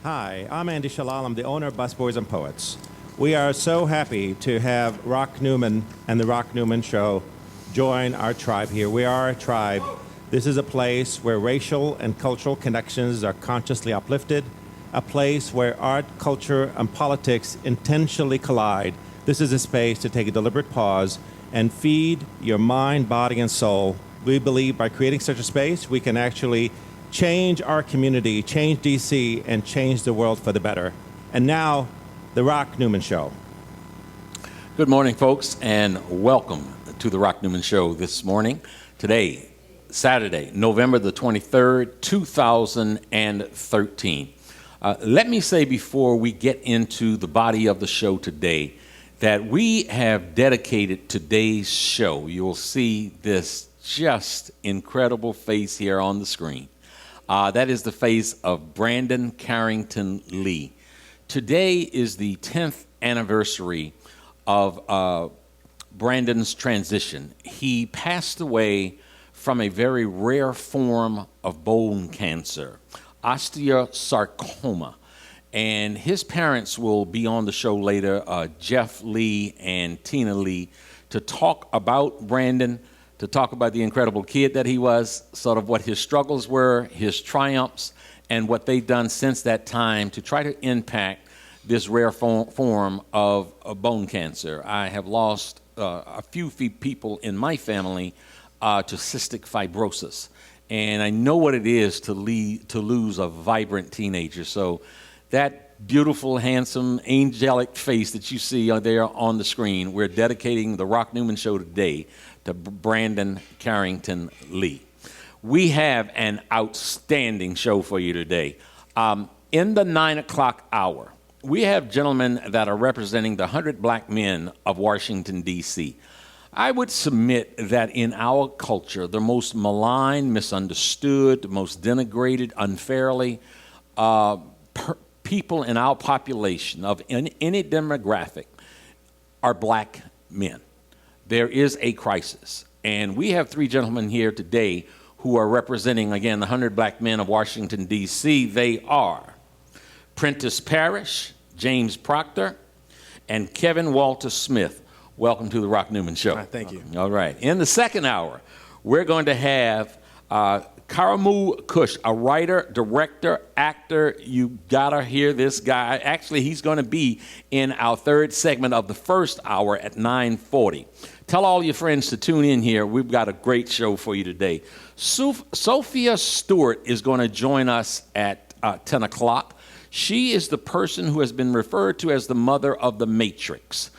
Hi, I'm Andy Shalal. I'm the owner of Busboys and Poets. We are so happy to have Rock Newman and the Rock Newman Show join our tribe here. We are a tribe. This is a place where racial and cultural connections are consciously uplifted, a place where art, culture, and politics intentionally collide. This is a space to take a deliberate pause and feed your mind, body, and soul. We believe by creating such a space, we can actually change our community, change DC, and change the world for the better. And now, the Rock Newman Show. Good morning, folks, and welcome to the Rock Newman Show this morning. Today, Saturday, November the 23rd, 2013. Let me say before we get into the body of the show today that we have dedicated today's show. You'll see this just incredible face here on the screen. That is the face of Brandon Carrington Lee. Today is the 10th anniversary of Brandon's transition. He passed away from a very rare form of bone cancer, osteosarcoma. And his parents will be on the show later, Jeff Lee and Tina Lee, to talk about Brandon, to talk about the incredible kid that he was, sort of what his struggles were, his triumphs, and what they've done since that time to try to impact this rare form of bone cancer. I have lost a few people in my family to cystic fibrosis, and I know what it is to lose a vibrant teenager. So that beautiful, handsome, angelic face that you see there on the screen, we're dedicating the Rock Newman Show today to Brandon Carrington Lee. We have an outstanding show for you today. In the 9 o'clock hour, we have gentlemen that are representing the 100 black men of Washington, D.C. I would submit that in our culture, the most maligned, misunderstood, the most denigrated unfairly, people in our population of any demographic are black men. There is a crisis. And we have three gentlemen here today who are representing, again, the 100 black men of Washington, D.C. They are Prentice Parrish, James Proctor, and Kevin Walter Smith. Welcome to the Rock Newman Show. Thank you. All right. In the second hour, we're going to have Karamu Kush, a writer, director, actor. You gotta hear this guy. Actually, he's going to be in our third segment of the first hour at 9:40. Tell all your friends to tune in here. We've got a great show for you today. Sophia Stewart is going to join us at 10 o'clock. She is the person who has been referred to as the mother of the Matrix.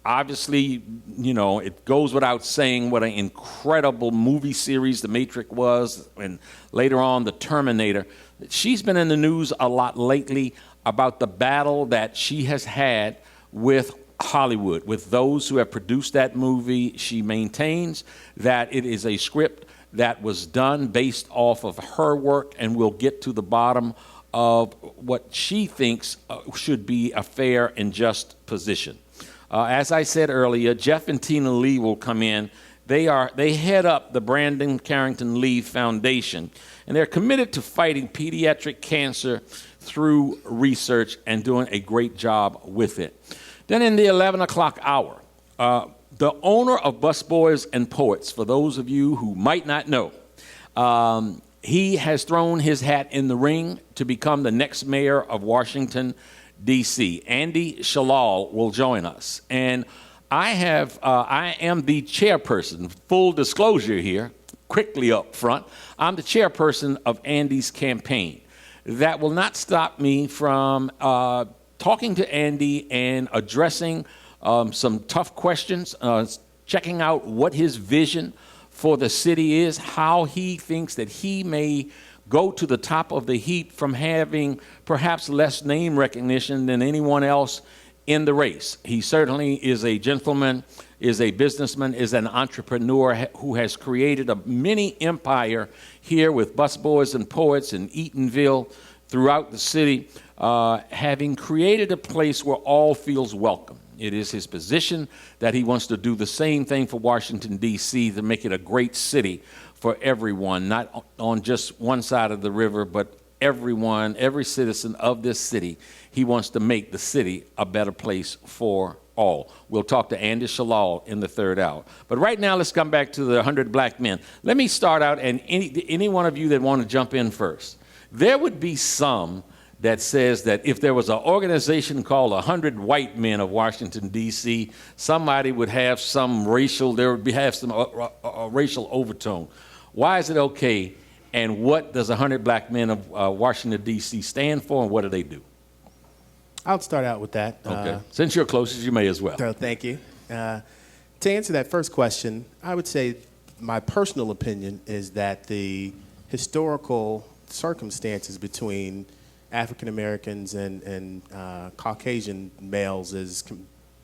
Obviously, you know, it goes without saying what an incredible movie series The Matrix was, and later on, The Terminator. She's been in the news a lot lately about the battle that she has had with Hollywood, with those who have produced that movie. She maintains that it is a script that was done based off of her work, and we'll get to the bottom of what she thinks should be a fair and just position. As I said earlier, Jeff and Tina Lee will come in. They head up the Brandon Carrington Lee Foundation, and they're committed to fighting pediatric cancer through research and doing a great job with it. Then in the 11 o'clock hour, the owner of Busboys and Poets, for those of you who might not know, he has thrown his hat in the ring to become the next mayor of Washington, D.C. Andy Shalal will join us. And I am the chairperson, full disclosure here, quickly up front. I'm the chairperson of Andy's campaign. That will not stop me from talking to Andy and addressing some tough questions, checking out what his vision for the city is, how he thinks that he may go to the top of the heap from having perhaps less name recognition than anyone else in the race. He certainly is a gentleman, is a businessman, is an entrepreneur who has created a mini empire here with Busboys and Poets in Eatonville, throughout the city, having created a place where all feels welcome. It is his position that he wants to do the same thing for Washington, D.C., to make it a great city for everyone, not on just one side of the river, but everyone, every citizen of this city. He wants to make the city a better place for all. We'll talk to Andy Shalal in the third hour. But right now, let's come back to the 100 black men. Let me start out, and any one of you that want to jump in first. There would be some that says that if there was an organization called 100 White Men of Washington, D.C., somebody would have some racial, have some racial overtone. Why is it okay, and what does 100 Black Men of Washington, D.C. stand for, and what do they do? I'll start out with that. Okay. Since you're closest, you may as well. So thank you. To answer that first question, I would say my personal opinion is that the historical circumstances between African Americans and Caucasian males is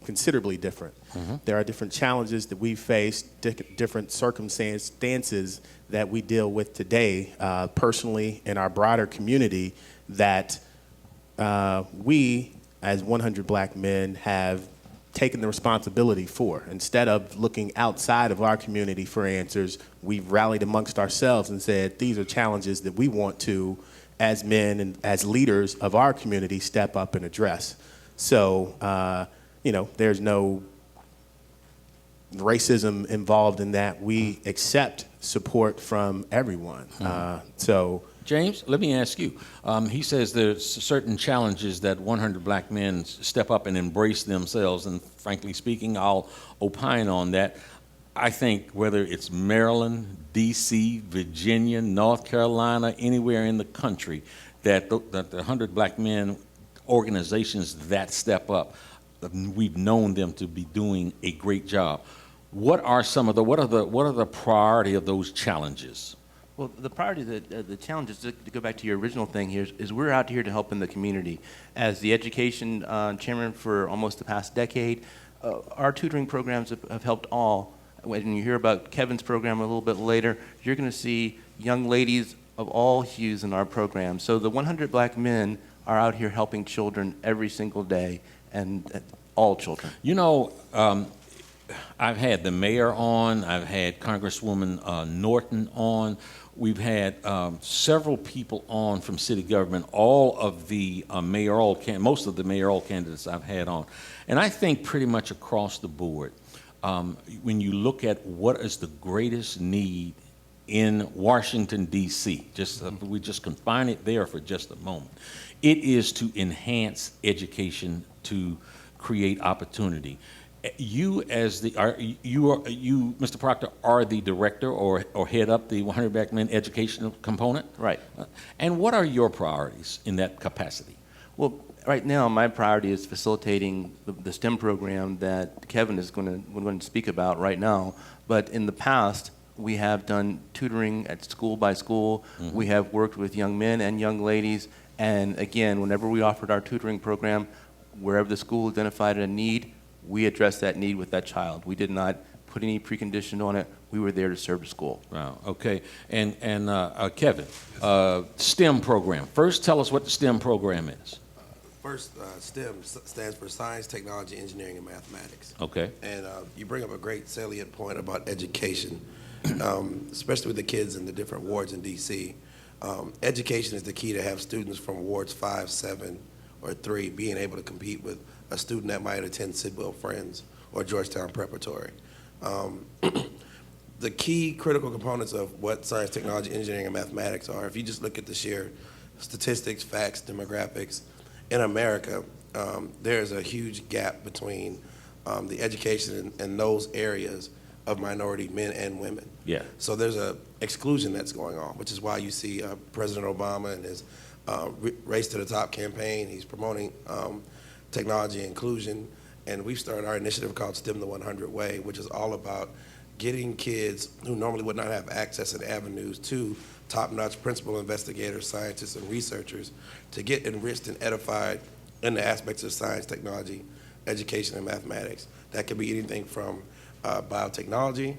considerably different. Mm-hmm. There are different challenges that we face, different circumstances that we deal with today, personally in our broader community, that we, as 100 Black Men, have taken the responsibility for. Instead of looking outside of our community for answers, we've rallied amongst ourselves and said, these are challenges that we want to, as men and as leaders of our community, step up and address. So, there's no racism involved in that. We accept support from everyone. Mm-hmm. James, let me ask you. He says there's certain challenges that 100 Black men step up and embrace themselves, and frankly speaking, I'll opine on that. I think whether it's Maryland, D.C., Virginia, North Carolina, anywhere in the country, that the 100 Black Men organizations that step up, we've known them to be doing a great job. What are the priority of those challenges? Well, the priority, the challenge is to go back to your original thing here, is we're out here to help in the community. As the education chairman for almost the past decade, our tutoring programs have helped all. When you hear about Kevin's program a little bit later, you're going to see young ladies of all hues in our program. So the 100 Black Men are out here helping children every single day, and all children. I've had the mayor on, I've had Congresswoman Norton on, we've had several people on from city government, all of the most of the mayoral candidates I've had on. And I think pretty much across the board, when you look at what is the greatest need in Washington, D.C., we just confine it there for just a moment, it is to enhance education, to create opportunity. You, Mr. Proctor, are the director or head up the 100 Black Men educational component? Right. And what are your priorities in that capacity? Well, right now, my priority is facilitating the STEM program that Kevin is going to speak about right now. But in the past, we have done tutoring at school by school. Mm-hmm. We have worked with young men and young ladies. And again, whenever we offered our tutoring program, wherever the school identified a need, we addressed that need with that child. We did not put any precondition on it. We were there to serve the school. Wow, okay. And Kevin, STEM program. First, tell us what the STEM program is. First, STEM stands for Science, Technology, Engineering, and Mathematics. Okay. And you bring up a great salient point about education, especially with the kids in the different wards in D.C. Education is the key to have students from wards 5, 7, or 3 being able to compete with a student that might attend Sidwell Friends or Georgetown Preparatory. The key critical components of what science, technology, engineering, and mathematics are, if you just look at the sheer statistics, facts, demographics, in America, there's a huge gap between the education in those areas of minority men and women. Yeah. So there's a exclusion that's going on, which is why you see President Obama and his Race to the Top campaign. He's promoting technology inclusion, and we've started our initiative called STEM the 100 Way, which is all about getting kids who normally would not have access and avenues to top-notch principal investigators, scientists, and researchers to get enriched and edified in the aspects of science, technology, education, and mathematics. That could be anything from biotechnology,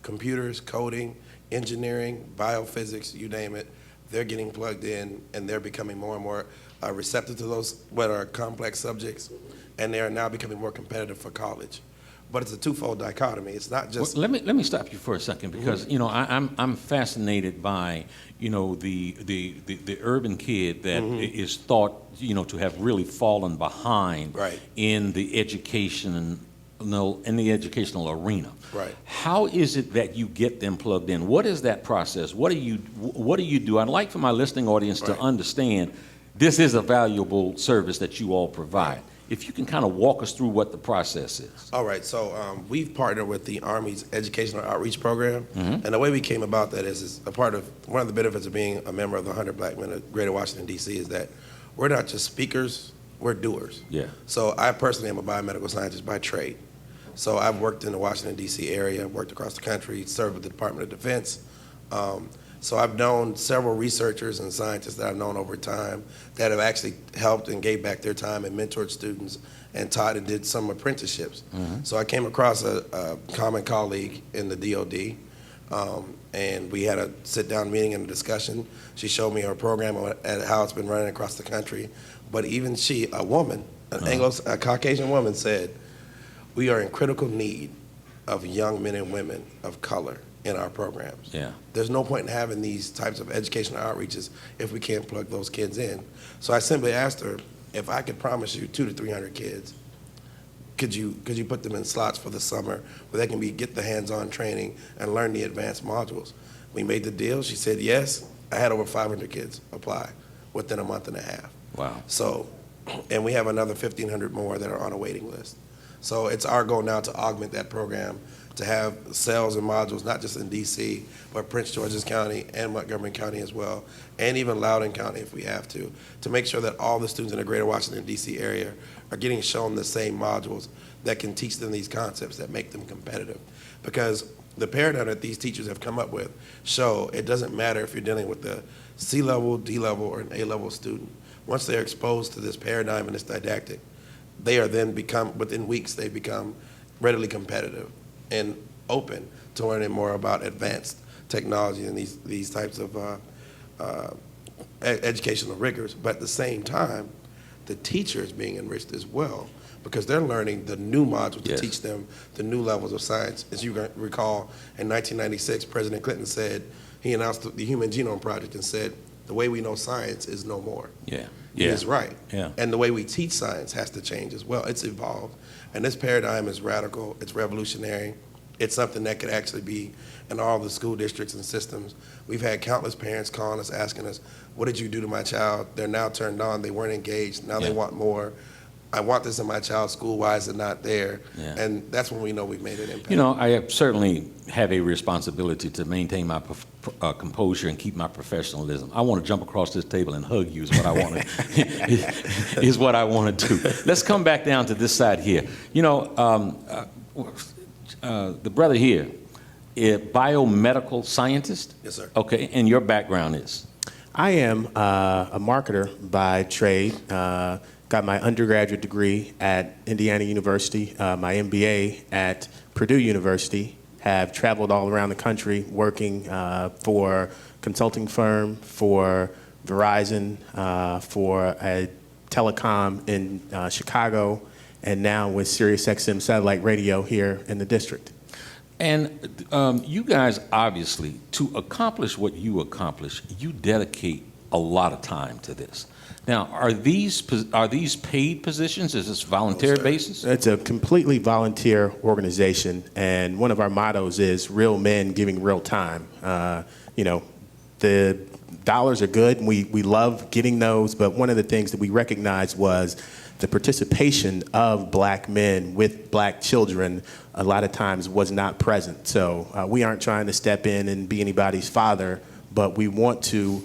computers, coding, engineering, biophysics, you name it. They're getting plugged in, and they're becoming more and more receptive to those what are complex subjects, and they are now becoming more competitive for college. but it's a twofold dichotomy. It's not just Well, let me stop you for a second because I'm fascinated by the urban kid that is thought to have really fallen behind Right. in the educational arena. Right. How is it that you get them plugged in? What is that process? What do you do? I'd like for my listening audience to Right. understand this is a valuable service that you all provide. If you can kind of walk us through what the process is. All right, so we've partnered with the Army's Educational Outreach Program, and the way we came about that is one of the benefits of being a member of the 100 Black Men of Greater Washington, D.C. is that we're not just speakers, we're doers. Yeah. So I personally am a biomedical scientist by trade. So I've worked in the Washington, D.C. area, worked across the country, served with the Department of Defense. So I've known several researchers and scientists that I've known over time that have actually helped and gave back their time and mentored students and taught and did some apprenticeships. So I came across a common colleague in the DOD, and we had a sit-down meeting and a discussion. She showed me her program and how it's been running across the country. But even she, a woman, a Caucasian woman, said, "We are in critical need of young men and women of color in our programs. Yeah. There's no point in having these types of educational outreaches if we can't plug those kids in." So I simply asked her, if I could promise you 200 to 300 kids, could you put them in slots for the summer where they can get the hands-on training and learn the advanced modules? We made the deal. She said yes. I had over 500 kids apply within a month and a half. Wow. So, and we have another 1,500 more that are on a waiting list. So it's our goal now to augment that program, to have cells and modules, not just in D.C., but Prince George's County and Montgomery County as well, and even Loudoun County if we have to make sure that all the students in the greater Washington, D.C. area are getting shown the same modules that can teach them these concepts that make them competitive. Because the paradigm that these teachers have come up with show it doesn't matter if you're dealing with a C-level, D-level, or an A-level student. Once they're exposed to this paradigm and this didactic, they are then within weeks, they become readily competitive and open to learning more about advanced technology and these types of educational rigors. But at the same time, the teacher is being enriched as well because they're learning the new modules to teach them the new levels of science. As you recall, in 1996, President Clinton said, he announced the Human Genome Project and said, the way we know science is no more. Yeah. He is right. Yeah. And the way we teach science has to change as well. It's evolved. And this paradigm is radical. It's revolutionary. It's something that could actually be in all the school districts and systems. We've had countless parents calling us, asking us, what did you do to my child? They're now turned on. They weren't engaged. Now they want more. I want this in my child's school. Why is it not there? Yeah. And that's when we know we've made an impact. I certainly have a responsibility to maintain my composure and keep my professionalism. I want to jump across this table and hug you is what I want to is what I want to do. Let's come back down to this side here. The brother here, a biomedical scientist? Yes, sir. Okay, and your background is? I am a marketer by trade. Got my undergraduate degree at Indiana University, my MBA at Purdue University. Have traveled all around the country working for consulting firm, for Verizon, for a telecom in Chicago, and now with SiriusXM satellite radio here in the district. And you guys, obviously, to accomplish what you accomplish, you dedicate a lot of time to this. Now, are these paid positions? Is this volunteer basis? It's a completely volunteer organization, and one of our mottos is real men giving real time. The dollars are good, and we love getting those, but one of the things that we recognized was the participation of black men with black children a lot of times was not present. So we aren't trying to step in and be anybody's father, but we want to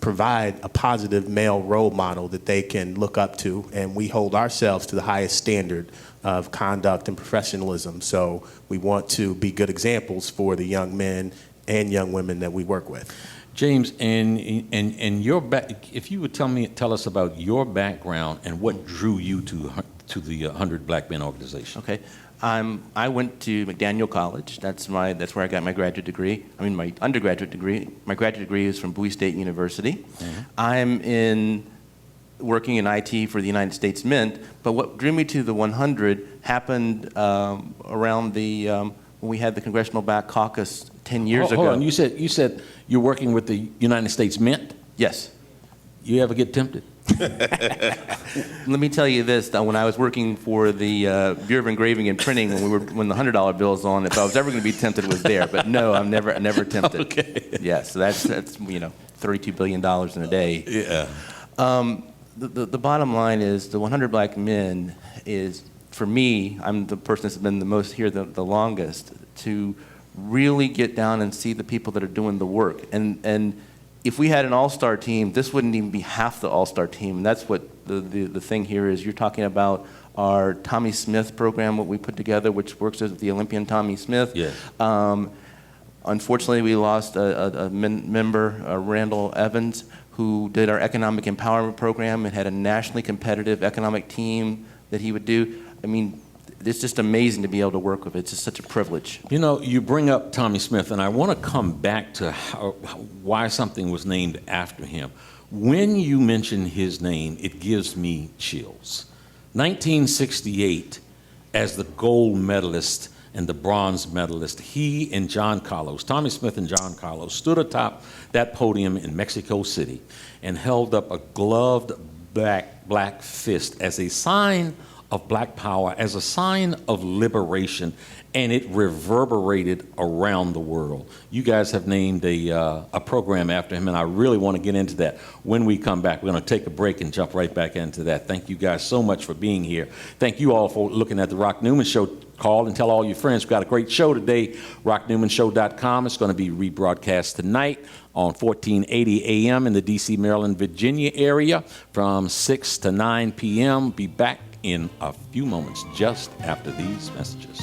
provide a positive male role model that they can look up to, and we hold ourselves to the highest standard of conduct and professionalism. So we want to be good examples for the young men and young women that we work with. James, and if you would tell us about your background and what drew you to the 100 Black Men organization. Okay. I went to McDaniel College. That's where I got my graduate degree. My undergraduate degree. My graduate degree is from Bowie State University. Mm-hmm. I'm in working in IT for the United States Mint. But what drew me to the 100 happened around when we had the Congressional Black Caucus 10 years ago. Hold on, you said you're working with the United States Mint? Yes. You ever get tempted? Let me tell you this: when I was working for the Bureau of Engraving and Printing, when the $100 bill was on, if I was ever going to be tempted, it was there. But no, I'm never tempted. Okay. Yeah, so that's $32 billion in a day. Yeah. The bottom line is the 100 Black Men is, for me, I'm the person that's been the most here the longest, to really get down and see the people that are doing the work. And if we had an all-star team, this wouldn't even be half the all-star team. And that's what the thing here is. You're talking about our Tommy Smith program, what we put together, which works with the Olympian Tommy Smith. Yes. Unfortunately, we lost a member, Randall Evans, who did our economic empowerment program and had a nationally competitive economic team that he would do. I mean, it's just amazing to be able to work with. It's just such a privilege. You know, you bring up Tommy Smith, and I want to come back to why something was named after him. When you mention his name, it gives me chills. 1968, as the gold medalist and the bronze medalist, he and John Carlos, Tommy Smith and John Carlos, stood atop that podium in Mexico City and held up a gloved black fist as a sign of black power, as a sign of liberation, and it reverberated around the world. You guys have named a program after him, and I really want to get into that when we come back. We're going to take a break and jump right back into that. Thank you guys so much for being here. Thank you all for looking at the Rock Newman Show. Call and tell all your friends. We've got a great show today, rocknewmanshow.com. It's going to be rebroadcast tonight on 1480 AM in the D.C., Maryland, Virginia area from 6 to 9 p.m. Be back in a few moments just after these messages.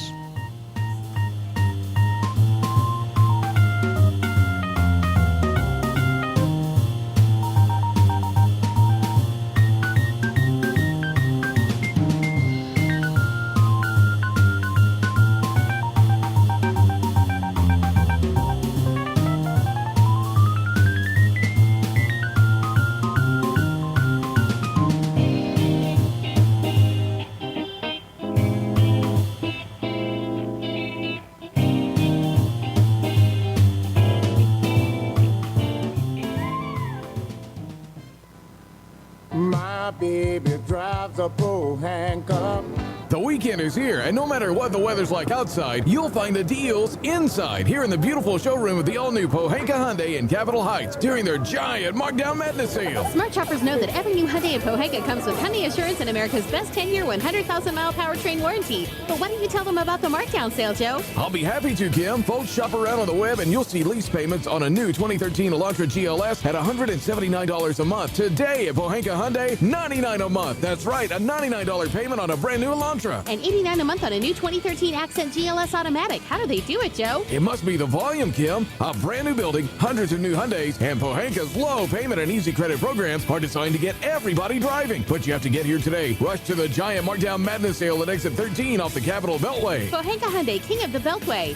My baby drives a pro handcuff. The weekend is here, and no matter what the weather's like outside, you'll find the deals inside here in the beautiful showroom of the all-new Pohanka Hyundai in Capitol Heights during their giant Markdown Madness sale. Smart shoppers know that every new Hyundai in Pohanka comes with Hyundai Assurance and America's best 10-year, 100,000-mile powertrain warranty. But why don't you tell them about the Markdown sale, Joe? I'll be happy to, Kim. Folks, shop around on the web, and you'll see lease payments on a new 2013 Elantra GLS at $179 a month. Today at Pohanka Hyundai, $99 a month. That's right, a $99 payment on a brand new Elantra. And $89 a month on a new 2013 Accent GLS Automatic. How do they do it, Joe? It must be the volume, Kim. A brand new building, hundreds of new Hyundais, and Pohanka's low payment and easy credit programs are designed to get everybody driving. But you have to get here today. Rush to the giant Markdown Madness sale at exit 13 off the Capitol Beltway. Pohanka Hyundai, king of the Beltway.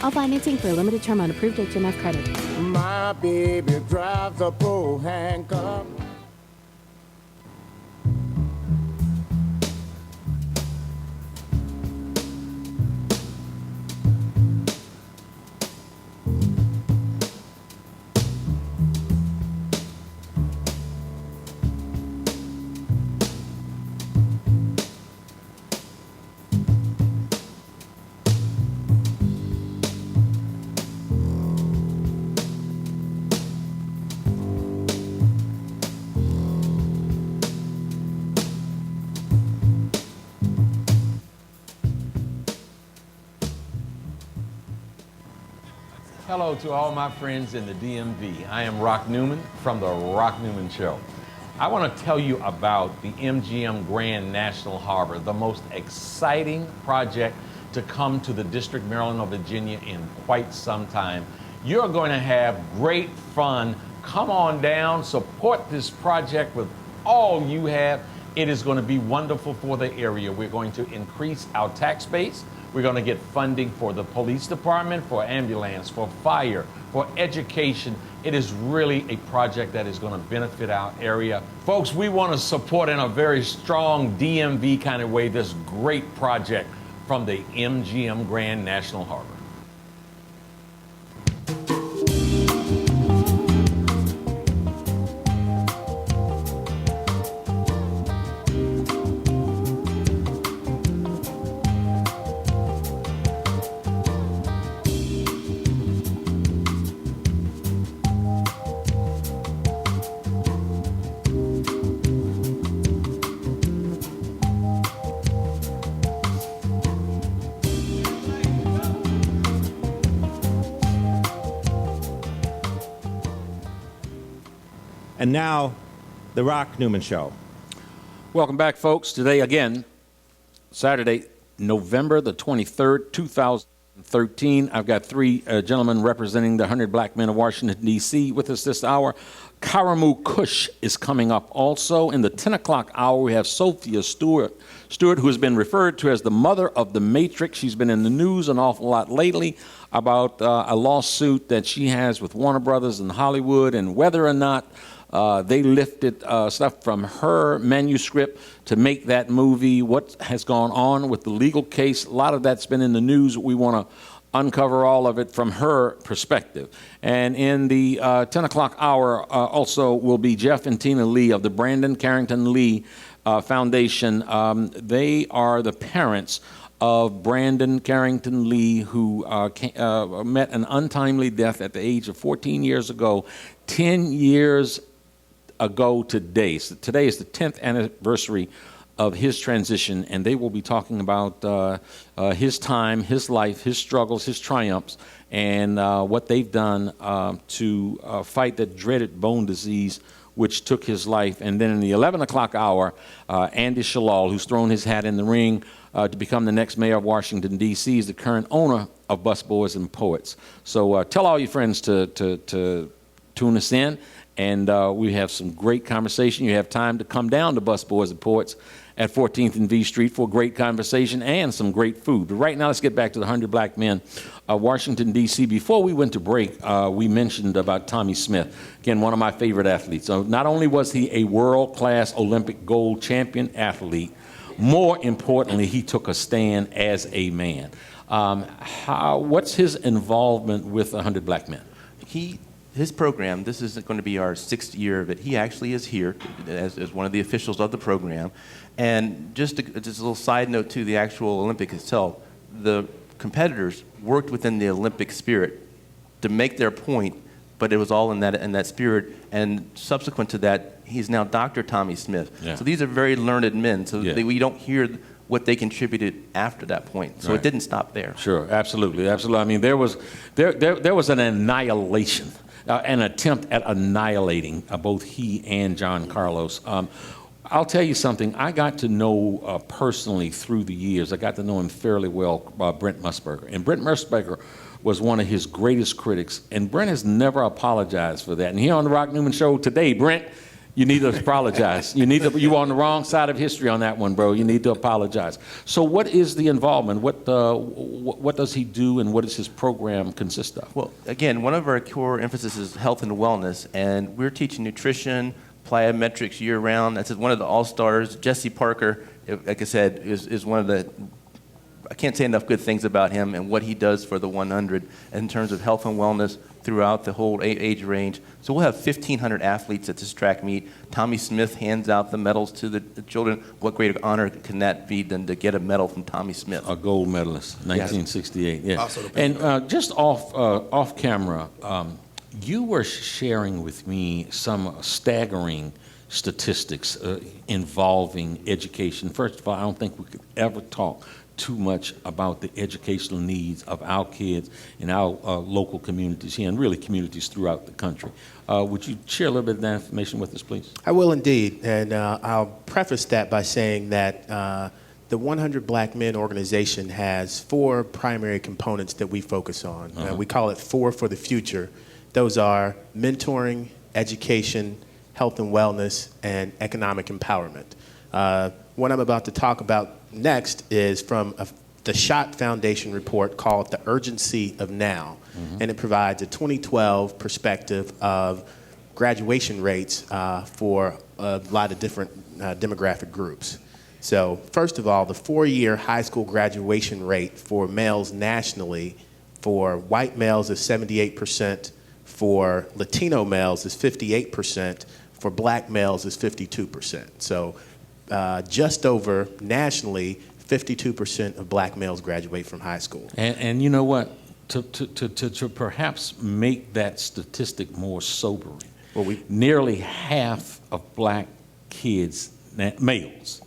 All financing for a limited term on approved HMF credit. My baby drives a pro handcuff. Hello to all my friends in the DMV. I am Rock Newman from the Rock Newman Show. I want to tell you about the MGM Grand National Harbor, the most exciting project to come to the District, Maryland, or Virginia in quite some time. You're going to have great fun. Come on down, support this project with all you have. It is going to be wonderful for the area. We're going to increase our tax base. We're going to get funding for the police department, for ambulance, for fire, for education. It is really a project that is going to benefit our area. Folks, we want to support in a very strong DMV kind of way this great project from the MGM Grand National Harbor. And now, The Rock Newman Show. Welcome back, folks. Today, again, Saturday, November the 23rd, 2013. I've got three gentlemen representing the 100 Black Men of Washington, D.C. with us this hour. Karamu Kush is coming up also. In the 10 o'clock hour, we have Sophia Stewart, who has been referred to as the mother of the Matrix. She's been in the news an awful lot lately about a lawsuit that she has with Warner Brothers in Hollywood and whether or not they lifted stuff from her manuscript to make that movie, what has gone on with the legal case. A lot of that's been in the news. We want to uncover all of it from her perspective. And in the 10 o'clock hour also will be Jeff and Tina Lee of the Carrington Lee Foundation. They are the parents of Brandon Carrington Lee, who met an untimely death at the age of 14 years ago, 10 years ago today. So today is the 10th anniversary of his transition, and they will be talking about his time, his life, his struggles, his triumphs, and what they've done to fight that dreaded bone disease which took his life. And then in the 11 o'clock hour, Andy Shalal, who's thrown his hat in the ring to become the next mayor of Washington, D.C., is the current owner of Busboys and Poets. So tell all your friends to tune us in. And we have some great conversation. You have time to come down to Busboys and Poets at 14th and V Street for great conversation and some great food. But right now, let's get back to the 100 Black Men of Washington, D.C. Before we went to break, we mentioned about Tommy Smith. Again, one of my favorite athletes. So not only was he a world-class Olympic gold champion athlete, more importantly, he took a stand as a man. What's his involvement with 100 Black Men? His program, this is going to be our 6th year of it. He actually is here as one of the officials of the program. And just a little side note to the actual Olympic itself, the competitors worked within the Olympic spirit to make their point, but it was all in that spirit. And subsequent to that, he's now Dr. Tommy Smith. Yeah. So these are very learned men. So we don't hear what they contributed after that point. So It didn't stop there. Sure, absolutely. I mean, there was an annihilation. An attempt at annihilating both he and John Carlos. I'll tell you something. I got to know personally through the years, I got to know him fairly well, Brent Musburger. And Brent Musburger was one of his greatest critics. And Brent has never apologized for that. And here on the Rock Newman Show today, Brent, you need to apologize. You were on the wrong side of history on that one, bro. You need to apologize. So what is the involvement? What does he do, and what does his program consist of? Well, again, one of our core emphasis is health and wellness, and we're teaching nutrition, plyometrics year-round. That's one of the all-stars. Jesse Parker, like I said, is one of the, I can't say enough good things about him and what he does for the 100 in terms of health and wellness throughout the whole age range. So we'll have 1,500 athletes at this track meet. Tommy Smith hands out the medals to the children. What greater honor can that be than to get a medal from Tommy Smith? A gold medalist, 1968. Yes. Yeah. And just off camera, you were sharing with me some staggering statistics involving education. First of all, I don't think we could ever talk too much about the educational needs of our kids in our local communities here and really communities throughout the country. Would you share a little bit of that information with us, please? I will indeed, and I'll preface that by saying that the 100 Black Men organization has 4 primary components that we focus on. We call it 4 for the future. Those are mentoring, education, health and wellness, and economic empowerment. What I'm about to talk about next is from a the Schott Foundation report called The Urgency of Now, and it provides a 2012 perspective of graduation rates for a lot of different demographic groups. So first of all, the 4-year high school graduation rate for males nationally, for white males is 78%, for Latino males is 58%, for black males is 52%. So just over nationally, 52% of black males graduate from high school. And you know what? To perhaps make that statistic more sobering, nearly half of black kids, males,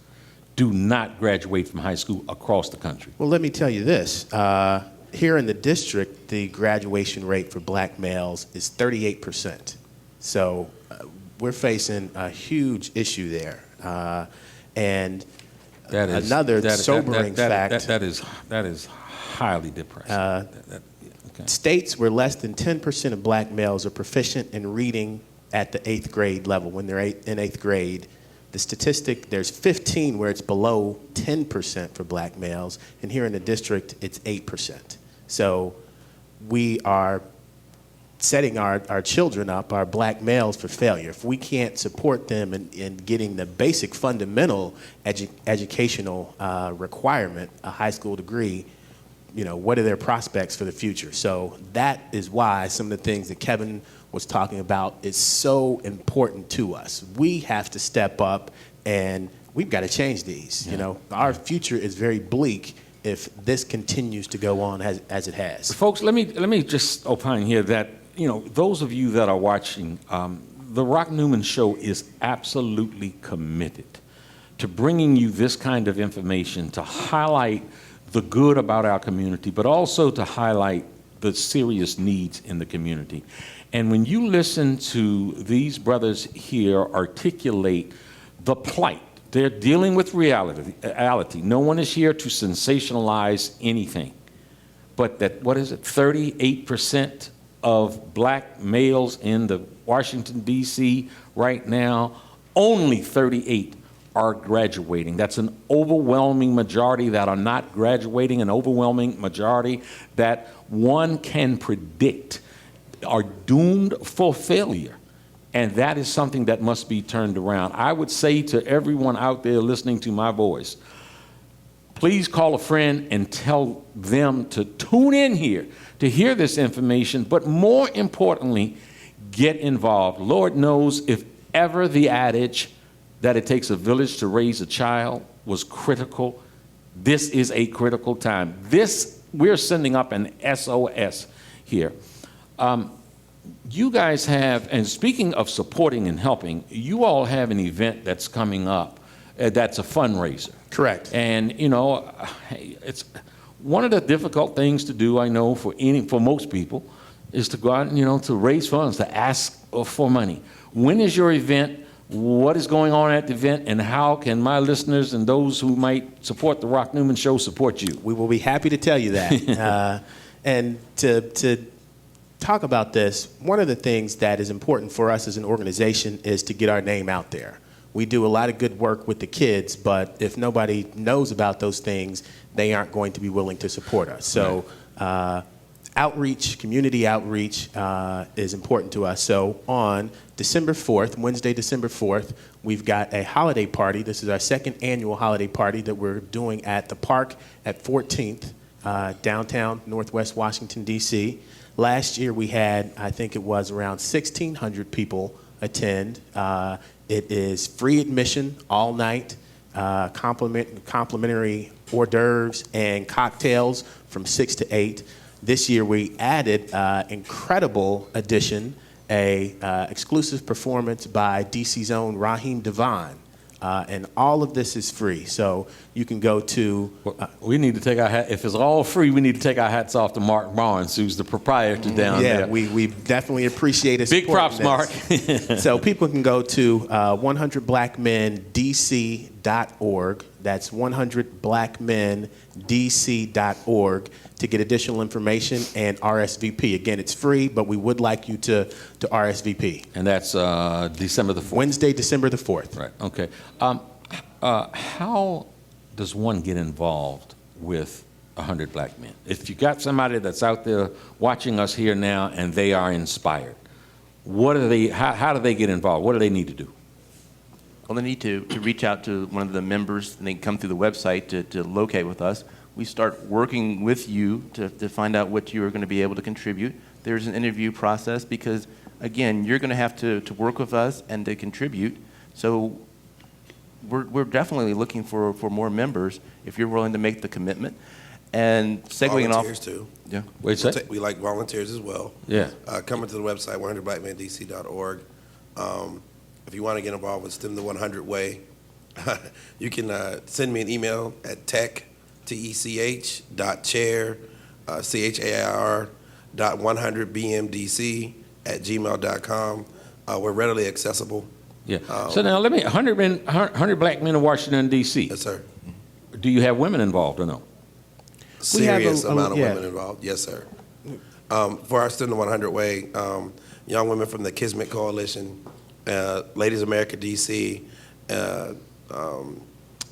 do not graduate from high school across the country. Well, let me tell you this. Here in the district, the graduation rate for black males is 38%. So we're facing a huge issue there. And another sobering fact. That is highly depressing. Okay. States where less than 10% of black males are proficient in reading at the 8th grade level, when they're in 8th grade, the statistic, there's 15 where it's below 10% for black males, and here in the district, it's 8%. So we are setting our children up, our black males, for failure. If we can't support them in getting the basic fundamental educational requirement, a high school degree, what are their prospects for the future? So that is why some of the things that Kevin was talking about is so important to us. We have to step up, and we've got to change these. Yeah. Our future is very bleak if this continues to go on as it has. Folks, let me just opine here that, those of you that are watching, the Rock Newman Show is absolutely committed to bringing you this kind of information to highlight the good about our community, but also to highlight the serious needs in the community. And when you listen to these brothers here articulate the plight, they're dealing with reality. No one is here to sensationalize anything. But 38% of black males in the Washington, D.C. right now, only 38 are graduating. That's an overwhelming majority that are not graduating, an overwhelming majority that one can predict are doomed for failure. And that is something that must be turned around. I would say to everyone out there listening to my voice, please call a friend and tell them to tune in here to hear this information, but more importantly, get involved. Lord knows if ever the adage that it takes a village to raise a child was critical, this is a critical time. We're sending up an SOS here. You guys have, and speaking of supporting and helping, you all have an event that's coming up that's a fundraiser. Correct. And, it's one of the difficult things to do, I know, for most people, is to go out and, to raise funds, to ask for money. When is your event? What is going on at the event, and how can my listeners and those who might support the Rock Newman Show support you? We will be happy to tell you that. And to talk about this, one of the things that is important for us as an organization is to get our name out there. We do a lot of good work with the kids, but if nobody knows about those things, they aren't going to be willing to support us. So outreach, community outreach is important to us. So on December 4th, Wednesday, December 4th, we've got a holiday party. This is our second annual holiday party that we're doing at the park at 14th, downtown Northwest Washington, D.C. Last year we had, I think it was around 1,600 people attend. It is free admission all night, complimentary hors d'oeuvres and cocktails from 6 to 8. This year we added incredible addition, a exclusive performance by DC's own Raheem Devon. And all of this is free. So you can go to... we need to take our hat... If it's all free, we need to take our hats off to Mark Barnes, who's the proprietor down there. Yeah, we definitely appreciate it. Big props, Mark. So people can go to 100blackmendc.org. That's 100blackmendc.org to get additional information and RSVP. Again, it's free, but we would like you to RSVP. And that's December the 4th? Wednesday, December the 4th. Right, okay. How does one get involved with 100 black men. If you got somebody that's out there watching us here now and they are inspired, what are they? How do they get involved? What do they need to do? Well, they need to reach out to one of the members, and they can come through the website to locate with us. We start working with you to find out what you are going to be able to contribute. There's an interview process because, again, you're going to have to work with us and to contribute. So we're definitely looking for more members if you're willing to make the commitment. And segueing off. Volunteers too. Yeah. Wait a sec. We like volunteers as well. Yeah. Coming to the website, 100blackmendc.org. If you want to get involved with STEM the 100 way, you can send me an email at tech.chair, CHAIR.100bmdc@gmail.com. We're readily accessible. Yeah. So now 100 black men in Washington, D.C. Yes, sir. Do you have women involved or no? Serious amount of women involved. Yes, sir. For our STEM the 100 way, young women from the Kismet Coalition, Ladies America DC, and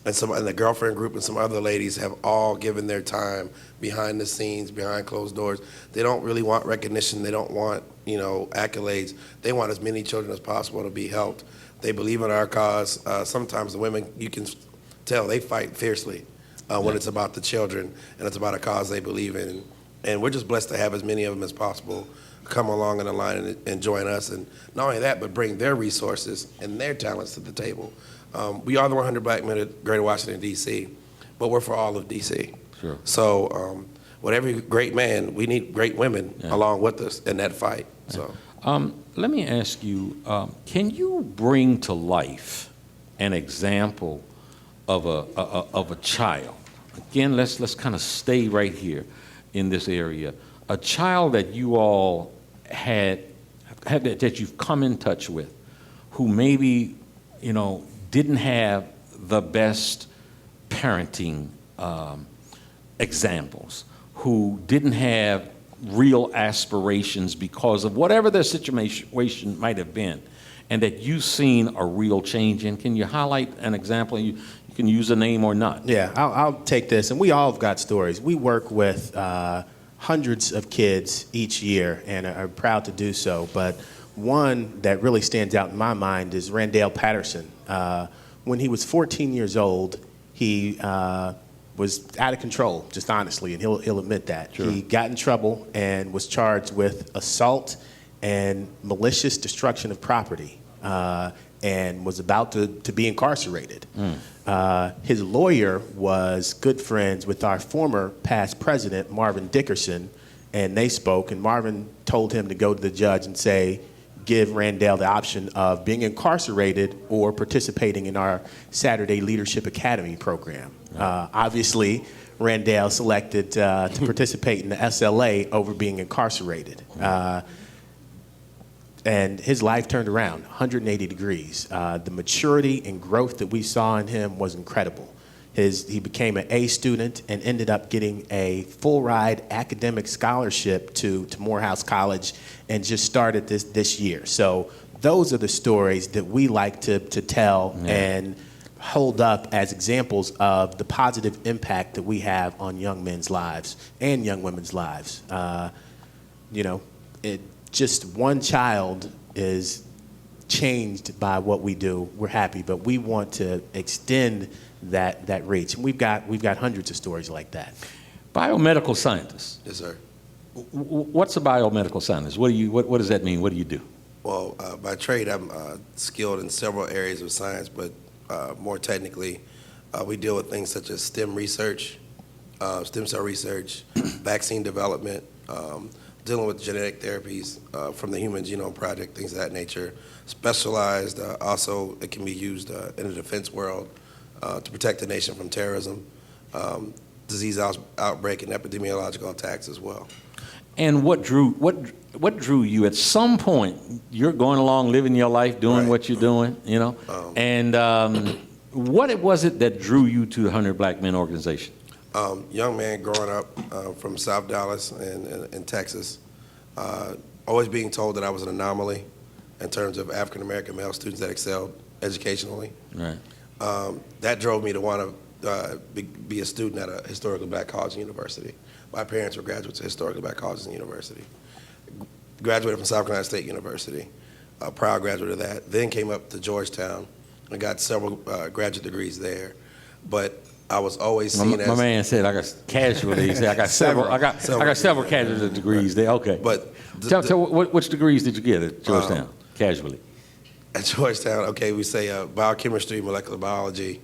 the Girlfriend Group and some other ladies have all given their time behind the scenes, behind closed doors. They don't really want recognition. They don't want, accolades. They want as many children as possible to be helped. They believe in our cause. Sometimes the women, you can tell, they fight fiercely when it's about the children and it's about a cause they believe in. And we're just blessed to have as many of them as possible come along in the line and join us. And not only that, but bring their resources and their talents to the table. We are the 100 Black Men at Greater Washington, D.C., but we're for all of D.C. Sure. So with every great man, we need great women along with us in that fight. So, let me ask you, can you bring to life an example of a child? Again, let's kind of stay right here in this area. A child that you all had that you've come in touch with, who maybe didn't have the best parenting examples, who didn't have real aspirations because of whatever their situation might have been, and that you've seen a real change in. Can you highlight an example? You can use a name or not. Yeah, I'll take this. And we all have got stories. We work with hundreds of kids each year and are proud to do so. But one that really stands out in my mind is Randall Patterson. When he was 14 years old, he was out of control, just honestly, and he'll admit that. Sure. He got in trouble and was charged with assault and malicious destruction of property, and was about to be incarcerated. His lawyer was good friends with our former past president, Marvin Dickerson, and they spoke, and Marvin told him to go to the judge and say, give Randall the option of being incarcerated or participating in our Saturday Leadership Academy program. Obviously, Randall selected to participate in the SLA over being incarcerated. And his life turned around 180 degrees. The maturity and growth that we saw in him was incredible. He became an A student and ended up getting a full-ride academic scholarship to Morehouse College and just started this year. So those are the stories that we like to tell and hold up as examples of the positive impact that we have on young men's lives and young women's lives. Just one child is changed by what we do. We're happy, but we want to extend that reach. And we've got hundreds of stories like that. Biomedical scientist. yes, sir. What's a biomedical scientist? What does that mean? What do you do? Well, by trade, I'm skilled in several areas of science, but more technically, we deal with things such as STEM research, stem cell research, vaccine development, dealing with genetic therapies from the Human Genome Project, things of that nature. Specialized, also it can be used in the defense world to protect the nation from terrorism, disease outbreak, and epidemiological attacks as well. And what drew you? At some point, you're going along, living your life, doing what you're doing, and what was it that drew you to the 100 Black Men organization? Young man growing up from South Dallas in Texas, always being told that I was an anomaly in terms of African American male students that excelled educationally. Right. That drove me to want to be a student at a historically black college and university. My parents were graduates of historically black colleges and university. Graduated from South Carolina State University, a proud graduate of that. Then came up to Georgetown and got several graduate degrees there. But I was always seen as... My man said, I got casually, he said, I got several casualty degrees there. Okay. But tell which degrees did you get at Georgetown, casually? At Georgetown, okay, we say biochemistry, molecular biology,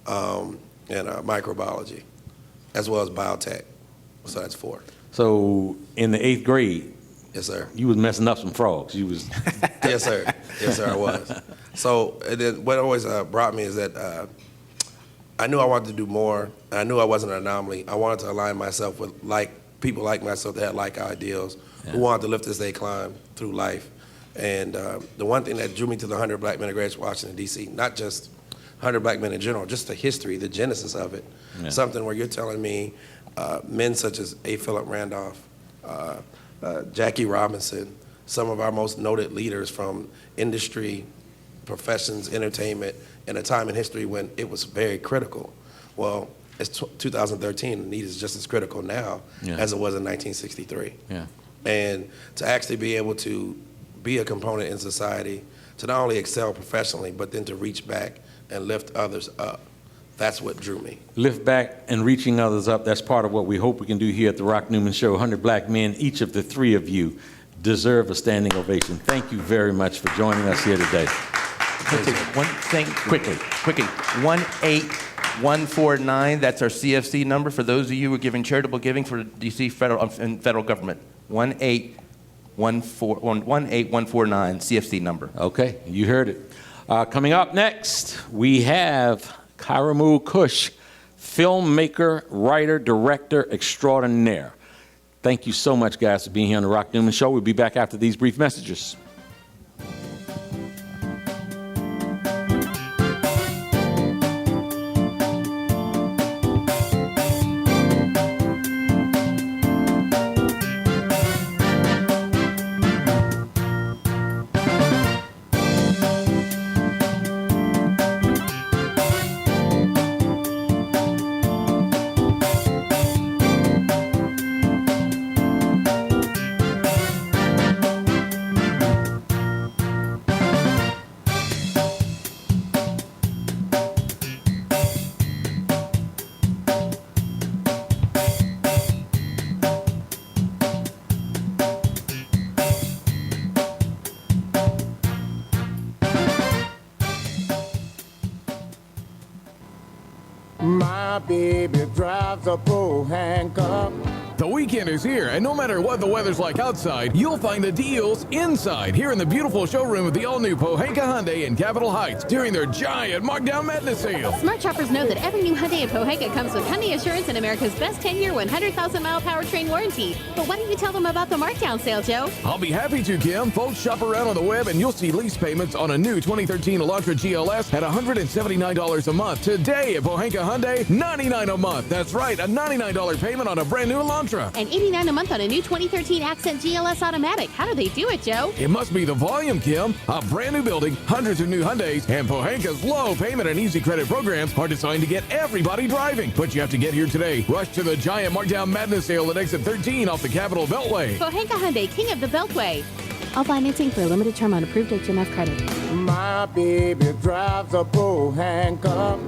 and microbiology, as well as biotech. So that's 4. So in the 8th grade, yes, sir. You was messing up some frogs. You was. Yes, sir. Yes, sir. I was. So and then what always brought me is that I knew I wanted to do more. And I knew I wasn't an anomaly. I wanted to align myself with people like myself that had like ideals, who wanted to lift as they climb through life. And the one thing that drew me to the 100 Black Men of Great Washington, D.C., not just 100 Black men in general, just the history, the genesis of it. Yeah. Something where you're telling me men such as A. Philip Randolph, Jackie Robinson, some of our most noted leaders from industry, professions, entertainment, in a time in history when it was very critical. Well, it's 2013, the need is just as critical now as it was in 1963. Yeah. And to actually be able to be a component in society, to not only excel professionally, but then to reach back and lift others up. That's what drew me. Lift back and reaching others up, that's part of what we hope we can do here at the Rock Newman Show. 100 Black men, each of the 3 of you deserve a standing ovation. Thank you very much for joining us here today. One thing, quickly. 18149, that's our CFC number for those of you who are giving charitable giving for DC federal government. 18149, CFC number. Okay, you heard it. Coming up next, we have Karamu Kush, filmmaker, writer, director extraordinaire. Thank you so much, guys, for being here on the Rock Newman Show. We'll be back after these brief messages. My baby drives a pro handcuff. The weekend is here, and no matter what the weather's like outside, you'll find the deals inside here in the beautiful showroom of the all-new Pohanka Hyundai in Capitol Heights during their giant Markdown Madness sale. Smart shoppers know that every new Hyundai in Pohanka comes with Hyundai Assurance and America's best 10-year, 100,000-mile powertrain warranty. But why don't you tell them about the markdown sale, Joe? I'll be happy to, Kim. Folks, shop around on the web, and you'll see lease payments on a new 2013 Elantra GLS at $179 a month. Today at Pohanka Hyundai, $99 a month. That's right, a $99 payment on a brand new Elantra. And $89 a month on a new 2013 Accent GLS Automatic. How do they do it, Joe? It must be the volume, Kim. A brand new building, hundreds of new Hyundais, and Pohanka's low payment and easy credit programs are designed to get everybody driving. But you have to get here today. Rush to the giant Markdown Madness sale at exit 13 off the Capitol Beltway. Pohanka Hyundai, king of the Beltway. All financing for a limited term on approved HMF credit. My baby drives a pro handcuff.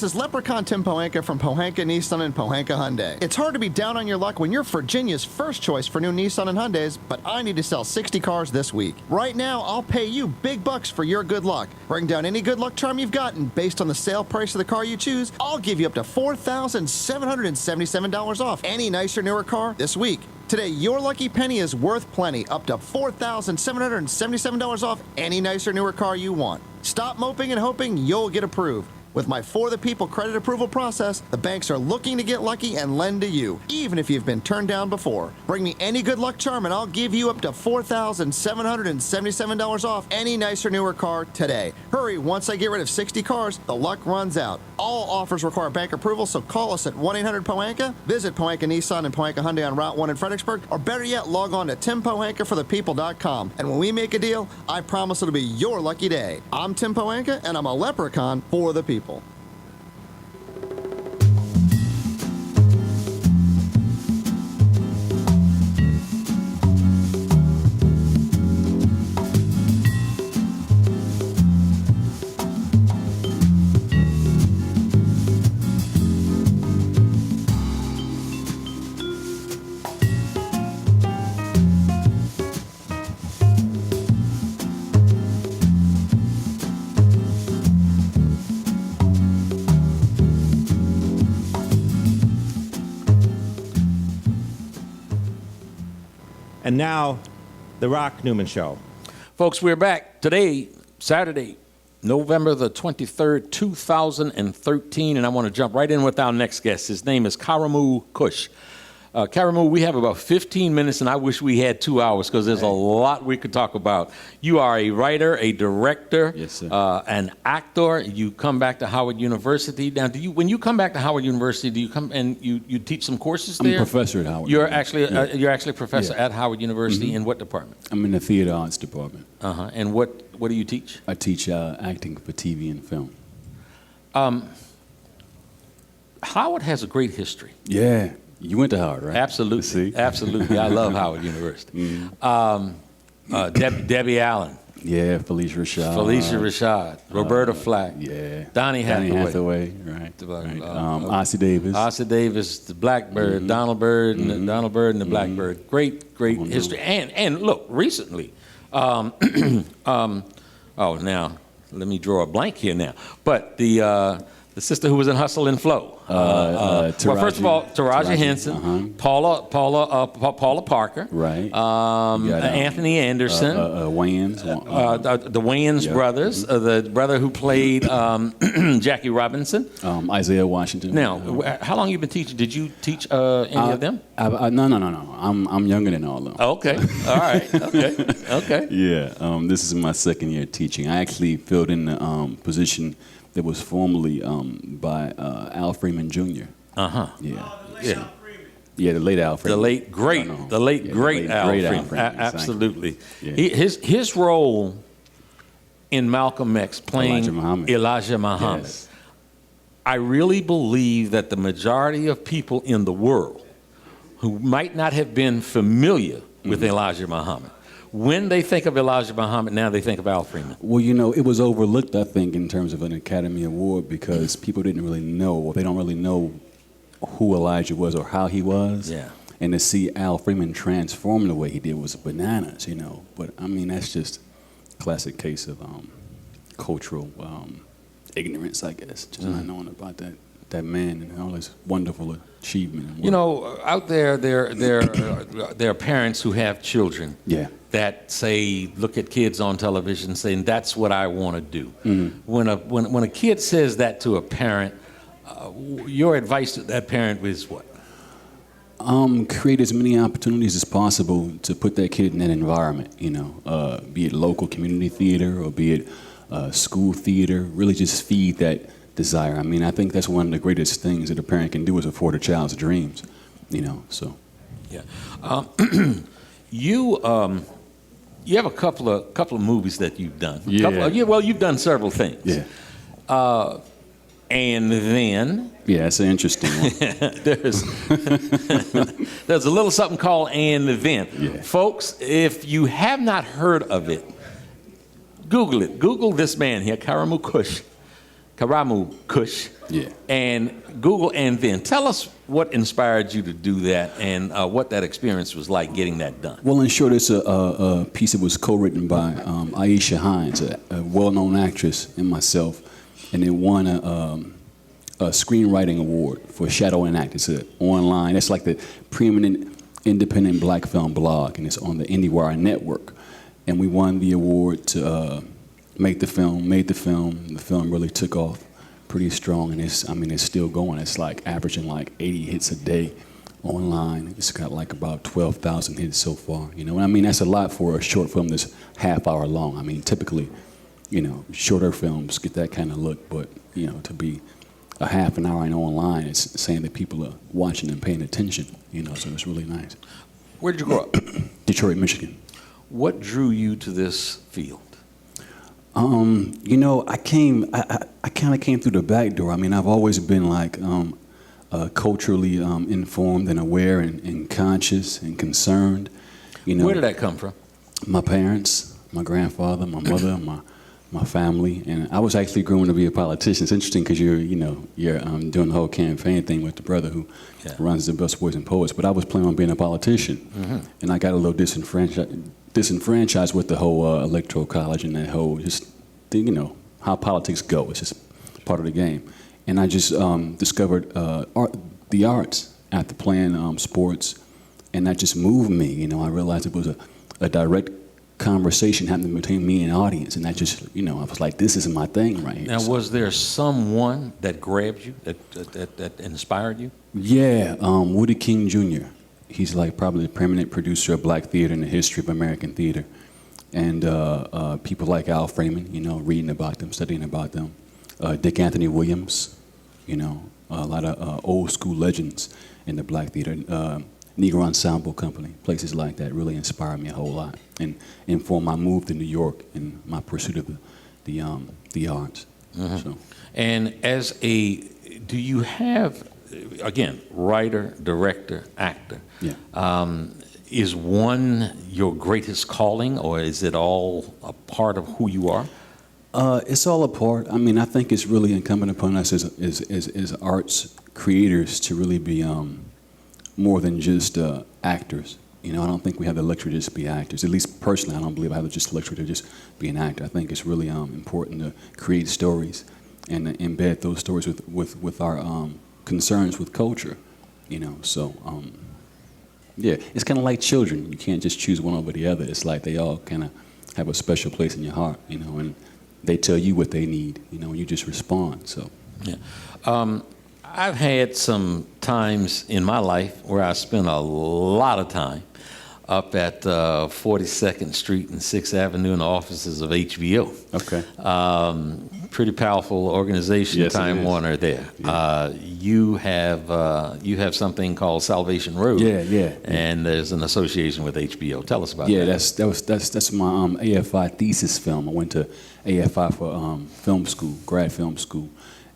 This is Leprechaun Tim Pohanka from Pohanka Nissan and Pohanka Hyundai. It's hard to be down on your luck when you're Virginia's first choice for new Nissan and Hyundais, but I need to sell 60 cars this week. Right now, I'll pay you big bucks for your good luck. Bring down any good luck charm you've got, and based on the sale price of the car you choose, I'll give you up to $4,777 off any nicer, newer car this week. Today, your lucky penny is worth plenty, up to $4,777 off any nicer, newer car you want. Stop moping and hoping you'll get approved. With my For the People credit approval process, the banks are looking to get lucky and lend to you, even if you've been turned down before. Bring me any good luck charm and I'll give you up to $4,777 off any nicer, newer car today. Hurry, once I get rid of 60 cars, the luck runs out. All offers require bank approval, so call us at 1-800-POHANKA, visit Pohanka Nissan and Pohanka Hyundai on Route 1 in Fredericksburg, or better yet, log on to timpohankaforthepeople.com. And when we make a deal, I promise it'll be your lucky day. I'm Tim Pohanka, and I'm a leprechaun for the people. And now, The Rock Newman Show. Folks, we're back today, Saturday, November the 23rd, 2013, and I want to jump right in with our next guest. His name is Karamu Kush. Karamu, we have about 15 minutes, and I wish we had 2 hours because there's a lot we could talk about. You are a writer, a director, yes, sir. An actor. You come back to Howard University. Now, when you come back to Howard University, do you come and you teach some courses there? I'm a professor at Howard. You're University. actually you're actually a professor at Howard University. In what department? I'm in the theater arts department. And what do you teach? I teach acting for TV and film. Howard has a great history. Yeah. You went to Howard, right? Absolutely. See? Absolutely. I love Howard University. Debbie Allen. Yeah, Felicia Rashad. Roberta Flack. Yeah. Donnie Hathaway. Right. Ossie Davis. Ossie Davis, the Blackbird, Donald Byrd, and Donald Byrd and the Blackbird. Great history. And look, recently, now let me draw a blank here now. But the sister who was in Hustle and Flow. Well, first of all, Taraji Henson, Paula Parker, right? Anthony Anderson, Wayans, the Wayans brothers, the brother who played Jackie Robinson, Isaiah Washington. Now, how long have you been teaching? Did you teach any of them? No. I'm younger than all of them. Okay, all right, okay. Yeah, this is my second year teaching. I actually filled in the position that was formerly by Al Freeman Jr. Yeah. Yeah, the late Al Freeman. The late great Al Freeman. Absolutely. Yeah. His role in Malcolm X, playing Elijah Muhammad. Yes. I really believe that the majority of people in the world who might not have been familiar with Elijah Muhammad, when they think of Elijah Muhammad, now they think of Al Freeman. Well, it was overlooked, I think, in terms of an Academy Award because people didn't really know, or they don't really know who Elijah was or how he was. Yeah. And to see Al Freeman transform the way he did was bananas, But, that's just a classic case of cultural ignorance, I guess, just not knowing about that man and all his wonderful achievement. Out there are parents who have children that say, look at kids on television saying, that's what I want to do. When a kid says that to a parent, your advice to that parent is what? Create as many opportunities as possible to put that kid in that environment, be it local community theater or be it school theater, really just feed that desire. I think that's one of the greatest things that a parent can do is afford a child's dreams, so. Yeah. You have a couple of movies that you've done. You've done several things. Yeah. And then... Yeah, it's an interesting one. There's a little something called And Then. Yeah. Folks, if you have not heard of it, Google it. Google this man here, Karamu Kush. Karamu Kush. Yeah. And Google and then. Tell us what inspired you to do that and what that experience was like getting that done. Well, in short, it's a piece that was co-written by Aisha Hines, a well-known actress, and myself, and it won a screenwriting award for Shadow and Act. It's online. It's like the preeminent independent black film blog, and it's on the IndieWire network. And we won the award to make the film. Made the film. The film really took off pretty strong, and it's still going. It's like averaging like 80 hits a day online. It's got like about 12,000 hits so far. You know, and I mean that's a lot for a short film that's half hour long. I mean, typically, you know, shorter films get that kind of look, but you know, to be a half an hour and online, it's saying that people are watching and paying attention. You know, so it's really nice. Where did you grow up? Detroit, Michigan. What drew you to this field? You know, I kind of came through the back door. I mean, I've always been like culturally informed and aware and conscious and concerned. You know, Where did that come from? My parents, my grandfather, my mother, my family, and I was actually growing to be a politician. It's interesting because you're doing the whole campaign thing with the brother who runs the Busboys and Poets. But I was planning on being a politician, and I got a little disenfranchised with the whole electoral college and that whole how politics go. It's just part of the game. And I just discovered the arts after playing sports, and that just moved me. You know, I realized it was a direct conversation happening between me and an audience, and that just, I was like, this is my thing right here. Now, was there someone that grabbed you, that inspired you? Yeah, Woody King Jr. He's like probably the preeminent producer of black theater in the history of American theater. And people like Al Freeman, reading about them, studying about them. Dick Anthony Williams, a lot of old school legends in the black theater. Negro Ensemble Company, places like that really inspired me a whole lot and informed my move to New York and my pursuit of the arts. So. And do you have, again, writer, director, actor? Yeah. Is one your greatest calling, or is it all a part of who you are? It's all a part. I mean, I think it's really incumbent upon us as arts creators to really be more than just actors. I don't think we have the luxury to just be actors. At least personally, I don't believe I have just the luxury to just be an actor. I think it's really important to create stories and embed those stories with our concerns with culture. So yeah, it's kind of like children. You can't just choose one over the other. It's like they all kind of have a special place in your heart, and they tell you what they need, and you just respond. So yeah. I've had some times in my life where I spent a lot of time up at 42nd Street and 6th Avenue in the offices of HBO. Okay. Pretty powerful organization, yes, Time Warner there. Yeah. You have something called Salvation Road. Yeah. And there's an association with HBO. Tell us about that. Yeah, that's my AFI thesis film. I went to AFI for film school, grad film school.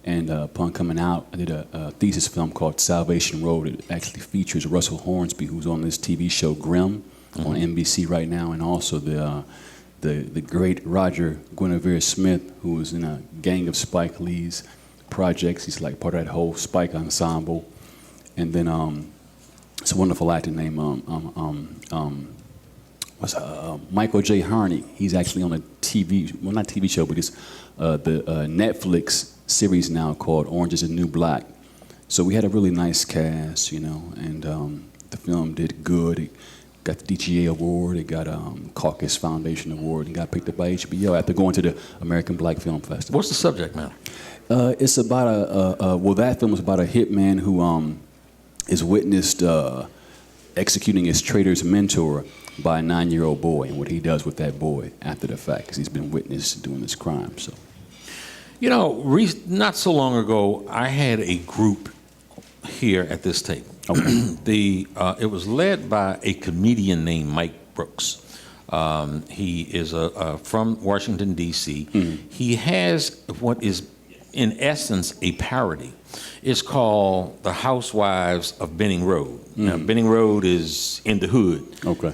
And upon coming out, I did a thesis film called Salvation Road. It actually features Russell Hornsby, who's on this TV show Grimm on NBC right now, and also the great Roger Guinevere Smith, who was in a gang of Spike Lee's projects. He's like part of that whole Spike ensemble. And then it's a wonderful actor named Michael J. Harney. He's actually on a not TV show, but it's the Netflix series now called Orange is the New Black. So we had a really nice cast, and the film did good. It got the DGA award, it got Caucus Foundation award, and got picked up by HBO after going to the American Black Film Festival. What's the subject matter? It's about that film is about a hitman who is witnessed executing his traitor's mentor by a 9-year-old boy, and what he does with that boy after the fact, because he's been witnessed doing this crime. So. Not so long ago, I had a group here at this table. Okay. It was led by a comedian named Mike Brooks. He is from Washington, D.C. Mm-hmm. He has what is, in essence, a parody. It's called The Housewives of Benning Road. Mm-hmm. Now, Benning Road is in the hood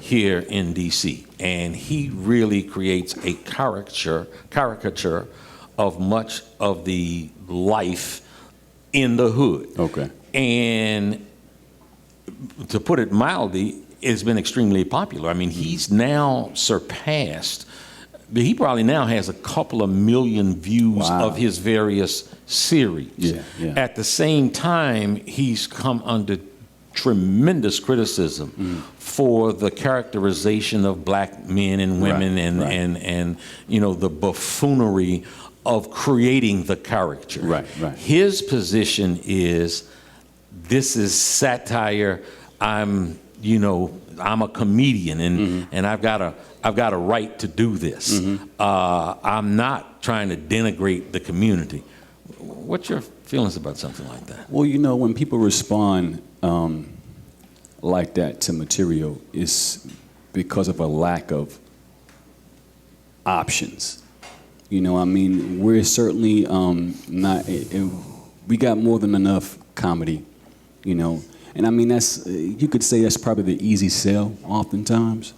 here in D.C., and he really creates a caricature of much of the life in the hood. Okay. And to put it mildly, it's been extremely popular. I mean, he's now surpassed, he probably now has a couple of million views of his various series. Yeah. At the same time, he's come under tremendous criticism for the characterization of black men and women and you know, the buffoonery of creating the caricature. Right. His position is, this is satire. I'm a comedian and I've got a right to do this. I'm not trying to denigrate the community. What's your feelings about something like that? Well, you know, when people respond like that to material, it's because of a lack of options. You know, I mean, we're certainly not. We got more than enough comedy, you know, and I mean you could say that's probably the easy sell oftentimes.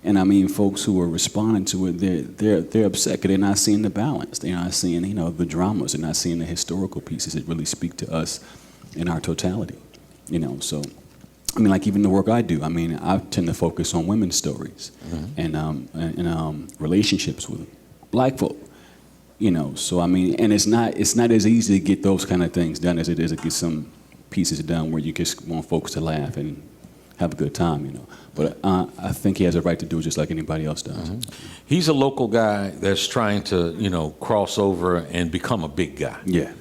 And I mean, folks who are responding to it, they're upset because they're not seeing the balance. They're not seeing, you know, the dramas. They're not seeing the historical pieces that really speak to us in our totality. You know, so I mean, like even the work I do. I mean, I tend to focus on women's stories and relationships with black folk. You know, so I mean, and it's not as easy to get those kind of things done as it is to get some pieces done where you just want folks to laugh and have a good time, you know. But I think he has a right to do it just like anybody else does. He's a local guy that's trying to, you know, cross over and become a big guy. Yeah.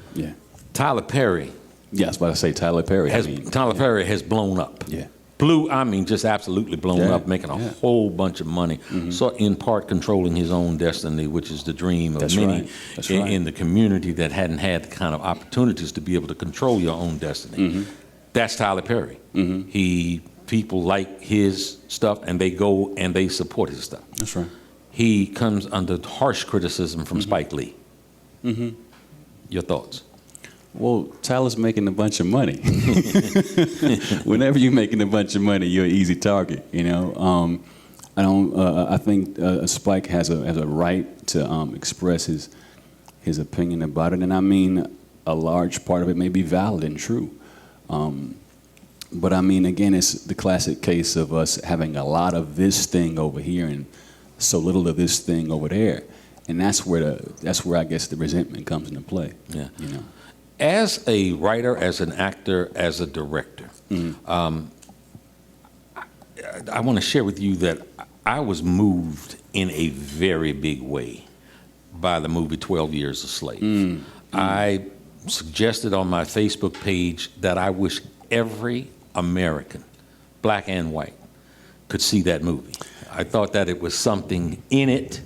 Tyler Perry. Yeah, I was about to say Tyler Perry. Tyler Perry has blown up. Yeah. Just absolutely blown up, making a whole bunch of money. So in part controlling his own destiny, which is the dream of many in the community that hadn't had the kind of opportunities to be able to control your own destiny. That's Tyler Perry. People like his stuff, and they go and they support his stuff. That's right. He comes under harsh criticism from Spike Lee. Your thoughts? Well, Tyler's making a bunch of money. Whenever you're making a bunch of money, you're an easy target. You know, I think Spike has a right to express his opinion about it, and I mean, a large part of it may be valid and true. But I mean, again, it's the classic case of us having a lot of this thing over here and so little of this thing over there, and that's where I guess the resentment comes into play. Yeah. You know. As a writer, as an actor, as a director, I want to share with you that I was moved in a very big way by the movie 12 Years a Slave. I suggested on my Facebook page that I wish every American, black and white, could see that movie. I thought that it was something in it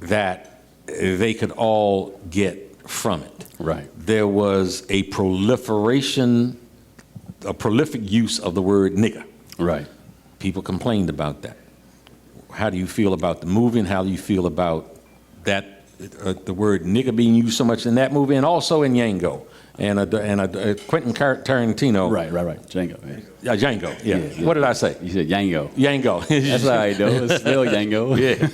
that they could all get from it. Right. There was a prolific use of the word nigger. Right. People complained about that. How do you feel about the movie, and how do you feel about that, the word nigger being used so much in that movie and also in Django? And Quentin Tarantino. Right. Django. Yeah. Django. Yeah. What did I say? You said Django. Django. That's all right, though. It's still Django. Yeah.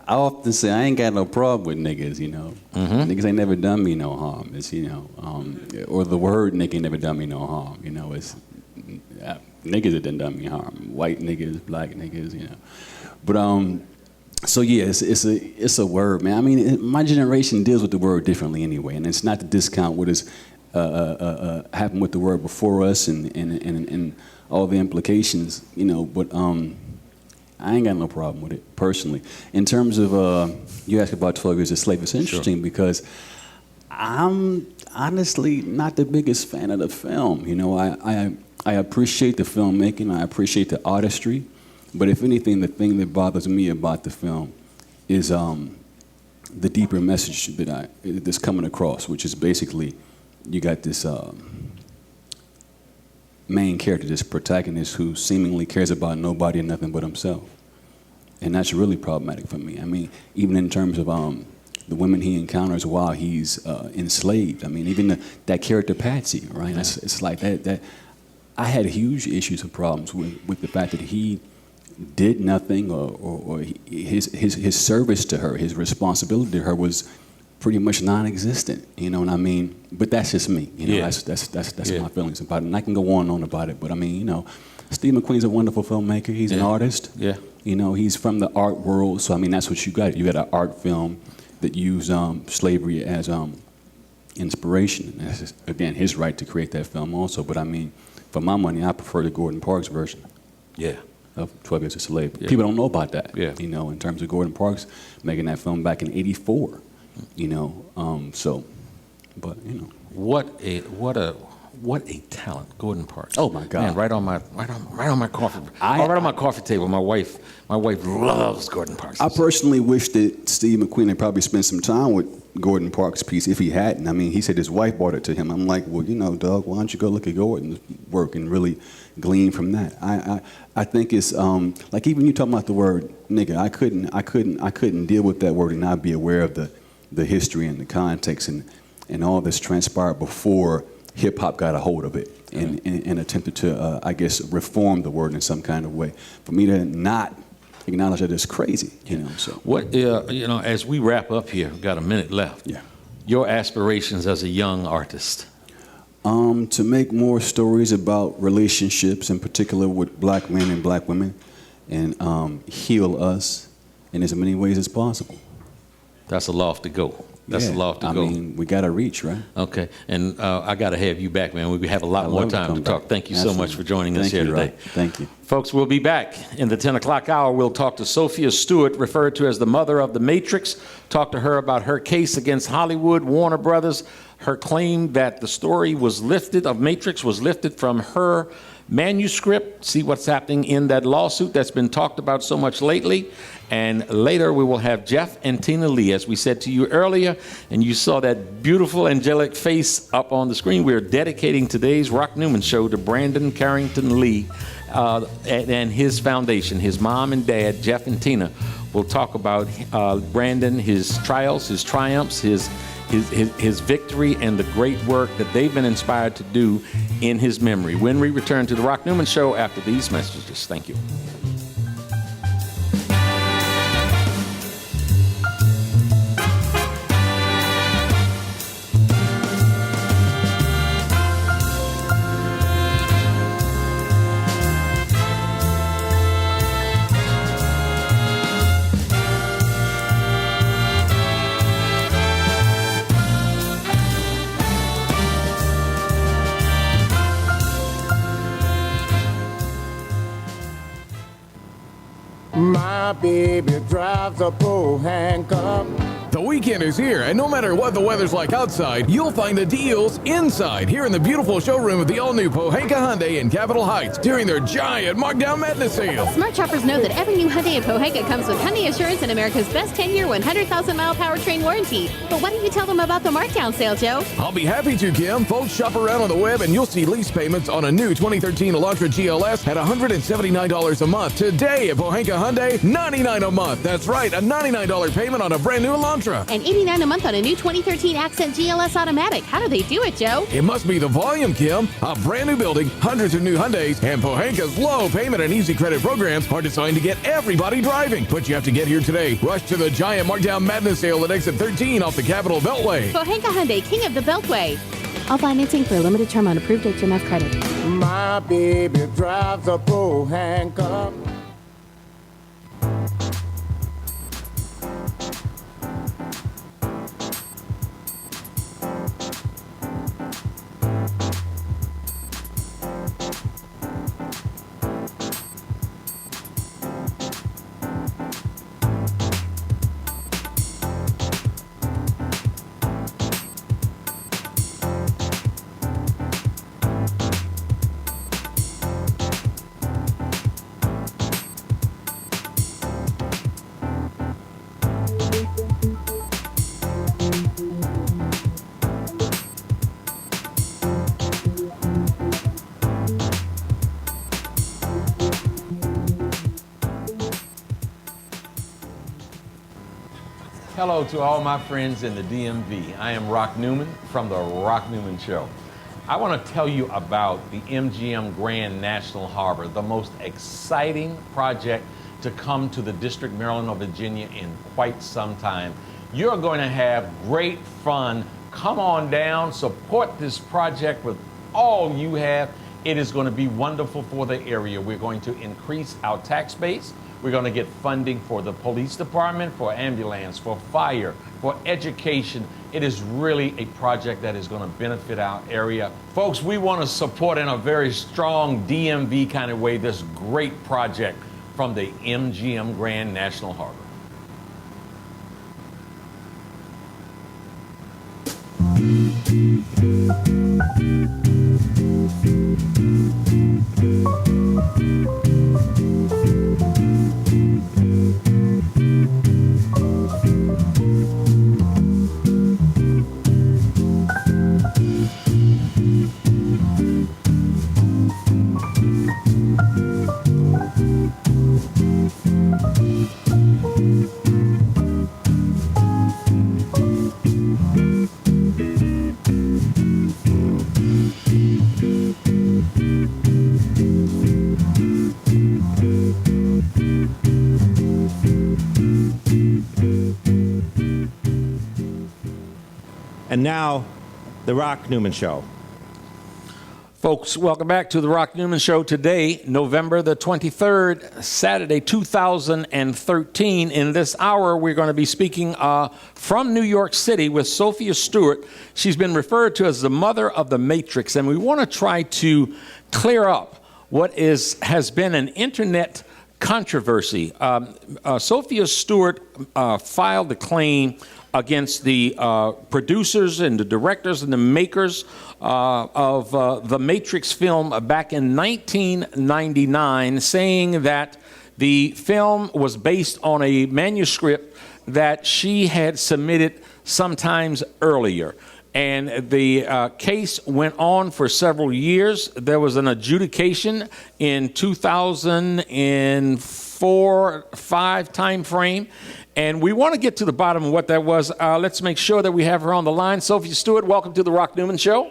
I often say I ain't got no problem with niggas, you know. Niggas ain't never done me no harm. It's, you know, or the word nigga ain't never done me no harm. You know, it's niggas that done me harm. White niggas, black niggas, you know. But so yeah, it's a word, man. I mean, my generation deals with the word differently anyway, and it's not to discount what has happened with the word before us and all the implications, you know. But I ain't got no problem with it, personally. In terms of, you asked about 12 Years a Slave, it's interesting because I'm honestly not the biggest fan of the film. You know, I appreciate the filmmaking, I appreciate the artistry, but if anything, the thing that bothers me about the film is the deeper message that's coming across, which is basically, you got this main character, this protagonist, who seemingly cares about nobody and nothing but himself. And that's really problematic for me. I mean, even in terms of the women he encounters while he's enslaved. I mean, even that character Patsy, right? Yeah. It's like that. I had huge issues and problems with the fact that he did nothing, or his service to her, his responsibility to her was pretty much non-existent. You know what I mean? But that's just me. You know, that's my feelings about it. And I can go on about it. But I mean, you know, Steve McQueen's a wonderful filmmaker. He's an artist. Yeah. You know, he's from the art world. So I mean, that's what you got. You got an art film that used slavery as inspiration. And that's just, again, his right to create that film also. But I mean, for my money, I prefer the Gordon Parks version. Yeah. Of 12 Years a Slave. Yeah. People don't know about that. Yeah. You know, in terms of Gordon Parks making that film back in '84. You know, so, but you know, what a talent, Gordon Parks. Oh my God! Man, right on my coffee, right on my coffee table. My wife loves Gordon Parks. I personally wish that Steve McQueen had probably spent some time with Gordon Parks' piece if he hadn't. I mean, he said his wife brought it to him. I'm like, well, you know, Doug, why don't you go look at Gordon's work and really glean from that? I think it's like even you talking about the word nigga. I couldn't deal with that word and not be aware of the history and the context and all this transpired before hip-hop got a hold of it and attempted to, I guess, reform the word in some kind of way. For me to not acknowledge that is crazy, you know. So what, you know, as we wrap up here, we've got a minute left. Yeah. Your aspirations as a young artist? To make more stories about relationships, in particular with black men and black women, and heal us in as many ways as possible. That's a loft to go. That's a loft to go. I mean, we got to reach, right? Okay. And I got to have you back, man. We have a lot more time to talk. Thank you so much for joining us here today. Thank you. Folks, we'll be back in the 10 o'clock hour. We'll talk to Sophia Stewart, referred to as the mother of the Matrix. Talk to her about her case against Hollywood, Warner Brothers, her claim that the story was lifted, of Matrix was lifted from her manuscript. See what's happening in that lawsuit that's been talked about so much lately. And later we will have Jeff and Tina Lee, as we said to you earlier, and you saw that beautiful angelic face up on the screen. We're dedicating today's Rock Newman show to Brandon Carrington Lee and his foundation. His mom and dad, Jeff and Tina, will talk about Brandon, his trials, his triumphs, his victory, and the great work that they've been inspired to do in his memory. When we return to the Rock Newman show after these messages. Thank you. My baby drives a bull handcuff. The weekend is here, and no matter what the weather's like outside, you'll find the deals inside here in the beautiful showroom of the all-new Pohanka Hyundai in Capitol Heights during their giant Markdown Madness sale. Smart shoppers know that every new Hyundai in Pohanka comes with Hyundai Assurance and America's best 10-year, 100,000-mile powertrain warranty. But why don't you tell them about the Markdown sale, Joe? I'll be happy to, Kim. Folks, shop around on the web, and you'll see lease payments on a new 2013 Elantra GLS at $179 a month. Today at Pohanka Hyundai, $99 a month. That's right, a $99 payment on a brand new Elantra. And $89 a month on a new 2013 Accent GLS Automatic. How do they do it, Joe? It must be the volume, Kim. A brand new building, hundreds of new Hyundais, and Pohanka's low payment and easy credit programs are designed to get everybody driving. But you have to get here today. Rush to the giant Markdown Madness sale at exit 13 off the Capitol Beltway. Pohanka Hyundai, king of the Beltway. All financing for a limited term on approved HMF credit. My baby drives a bull handcuff. Hello to all my friends in the DMV. I am Rock Newman from the Rock Newman Show. I want to tell you about the MGM Grand National Harbor, the most exciting project to come to the District, Maryland, or Virginia in quite some time. You're going to have great fun. Come on down, support this project with all you have. It is going to be wonderful for the area. We're going to increase our tax base. We're going to get funding for the police department, for ambulance, for fire, for education. It is really a project that is going to benefit our area. Folks, we want to support in a very strong DMV kind of way this great project from the MGM Grand National Harbor. And now, The Rock Newman Show. Folks, welcome back to the Rock Newman Show today, November the 23rd, Saturday, 2013. In this hour, we're going to be speaking from New York City with Sophia Stewart. She's been referred to as the mother of the Matrix, and we want to try to clear up what has been an internet controversy. Sophia Stewart filed a claim against the producers and the directors and the makers of the Matrix film back in 1999, saying that the film was based on a manuscript that she had submitted sometimes earlier. And the case went on for several years. There was an adjudication in 2004-5 time frame. And we want to get to the bottom of what that was. Let's make sure that we have her on the line. Sophia Stewart, welcome to the Rock Newman Show.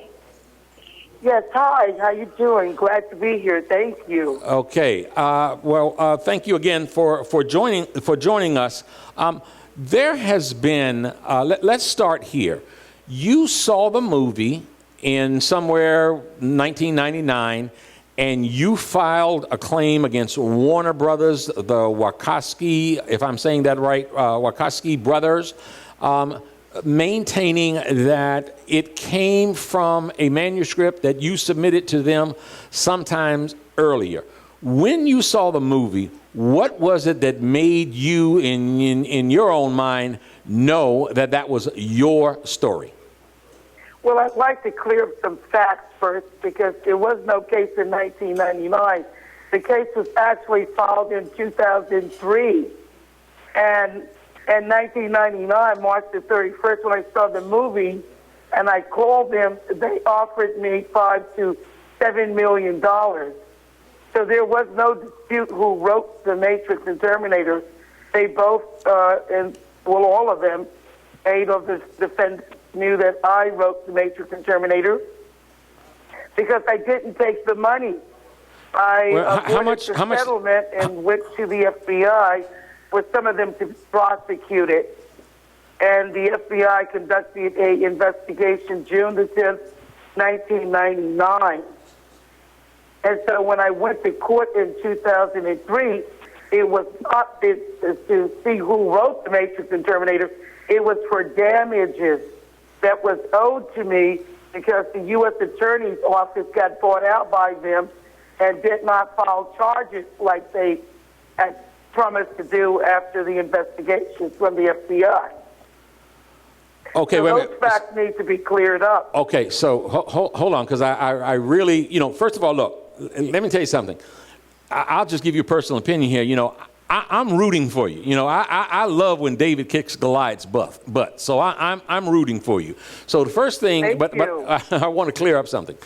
Yes, hi. How you doing? Glad to be here. Thank you. Okay. Thank you again for joining us. There has been. Let's start here. You saw the movie in somewhere 1999. And you filed a claim against Warner Brothers, the Wachowski, if I'm saying that right, Wachowski brothers, maintaining that it came from a manuscript that you submitted to them sometimes earlier. When you saw the movie, what was it that made you, in your own mind, know that that was your story? Well, I'd like to clear up some facts first, because there was no case in 1999. The case was actually filed in 2003. And in 1999, March the 31st, when I saw the movie, and I called them, they offered me $5 to $7 million. So there was no dispute who wrote The Matrix and Terminator. They both, all of them, 8 of the defendants, knew that I wrote The Matrix and Terminator because I didn't take the money. How much settlement and went to the FBI for some of them to be prosecuted. And the FBI conducted an investigation June the 10th, 1999. And so when I went to court in 2003, it was not to see who wrote The Matrix and Terminator. It was for damages that was owed to me because the U.S. Attorney's Office got bought out by them and did not file charges like they had promised to do after the investigations from the FBI. Okay, so wait a those minute. facts need to be cleared up. Okay, so hold on, because I really, first of all, look, let me tell you something. I'll just give you a personal opinion here. I'm rooting for you. I love when David kicks Goliath's butt. So I'm rooting for you. So the first thing, but I want to clear up something.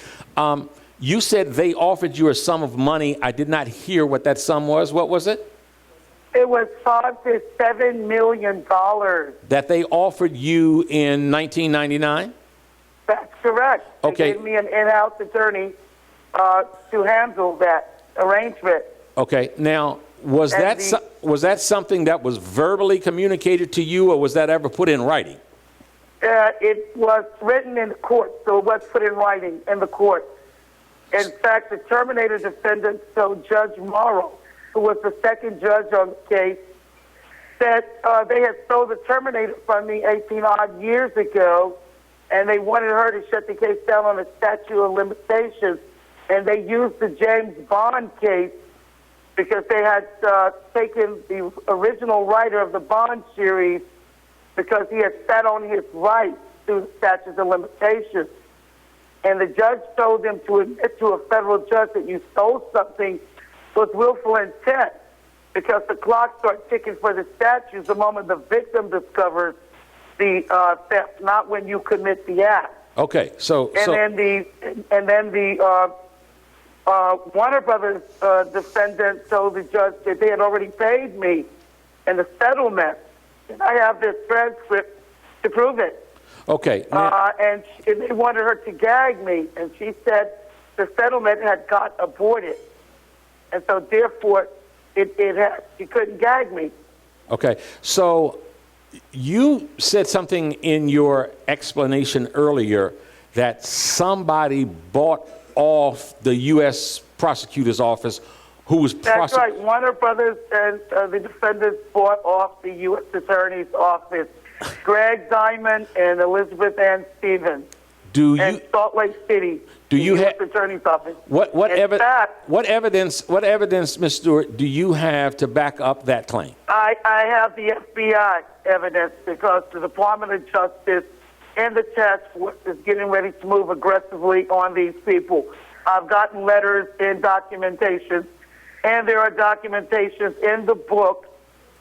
You said they offered you a sum of money. I did not hear what that sum was. What was it? It was $5 to $7 million. That they offered you in 1999? That's correct. Okay. They gave me an in-house attorney to handle that arrangement. Okay. Now, was that something that was verbally communicated to you, or was that ever put in writing? It was written in court, so it was put in writing in the court. In fact, the Terminator defendant, so Judge Morrow, who was the second judge on the case, said they had stole the Terminator from me 18-odd years ago, and they wanted her to shut the case down on a statute of limitations. And they used the James Bond case because they had taken the original writer of the Bond series because he had sat on his rights through the statute of limitations. And the judge told them to admit to a federal judge that you stole something with willful intent because the clock starts ticking for the statutes the moment the victim discovers the theft, not when you commit the act. Okay, then the Warner Brothers defendant told the judge that they had already paid me in the settlement, and I have this transcript to prove it. Okay. And they wanted her to gag me, and she said the settlement had got aborted, and so therefore she couldn't gag me. Okay, so you said something in your explanation earlier that somebody bought off the U.S. prosecutor's office who was That's right. Warner Brothers and the defendants bought off the U.S. Attorney's office, Greg Diamond and Elizabeth Ann Stevens, in Salt Lake City. Do you have Attorney's office? What evidence, Ms. Stewart, do you have to back up that claim? I have the FBI evidence because the Department of Justice and the task force is getting ready to move aggressively on these people. I've gotten letters and documentation, and there are documentations in the book,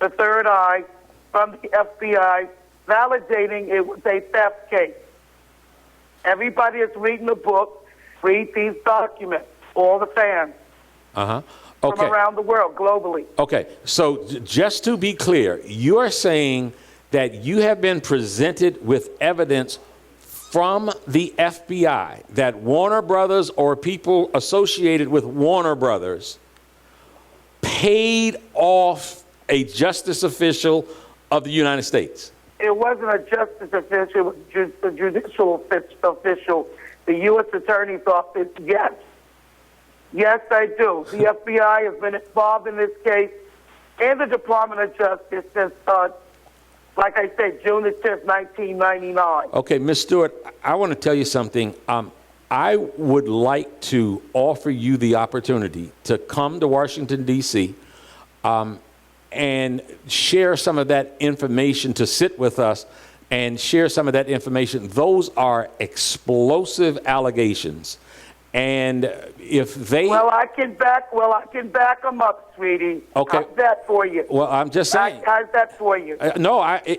The Third Eye, from the FBI, validating it was a theft case. Everybody is reading the book. Read these documents, all the fans Okay. from around the world, globally. Okay, so just to be clear, you're saying that you have been presented with evidence from the FBI that Warner Brothers or people associated with Warner Brothers paid off a justice official of the United States? It wasn't a justice official, it was a judicial official. The U.S. Attorney's Office, yes. Yes, I do. The FBI has been involved in this case and the Department of Justice since, like I said, June the 10th, 1999. Okay, Ms. Stewart, I want to tell you something. I would like to offer you the opportunity to come to Washington, D.C., and share some of that information, to sit with us and share some of that information. Those are explosive allegations. And if they... Well, I can back them up, sweetie. Okay. How's that for you? Well, I'm just saying. How's that for you?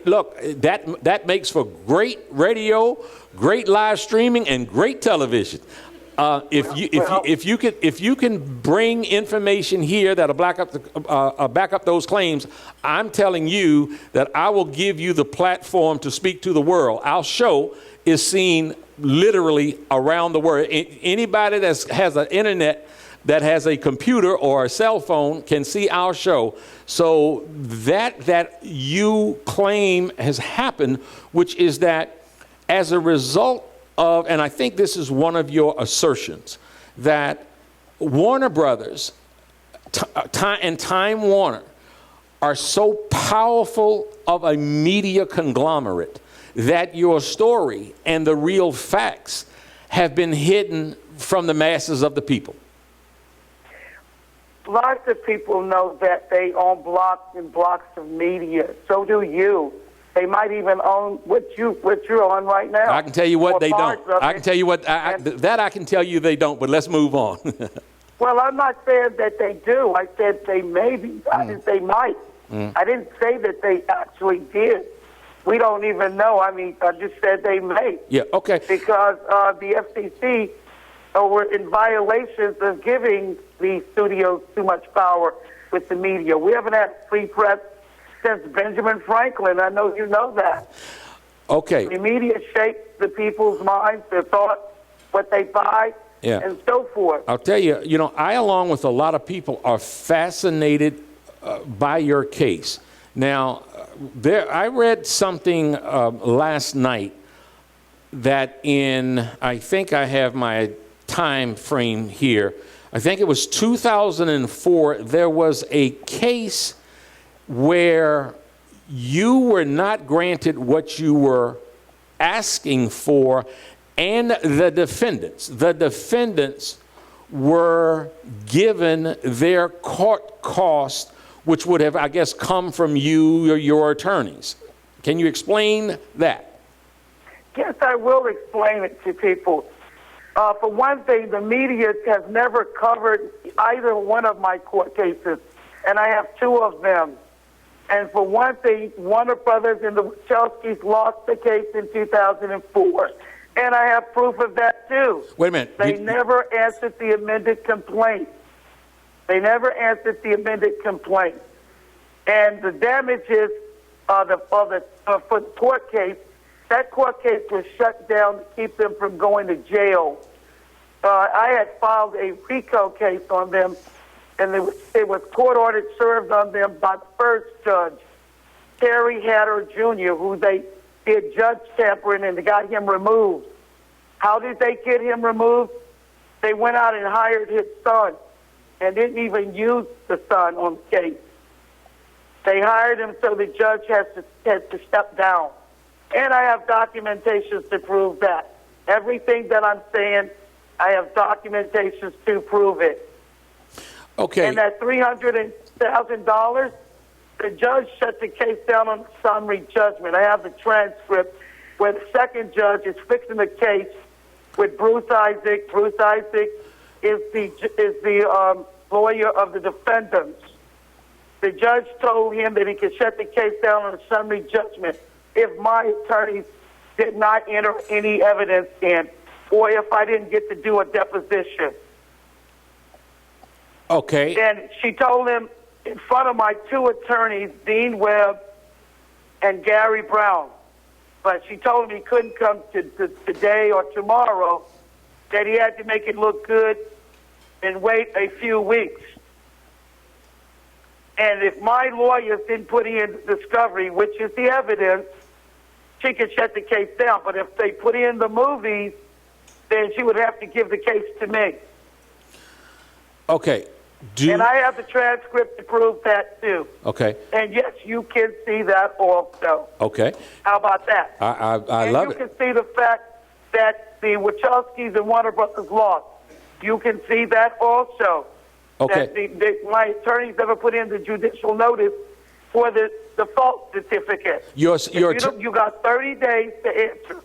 Look, that makes for great radio, great live streaming, and great television. If you can bring information here that'll back up those claims, I'm telling you that I will give you the platform to speak to the world. Our show is seen literally around the world. Anybody that has an internet, that has a computer or a cell phone, can see our show. So that you claim has happened, which is that as a result of, and I think this is one of your assertions, that Warner Brothers and Time Warner are so powerful of a media conglomerate that your story and the real facts have been hidden from the masses of the people. Lots of people know that they own blocks and blocks of media. So do you. They might even own what you're on right now. I can tell you what they don't. I can it. tell you what I can tell you they don't. But let's move on. Well, I'm not saying that they do. I said they maybe. I didn't say might. I didn't say that they actually did. We don't even know. I mean, I just said they may. Yeah. Okay. Because the FCC were in violations of giving the studios too much power with the media. We haven't had free press since Benjamin Franklin. I know you know that. Okay. The media shapes the people's minds, their thoughts, what they buy, and so forth. I'll tell you, I, along with a lot of people, are fascinated by your case. Now, I read something last night that I think I have my time frame here. I think it was 2004, there was a case where you were not granted what you were asking for, and the defendants were given their court cost, which would have, I guess, come from you or your attorneys. Can you explain that? Yes, I will explain it to people. For one thing, the media has never covered either one of my court cases, and I have two of them. And for one thing, Warner Brothers and the Wachowskis lost the case in 2004. And I have proof of that, too. Wait a minute. They never answered the amended complaint. And the damages for the court case, that court case was shut down to keep them from going to jail. I had filed a RICO case on them, and it was court ordered served on them by the first judge, Terry Hatter Jr., who they did judge tampering and they got him removed. How did they get him removed? They went out and hired his son and didn't even use the son on the case. They hired him so the judge had to step down. And I have documentations to prove that. Everything that I'm saying, I have documentations to prove it. Okay. And that $300,000, the judge shut the case down on summary judgment. I have the transcript where the second judge is fixing the case with Bruce Isaac. Bruce Isaac is the lawyer of the defendants. The judge told him that he could shut the case down on a summary judgment if my attorneys did not enter any evidence in, or if I didn't get to do a deposition. Okay. And she told him in front of my two attorneys, Dean Webb and Gary Brown, but she told him he couldn't come to today or tomorrow, that he had to make it look good and wait a few weeks. And if my lawyers didn't put in discovery, which is the evidence, she could shut the case down. But if they put in the movies, then she would have to give the case to me. Okay. And I have the transcript to prove that, too. Okay. And, yes, you can see that also. Okay. How about that? I and love you can see the fact that the Wachowskis and Warner Brothers lost. You can see that also. Okay. That my attorneys never put in the judicial notice for the default certificate. You got 30 days to answer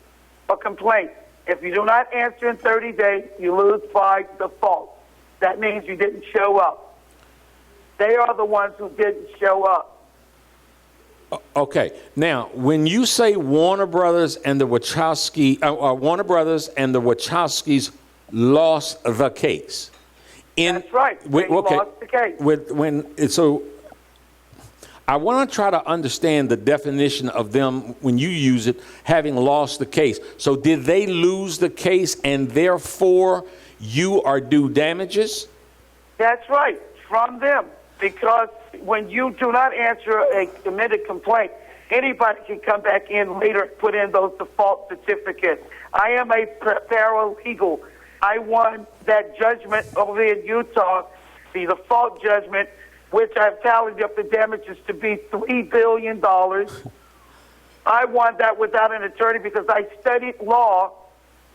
a complaint. If you do not answer in 30 days, you lose by default. That means you didn't show up. They are the ones who didn't show up. Okay. Now, when you say Warner Brothers and the Wachowskis lost the case. That's right. They lost the case. So I want to try to understand the definition of them when you use it, having lost the case. So did they lose the case and therefore you are due damages? That's right, from them. Because when you do not answer a submitted complaint, anybody can come back in later and put in those default certificates. I am a paralegal. I won that judgment over in Utah, the default judgment, which I've tallied up the damages to be $3 billion. I won that without an attorney because I studied law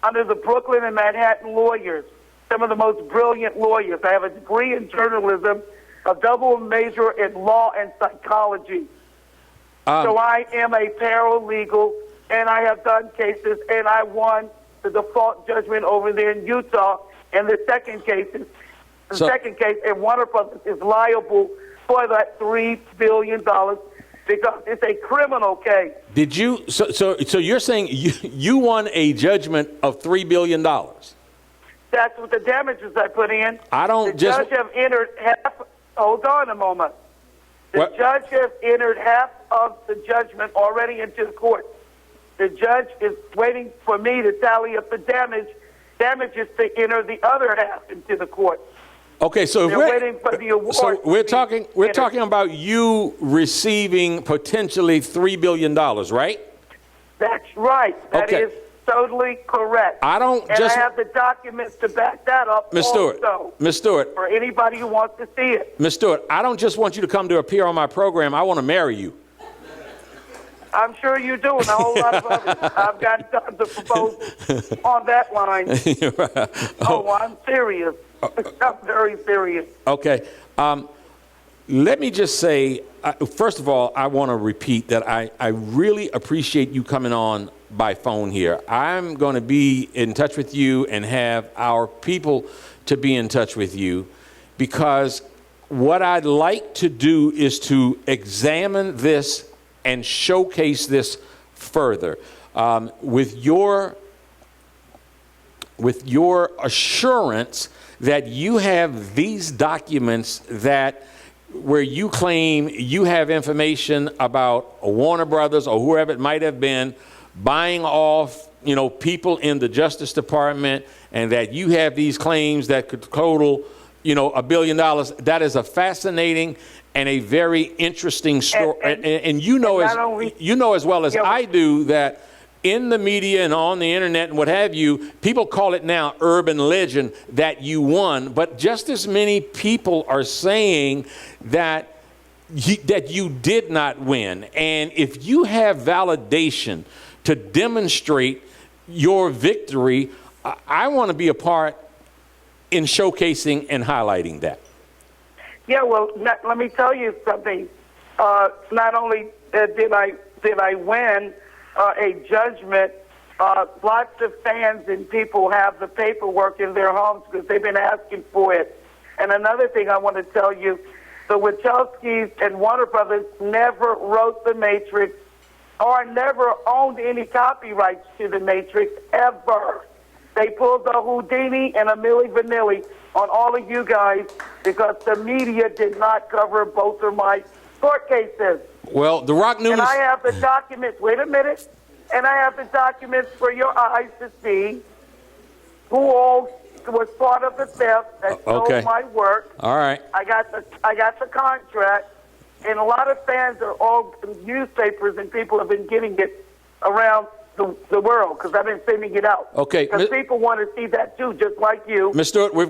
under the Brooklyn and Manhattan lawyers, some of the most brilliant lawyers. I have a degree in journalism, a double major in law and psychology. So I am a paralegal, and I have done cases, and I won the default judgment over there in Utah. And the second case, and Warner Brothers is liable for that $3 billion because it's a criminal case. Did you? So you're saying you won a judgment of $3 billion? That's what the damages I put in. The judge have entered half. Hold on a moment. The judge has entered half of the judgment already into the court. The judge is waiting for me to tally up the damages to enter the other half into the court. Okay, so They're waiting for the award. So we're talking entered. about you receiving potentially $3 billion, right? That's right. That Okay. is totally correct. I don't and just- I have the documents to back that up. Ms. Stewart, also, Ms. Stewart, for anybody who wants to see it. Ms. Stewart, I don't just want you to come to appear on my program. I want to marry you. I'm sure you do, and a whole lot of others. I've got tons of proposals on that line. Oh, I'm serious. I'm very serious. Okay. Let me just say, first of all, I want to repeat that I really appreciate you coming on by phone here. I'm going to be in touch with you and have our people to be in touch with you, because what I'd like to do is to examine this and showcase this further. With your assurance that you have these documents where you claim you have information about Warner Brothers or whoever it might have been buying off, people in the Justice Department, and that you have these claims that could total, $1 billion. That is a fascinating and a very interesting story. And you know as well as I do that in the media and on the internet and what have you, people call it now urban legend that you won. But just as many people are saying that you did not win. And if you have validation to demonstrate your victory, I want to be a part in showcasing and highlighting that. Yeah, well, let me tell you something. Not only did I win a judgment, lots of fans and people have the paperwork in their homes because they've been asking for it. And another thing I want to tell you, the Wachowskis and Warner Brothers never wrote The Matrix or never owned any copyrights to The Matrix, ever. They pulled a Houdini and a Milli Vanilli on all of you guys because the media did not cover both of my court cases. Well, the Rock Newman... And I have the documents. Wait a minute. And I have the documents for your eyes to see who all was part of the theft that stole my work. All right. I got the contract, and a lot of fans are all newspapers and people have been getting it around the world because I've been sending it out. Okay. Because people want to see that too, just like you. Ms. Stewart, we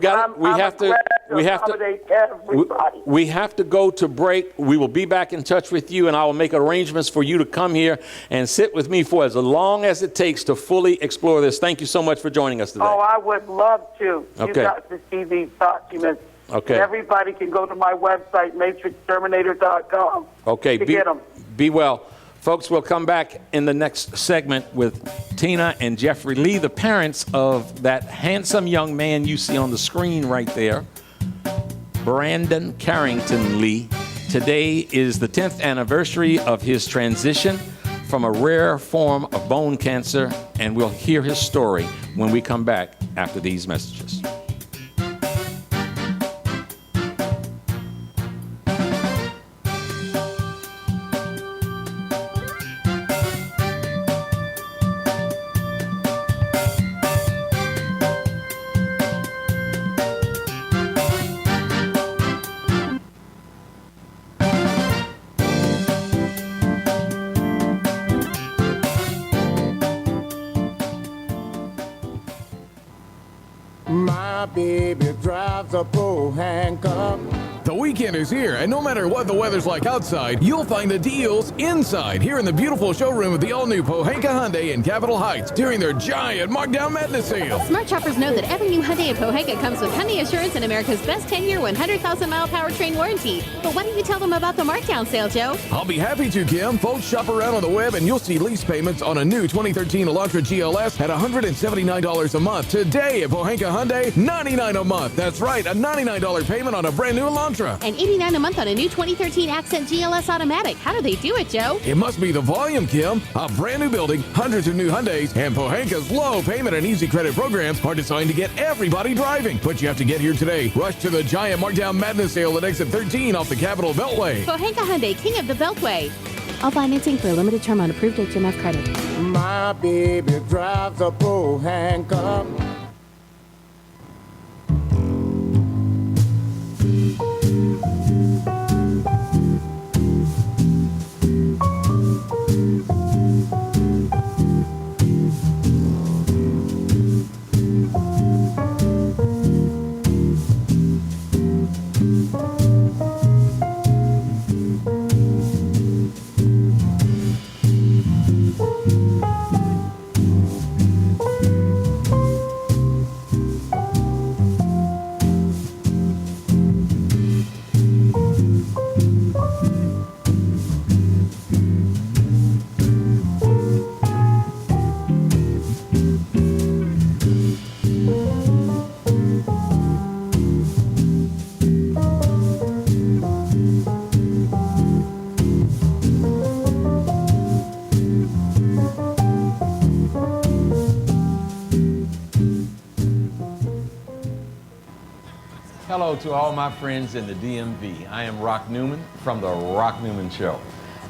have to go to break. We will be back in touch with you, and I will make arrangements for you to come here and sit with me for as long as it takes to fully explore this. Thank you so much for joining us today. Oh, I would love to. Okay. You got to see these documents. Okay. And everybody can go to my website, matrixterminator.com, okay. to get them. Be well. Folks, we'll come back in the next segment with Tina and Jeffrey Lee, the parents of that handsome young man you see on the screen right there, Brandon Carrington Lee. Today is the 10th anniversary of his transition from a rare form of bone cancer, and we'll hear his story when we come back after these messages. My baby drives a bull handcuff. The weekend is here, and no matter what the weather's like outside, you'll find the deals inside here in the beautiful showroom of the all-new Pohanka Hyundai in Capitol Heights during their giant Markdown Madness sale. Smart shoppers know that every new Hyundai in Pohanka comes with Hyundai Assurance and America's best 10-year, 100,000-mile powertrain warranty. But why don't you tell them about the markdown sale, Joe? I'll be happy to, Kim. Folks, shop around on the web, and you'll see lease payments on a new 2013 Elantra GLS at $179 a month. Today at Pohanka Hyundai, $99 a month. That's right, a $99 payment on a brand new Elantra. And $89 a month on a new 2013 Accent GLS Automatic. How do they do it, Joe? It must be the volume, Kim. A brand new building, hundreds of new Hyundais, and Pohanka's low payment and easy credit programs are designed to get everybody driving. But you have to get here today. Rush to the giant Markdown Madness sale at exit 13 off the Capitol Beltway. Pohanka Hyundai, king of the Beltway. All financing for a limited term on approved HMF credit. My baby drives a bull handcuff. Hello to all my friends in the DMV. I am Rock Newman from the Rock Newman Show.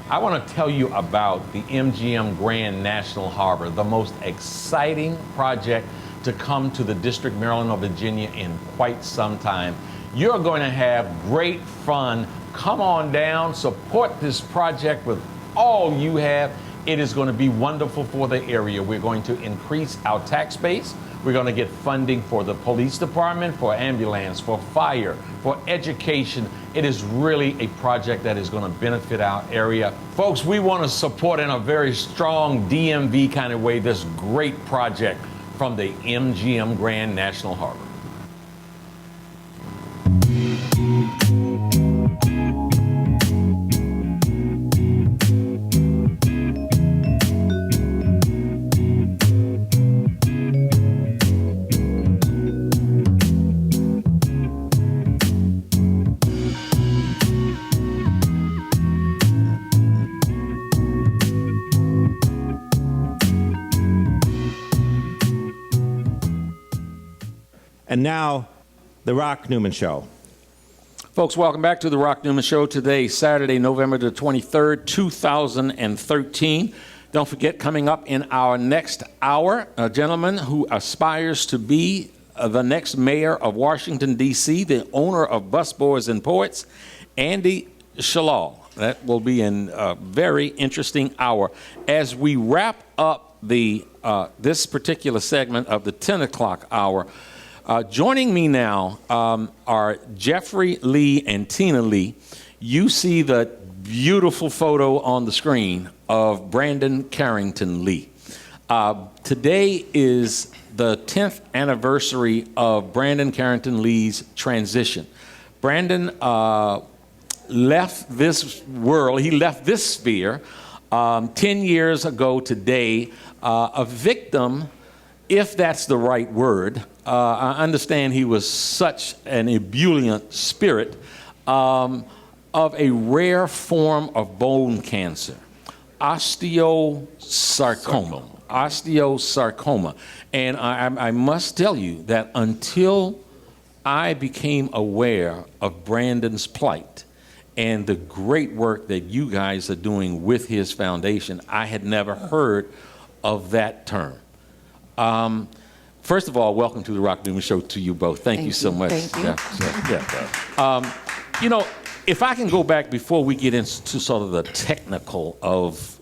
I want to tell you about the MGM Grand National Harbor, the most exciting project to come to the District, Maryland, or Virginia in quite some time. You're going to have great fun. Come on down, support this project with all you have. It is going to be wonderful for the area. We're going to increase our tax base. We're going to get funding for the police department, for ambulance, for fire, for education. It is really a project that is going to benefit our area. Folks, we want to support in a very strong DMV kind of way this great project from the MGM Grand National Harbor. And now, the Rock Newman Show. Folks, welcome back to the Rock Newman Show today, Saturday, November the 23rd, 2013. Don't forget, coming up in our next hour, a gentleman who aspires to be the next mayor of Washington, D.C., the owner of Busboys and Poets, Andy Shalal. That will be in a very interesting hour. As we wrap up this particular segment of the 10 o'clock hour, joining me now are Jeffrey Lee and Tina Lee. You see the beautiful photo on the screen of Brandon Carrington Lee. Today is the 10th anniversary of Brandon Carrington Lee's transition. Brandon left this world, he left this sphere 10 years ago today, a victim, if that's the right word. I understand he was such an ebullient spirit of a rare form of bone cancer, osteosarcoma. And I must tell you that until I became aware of Brandon's plight and the great work that you guys are doing with his foundation, I had never heard of that term. First of all, welcome to the Rock Newman Show to you both. Thank you so much. Thank you. Yeah. You know, if I can go back before we get into sort of the technical of,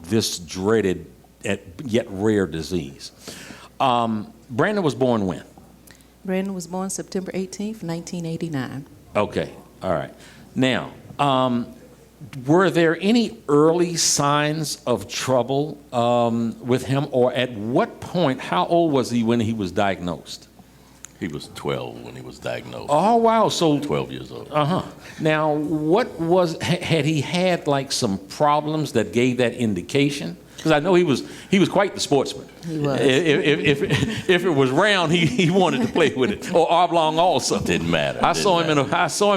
this dreaded yet rare disease. Brandon was born when? Brandon was born September 18th, 1989. Okay. All right. Now, were there any early signs of trouble with him, or at what point, how old was he when he was diagnosed? He was 12 when he was diagnosed. Oh, wow. So 12 years old. Now, had he had like some problems that gave that indication? Because I know he was quite the sportsman. He was. If it was round, he wanted to play with it, or oblong also. Didn't matter. I saw him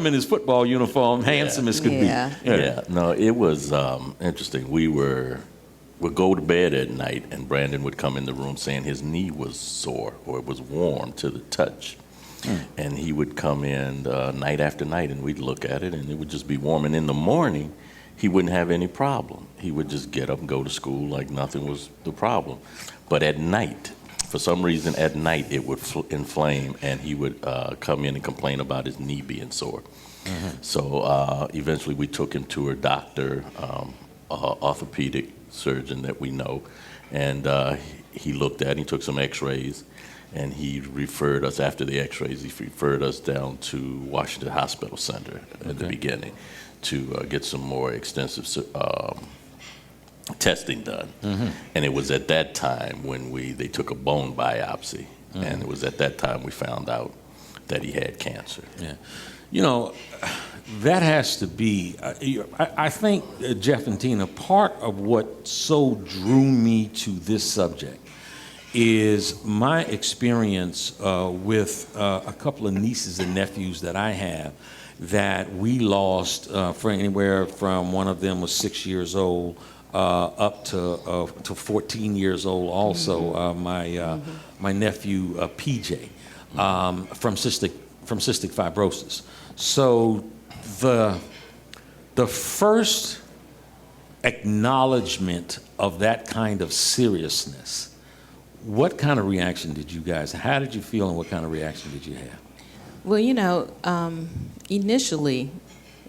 in his football uniform, handsome as could be. Yeah. No, it was interesting. We would go to bed at night, and Brandon would come in the room saying his knee was sore or it was warm to the touch. And he would come in night after night, and we'd look at it, and it would just be warm. And in the morning, he wouldn't have any problem. He would just get up and go to school like nothing was the problem. But at night, for some reason at night, it would inflame, and he would come in and complain about his knee being sore. So eventually we took him to a doctor, orthopedic surgeon that we know, and he looked at it, he took some x-rays, and he referred us, after the x-rays, he referred us down to Washington Hospital Center at the beginning to get some more extensive testing done. And it was at that time when they took a bone biopsy, and it was at that time we found out that he had cancer. Yeah. You know, that has to be, I think, Jeff and Tina, part of what so drew me to this subject is my experience with a couple of nieces and nephews that I have that we lost for anywhere from, one of them was 6 years old up to 14 years old also, my nephew PJ, from cystic fibrosis. So the first acknowledgement of that kind of seriousness, what kind of reaction did you guys, how did you feel, and what kind of reaction did you have? Well, you know, initially,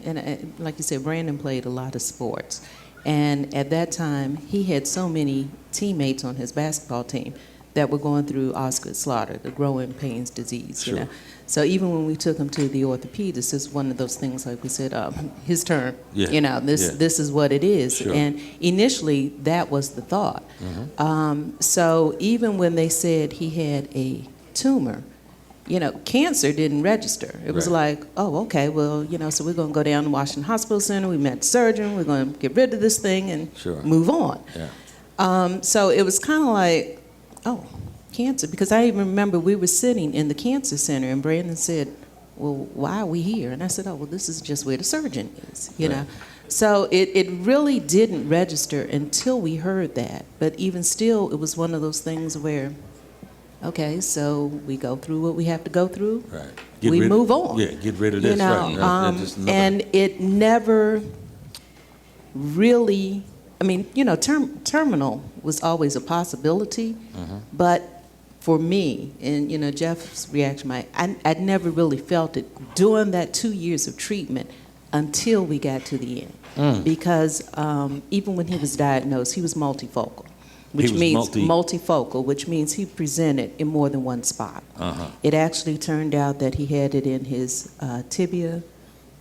and like you said, Brandon played a lot of sports. And at that time, he had so many teammates on his basketball team that were going through Osgood-Schlatter, the growing pains disease. Sure. You know? So even when we took him to the orthopedist, it's one of those things, like we said, his turn. Yeah. You know, this is what it is. Sure. And initially, that was the thought. So even when they said he had a tumor, you know, cancer didn't register. It was like, oh, okay, well, you know, so we're going to go down to Washington Hospital Center. We met the surgeon. We're going to get rid of this thing and move on. Yeah. So it was kind of like, oh, cancer. Because I even remember we were sitting in the cancer center, and Brandon said, well, why are we here? And I said, oh, well, this is just where the surgeon is, you know. So it really didn't register until we heard that. But even still, it was one of those things where, okay, so we go through what we have to go through. Right. We move on. Yeah, get rid of this. You know, right. And it never really, I mean, you know, terminal was always a possibility, but for me, and, you know, Jeff's reaction, I'd never really felt it during that 2 years of treatment until we got to the end. Because even when he was diagnosed, he was multifocal. Which means multifocal, which means he presented in more than one spot. It actually turned out that he had it in his tibia,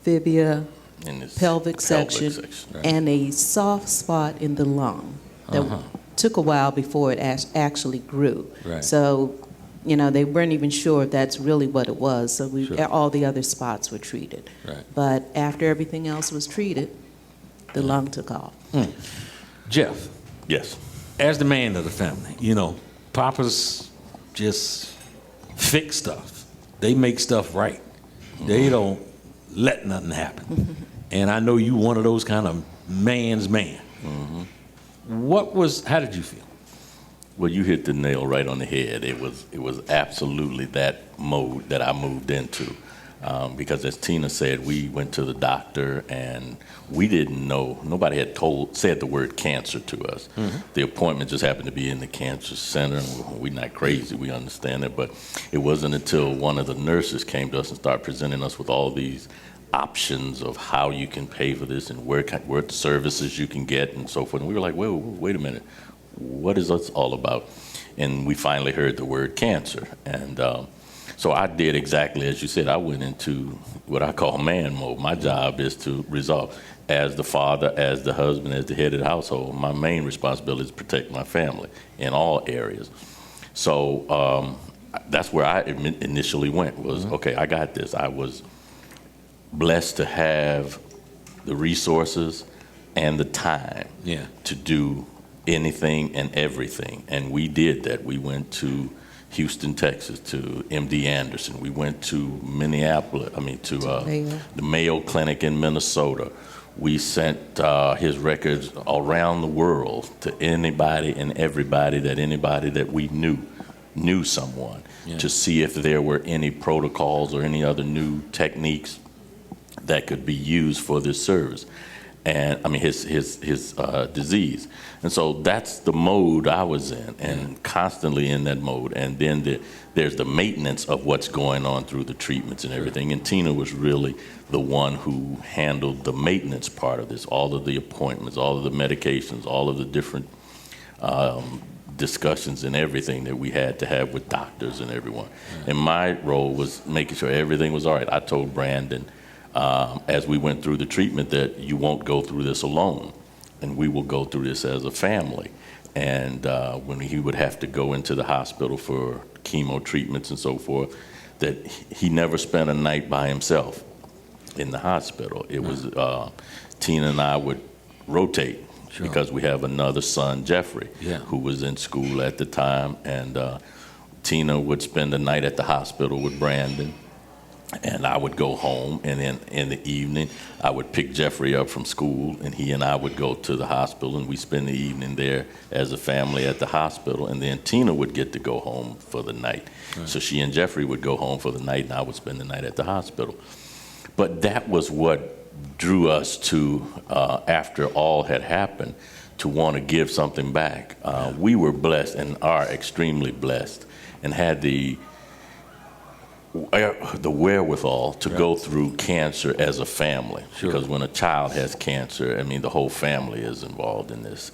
fibia, In his pelvic section, and a soft spot in the lung that took a while before it actually grew. Right. So, you know, they weren't even sure if that's really what it was. So all the other spots were treated. Right. But after everything else was treated, the lung took off. Jeff. Yes. As the man of the family, you know, papas just fix stuff. They make stuff right. They don't let nothing happen. And I know you one of those kind of man's man. How did you feel? Well, you hit the nail right on the head. It was absolutely that mode that I moved into. Because as Tina said, we went to the doctor and we didn't know, nobody had said the word cancer to us. The appointment just happened to be in the cancer center. We're not crazy, we understand it, but it wasn't until one of the nurses came to us and started presenting us with all these options of how you can pay for this and what services you can get and so forth. And we were like, wait a minute, what is this all about? And we finally heard the word cancer. And so I did exactly as you said. I went into what I call man mode. My job is to resolve. As the father, as the husband, as the head of the household, my main responsibility is to protect my family in all areas. So that's where I initially went was, okay, I got this. I was blessed to have the resources and the time to do anything and everything. And we did that. We went to Houston, Texas, to MD Anderson. We went to Minneapolis, the Mayo Clinic in Minnesota. We sent his records around the world to anybody and everybody that we knew someone to see if there were any protocols or any other new techniques that could be used for this service. and I mean his disease. And so that's the mode I was in, and constantly in that mode. And then there's the maintenance of what's going on through the treatments and everything. And Tina was really the one who handled the maintenance part of this, all of the appointments, all of the medications, all of the different discussions and everything that we had to have with doctors and everyone. And my role was making sure everything was all right. I told Brandon, as we went through the treatment, that you won't go through this alone, and we will go through this as a family. And when he would have to go into the hospital for chemo treatments and so forth, that he never spent a night by himself in the hospital. It was Tina and I would rotate. Sure. Because we have another son, Jeffrey, who was in school at the time, and Tina would spend the night at the hospital with Brandon, and I would go home, and then in the evening, I would pick Jeffrey up from school, and he and I would go to the hospital, and we spend the evening there as a family at the hospital, and then Tina would get to go home for the night. Right. So she and Jeffrey would go home for the night, and I would spend the night at the hospital. But that was what drew us to, after all had happened, to want to give something back. We were blessed and are extremely blessed, and had the wherewithal to go through cancer as a family. Sure. Because when a child has cancer, I mean, the whole family is involved in this.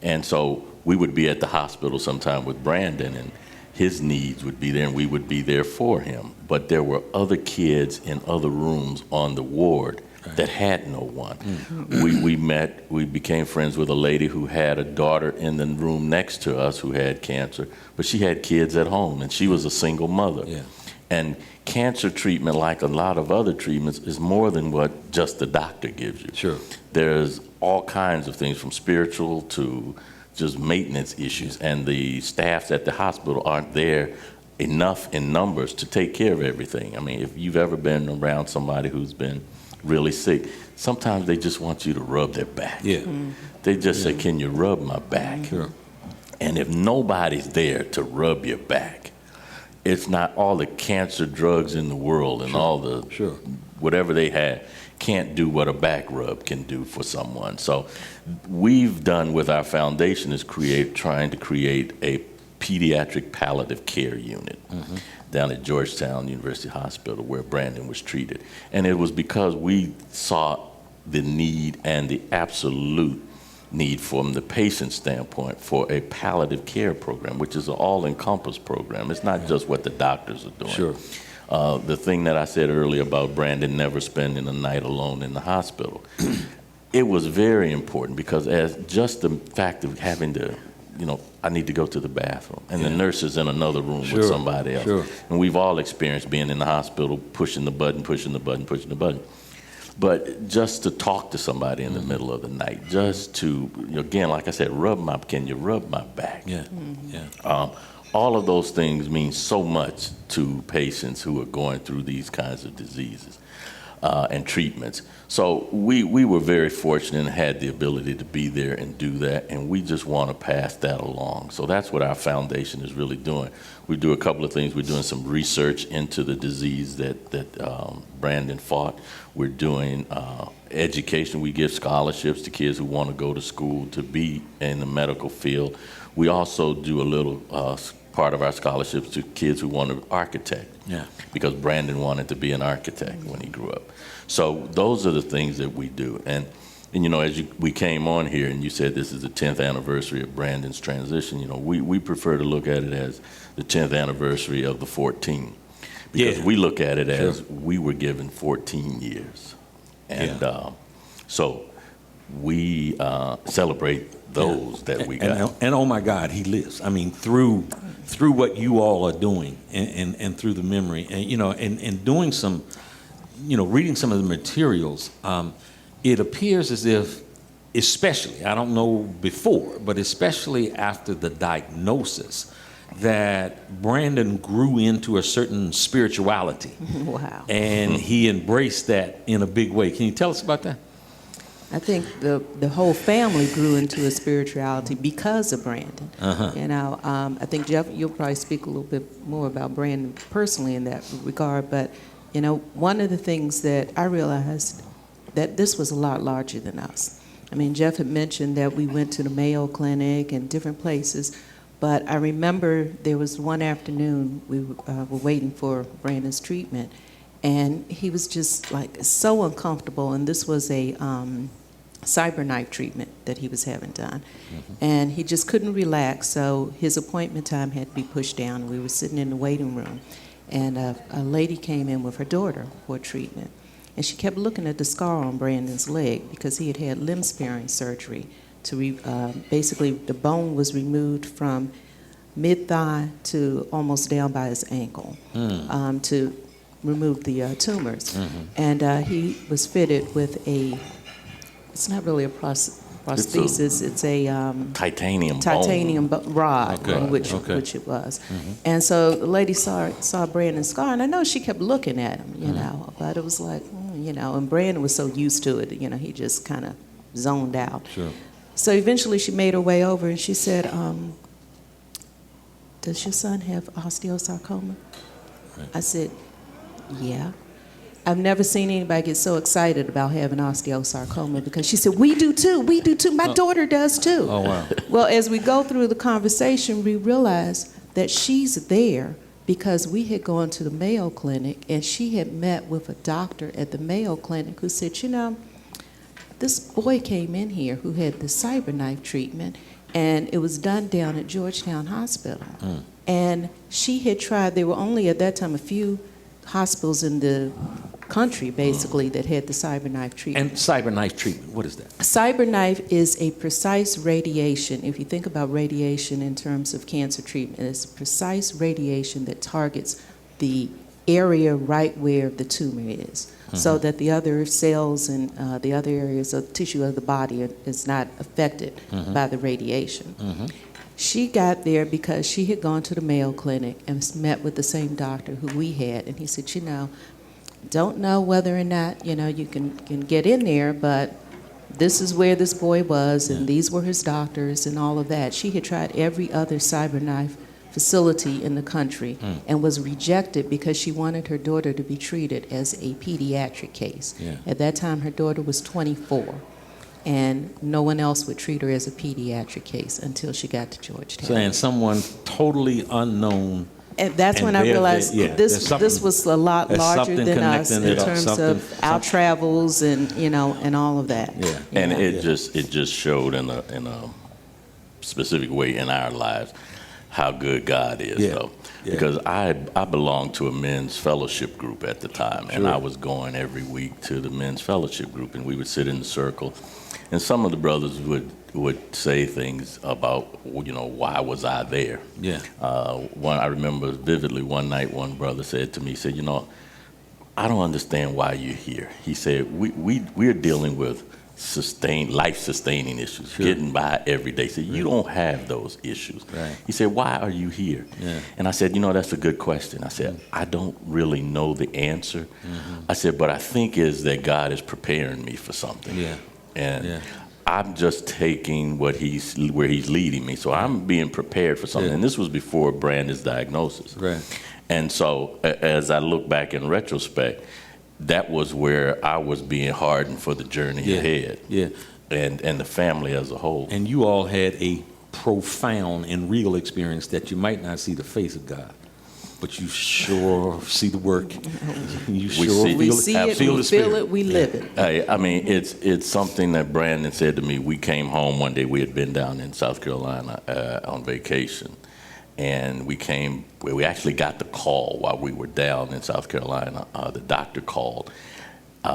And so we would be at the hospital sometime with Brandon, and his needs would be there, and we would be there for him. But there were other kids in other rooms on the ward that had no one. Mm-hmm. We became friends with a lady who had a daughter in the room next to us who had cancer, but she had kids at home, and she was a single mother. Yeah. And cancer treatment, like a lot of other treatments, is more than what just the doctor gives you. Sure. There's all kinds of things, from spiritual to just maintenance issues, and the staffs at the hospital aren't there enough in numbers to take care of everything. I mean, if you've ever been around somebody who's been really sick, sometimes they just want you to rub their back. Yeah. Mm-hmm. They just say, "Can you rub my back?" Sure. And if nobody's there to rub your back, it's not all the cancer drugs in the world and all the whatever they have can't do what a back rub can do for someone. So we've done with our foundation is trying to create a pediatric palliative care unit. Mm-hmm. Down at Georgetown University Hospital, where Brandon was treated. And it was because we saw the need and the absolute need from the patient standpoint for a palliative care program, which is an all-encompassed program. It's not just what the doctors are doing. Sure. The thing that I said earlier about Brandon never spending a night alone in the hospital, it was very important, because as just the fact of having to, I need to go to the bathroom, and the nurse is in another room with somebody else. Sure. And we've all experienced being in the hospital, pushing the button. But just to talk to somebody in the middle of the night, just to, again, like I said, can you rub my back? Yeah. Mm-hmm. Yeah. All of those things mean so much to patients who are going through these kinds of diseases and treatments. So we were very fortunate and had the ability to be there and do that, and we just want to pass that along. So that's what our foundation is really doing. We do a couple of things. We're doing some research into the disease that Brandon fought. We're doing education. We give scholarships to kids who want to go to school to be in the medical field. We also do a little part of our scholarships to kids who want to architect. Yeah. Because Brandon wanted to be an architect when he grew up. So those are the things that we do. And as we came on here and you said this is the 10th anniversary of Brandon's transition, we prefer to look at it as the 10th anniversary of the 14. Because we look at it as we were given 14 years. And so we celebrate those that we got. And oh my God, he lives. I mean, through what you all are doing and through the memory, and doing some, reading some of the materials, it appears as if, especially, I don't know before, but especially after the diagnosis, that Brandon grew into a certain spirituality. Wow. And he embraced that in a big way. Can you tell us about that? I think the whole family grew into a spirituality because of Brandon. Uh-huh. I think, Jeff, you'll probably speak a little bit more about Brandon personally in that regard, but, one of the things that I realized that this was a lot larger than us. I mean, Jeff had mentioned that we went to the Mayo Clinic and different places, but I remember there was one afternoon we were waiting for Brandon's treatment, and he was just like so uncomfortable, and this was a cyberknife treatment that he was having done. And he just couldn't relax, so his appointment time had to be pushed down. We were sitting in the waiting room, and a lady came in with her daughter for treatment. And she kept looking at the scar on Brandon's leg because he had had limb sparing surgery. Basically, the bone was removed from mid-thigh to almost down by his ankle to remove the tumors. And he was fitted with it's not really a prosthesis, it's a titanium rod, Okay. which it was. And so the lady saw Brandon's scar, and I know she kept looking at him, you know, but it was like, you know, and Brandon was so used to it, you know, he just kind of zoned out. Sure. So eventually she made her way over and she said, does your son have osteosarcoma? Right. I said, yeah. I've never seen anybody get so excited about having osteosarcoma because she said, we do too, my daughter does too. Oh, wow. Well, as we go through the conversation, we realize that she's there because we had gone to the Mayo Clinic and she had met with a doctor at the Mayo Clinic who said, you know, this boy came in here who had the cyberknife treatment and it was done down at Georgetown Hospital. And she had tried, there were only at that time a few hospitals in the country basically that had the cyberknife treatment. And cyberknife treatment, what is that? Cyberknife is a precise radiation. If you think about radiation in terms of cancer treatment, it's a precise radiation that targets the area right where the tumor is, so that the other cells and the other areas of tissue of the body is not affected by the radiation. She got there because she had gone to the Mayo Clinic and met with the same doctor who we had, and he said, you know, don't know whether or not, you know, you can get in there, but this is where this boy was, and these were his doctors and all of that. She had tried every other cyberknife facility in the country and was rejected because she wanted her daughter to be treated as a pediatric case. At that time, her daughter was 24. And no one else would treat her as a pediatric case until she got to Georgetown. Saying someone totally unknown. And that's when I realized this was a lot larger than us in terms of our travels and, you know, and all of that. And it just showed in a specific way in our lives how good God is, though. Because I belonged to a men's fellowship group at the time, and I was going every week to the men's fellowship group, and we would sit in the circle. And some of the brothers would say things about, you know, why was I there? I remember vividly one night one brother said to me, he said, you know, I don't understand why you're here. He said, we're dealing with life-sustaining issues, getting by every day. He said, you don't have those issues. He said, why are you here? And I said, you know, that's a good question. I said, I don't really know the answer. I said, but I think is that God is preparing me for something. And I'm just taking where he's leading me. So I'm being prepared for something. And this was before Brandon's diagnosis. And so as I look back in retrospect, that was where I was being hardened for the journey ahead. And the family as a whole. And you all had a profound and real experience that you might not see the face of God, but you sure see the work. You sure we see it, we feel it, we live it. I mean, it's something that Brandon said to me. We came home one day. We had been down in South Carolina on vacation, and we actually got the call while we were down in South Carolina. The doctor called.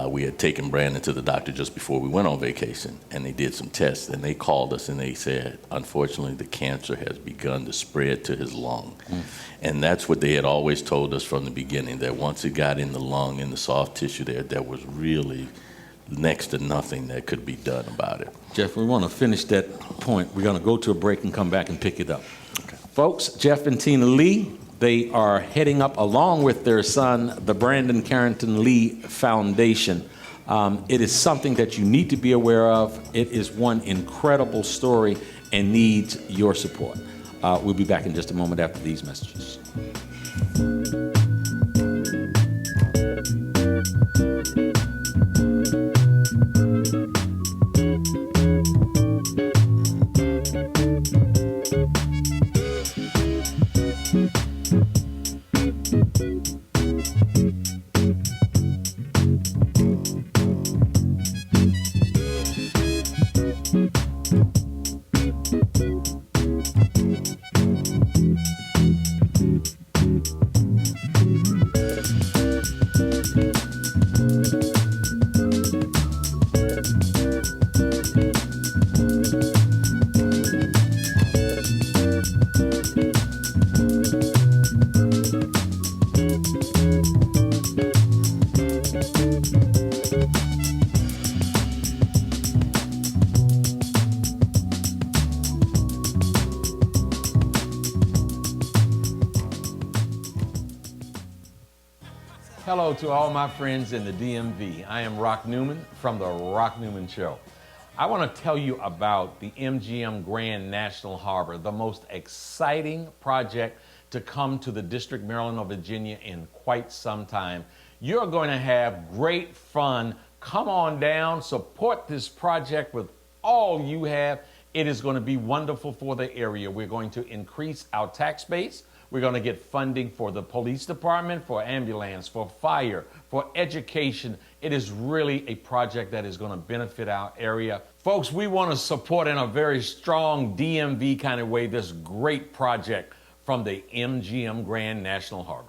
We had taken Brandon to the doctor just before we went on vacation, and they did some tests, and they called us and they said, unfortunately, the cancer has begun to spread to his lung. And that's what they had always told us from the beginning, that once it got in the lung, in the soft tissue there was really next to nothing that could be done about it. Jeff, we want to finish that point. We're going to go to a break and come back and pick it up. Folks, Jeff and Tina Lee, they are heading up, along with their son, the Brandon Carrington Lee Foundation. It is something that you need to be aware of. It is one incredible story and needs your support. We'll be back in just a moment after these messages. hello to all my friends in the DMV. I am Rock Newman from The Rock Newman Show. I want to tell you about the MGM Grand National Harbor, the most exciting project to come to the District, Maryland, or Virginia in quite some time. You're going to have great fun. Come on down, support this project with all you have. It is going to be wonderful for the area. We're going to increase our tax base. We're going to get funding for the police department, for ambulance, for fire, for education. It is really a project that is going to benefit our area. Folks, we want to support in a very strong DMV kind of way this great project from the MGM Grand National Harbor.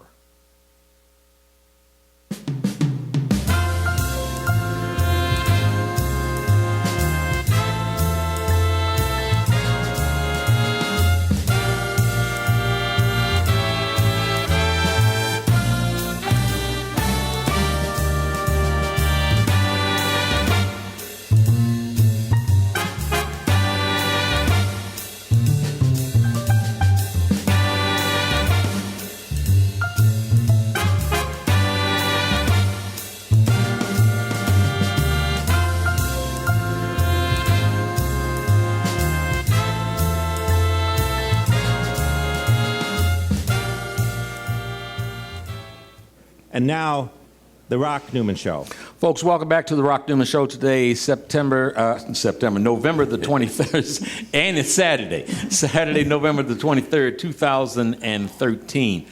And now, The Rock Newman Show. Folks, welcome back to The Rock Newman Show today, November the 23rd, and it's Saturday, November the 23rd, 2013.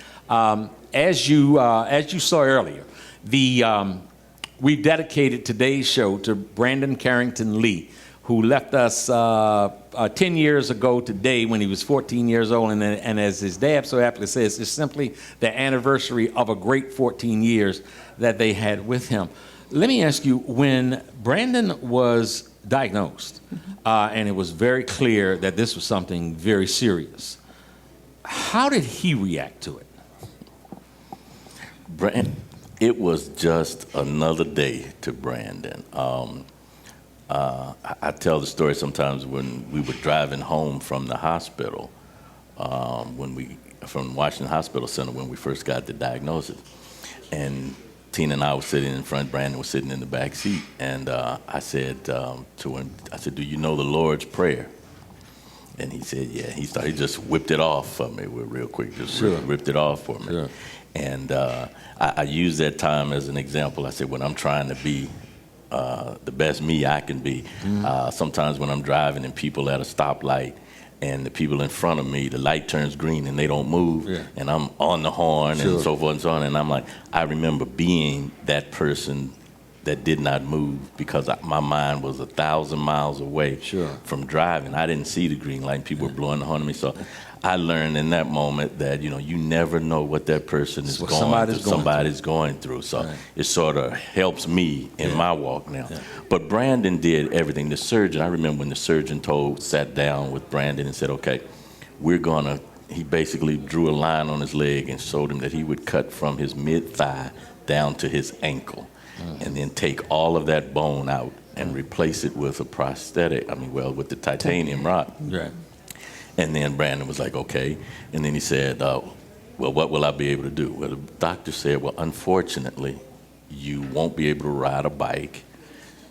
As you saw earlier, we dedicated today's show to Brandon Carrington Lee, who left us 10 years ago today when he was 14 years old. And as his dad so aptly says, it's simply the anniversary of a great 14 years that they had with him. Let me ask you, when Brandon was diagnosed, and it was very clear that this was something very serious, how did he react to it? It was just another day to Brandon. I tell the story sometimes when we were driving home from the hospital, from Washington Hospital Center when we first got the diagnosis. And Tina and I were sitting in front, Brandon was sitting in the back seat, and I said to him, do you know the Lord's Prayer? And he said, yeah. He just whipped it off for me real quick, ripped it off for me. Sure. And I used that time as an example. I said, when I'm trying to be the best me I can be. Sometimes when I'm driving and people at a stoplight and the people in front of me, the light turns green and they don't move, and I'm on the horn and so forth and so on, and I'm like, I remember being that person that did not move because my mind was 1,000 miles away from driving. I didn't see the green light and people were blowing the horn at me. So I learned in that moment that, you never know what that person is somebody's going through. So it sort of helps me in my walk now. But Brandon did everything. The surgeon, I remember when the surgeon sat down with Brandon and said, okay, he basically drew a line on his leg and showed him that he would cut from his mid-thigh down to his ankle and then take all of that bone out and replace it with a prosthetic, with the titanium rock. Right. And then Brandon was like, okay. And then he said, well, what will I be able to do? Well, the doctor said, well, unfortunately, you won't be able to ride a bike.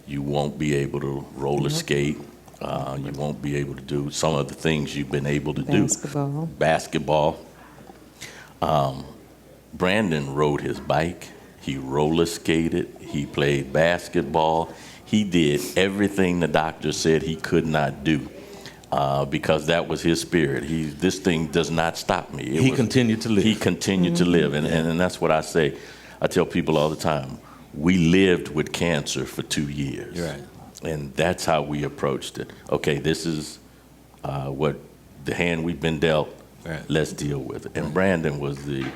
You won't be able to roller skate. You won't be able to do some of the things you've been able to do. Basketball. Brandon rode his bike. He roller skated. He played basketball. He did everything the doctor said he could not do. Because that was his spirit. This thing does not stop me. He continued to live. He continued to live. And that's what I say. I tell people all the time, we lived with cancer for 2 years. Right. And that's how we approached it. Okay, this is what the hand we've been dealt. Right. Let's deal with it. And Brandon was the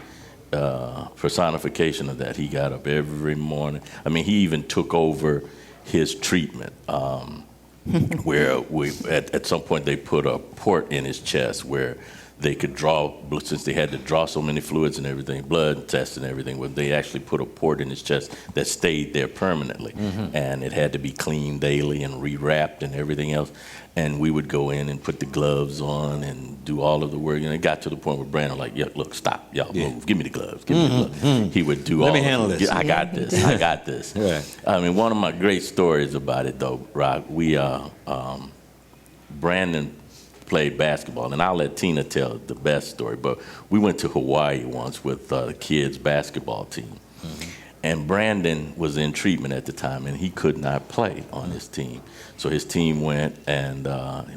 personification of that. He got up every morning. He even took over his treatment. Where at some point they put a port in his chest where they could draw, since they had to draw so many fluids and everything, blood tests and everything, well, they actually put a port in his chest that stayed there permanently. And it had to be cleaned daily and rewrapped and everything else. And we would go in and put the gloves on and do all of the work. And it got to the point where Brandon was like, yeah, look, stop, y'all move, give me the gloves, give me the gloves. He would do all Let me handle this. I got this, I got this. Right. I mean, one of my great stories about it, though, Rock, Brandon played basketball, and I'll let Tina tell the best story, but we went to Hawaii once with the kids' basketball team. And Brandon was in treatment at the time, and he could not play on his team. So his team went, and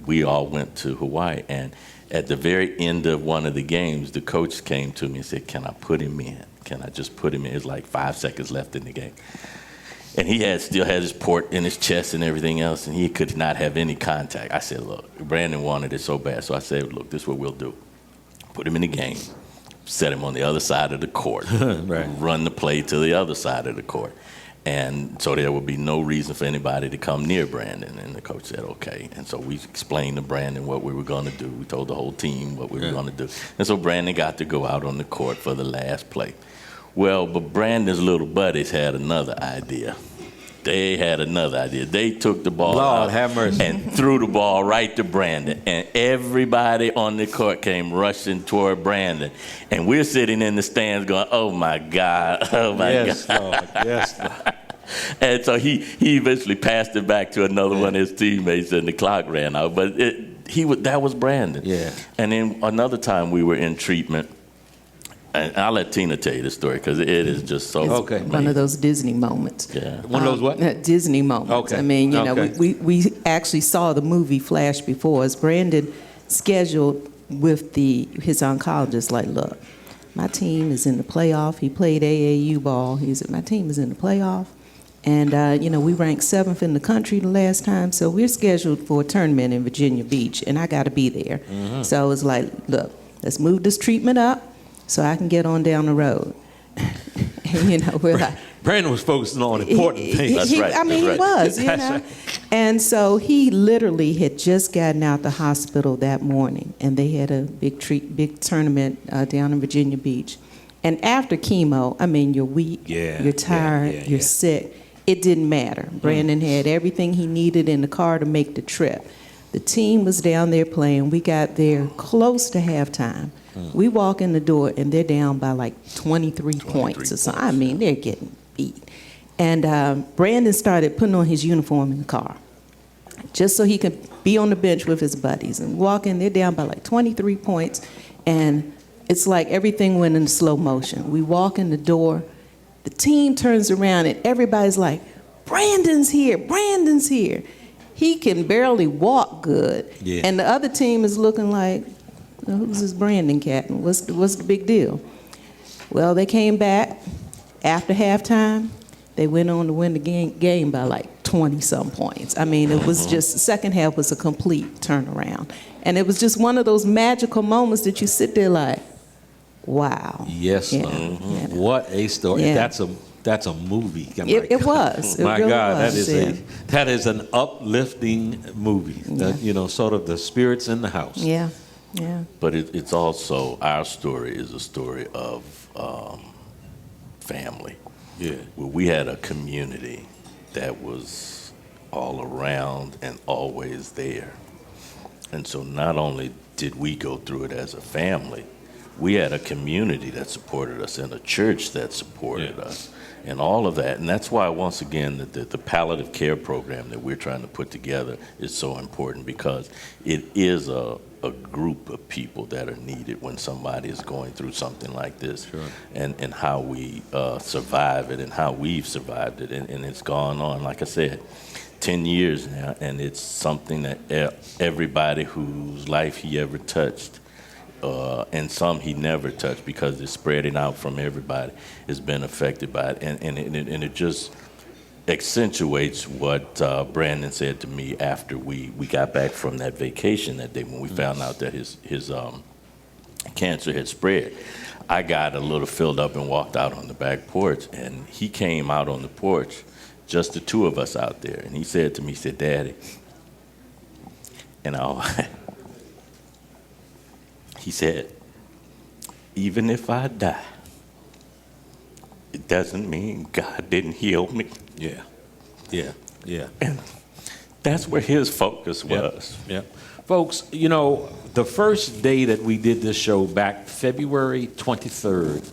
we all went to Hawaii. And at the very end of one of the games, the coach came to me and said, can I put him in? Can I just put him in? It was like 5 seconds left in the game. And he still had his port in his chest and everything else, and he could not have any contact. I said, look, Brandon wanted it so bad. So I said, look, this is what we'll do. Put him in the game, set him on the other side of the court, right. Run the play to the other side of the court. And so there would be no reason for anybody to come near Brandon. And the coach said, okay. And so we explained to Brandon what we were going to do. We told the whole team what we were going to do. And so Brandon got to go out on the court for the last play. Well, but Brandon's little buddies had another idea. They had another idea. They took the ball out and threw the ball right to Brandon. And everybody on the court came rushing toward Brandon. And we're sitting in the stands going, oh, my God, oh, my God. Lord. Yes, Lord. And so he eventually passed it back to another one of his teammates, and the clock ran out. But that was Brandon. Yeah. And then another time we were in treatment. And I'll let Tina tell you the story because it is just so amazing. One of those Disney moments. Yeah. One of those what? Disney moments. Okay. I mean, you know, we actually saw the movie flash before us. Brandon scheduled with his oncologist, like, look, my team is in the playoff. He played AAU ball. He said, my team is in the playoff. And, you know, we ranked 7th in the country the last time, so we're scheduled for a tournament in Virginia Beach, and I got to be there. So I was like, look, let's move this treatment up so I can get on down the road. And, you know, we're like... Brandon was focusing on important things. That's right. I mean, he was, you know. And so he literally had just gotten out the hospital that morning, and they had a big tournament down in Virginia Beach. And after chemo, I mean, you're weak, you're tired, you're sick. It didn't matter. Brandon had everything he needed in the car to make the trip. The team was down there playing. We got there close to halftime. We walk in the door, and they're down by like 23 points or something. I mean, they're getting beat. And Brandon started putting on his uniform in the car just so he could be on the bench with his buddies. And walk in, they're down by like 23 points. And it's like everything went into slow motion. We walk in the door. The team turns around, and everybody's like, Brandon's here, Brandon's here. He can barely walk good. Yeah. And the other team is looking like, who's this Brandon cat? What's the big deal? Well, they came back after halftime. They went on to win the game by like 20-some points. I mean, it was just, the second half was a complete turnaround. And it was just one of those magical moments that you sit there like, wow. Yes, what a story. Yeah. That's a movie. It was. My really God, was, that is an uplifting movie. That, you know, sort of the spirits in the house. Yeah, yeah. But it's also, our story is a story of family. Yeah. Where we had a community that was all around and always there. And so not only did we go through it as a family, we had a community that supported us and a church that supported us and all of that. And that's why, once again, the palliative care program that we're trying to put together is so important, because it is a group of people that are needed when somebody is going through something like this. Sure. And how we survive it and how we've survived it. And it's gone on, like I said, 10 years now, and it's something that everybody whose life he ever touched, and some he never touched because it's spreading out from everybody, has been affected by it. And it just accentuates what Brandon said to me after we got back from that vacation that day when we found out that his cancer had spread. I got a little filled up and walked out on the back porch, and he came out on the porch, just the two of us out there, and he said to me, he said, Daddy, and He said, even if I die, it doesn't mean God didn't heal me. Yeah, yeah, yeah. And that's where his focus was. Yeah. Folks, you know, the first day that we did this show back February 23rd,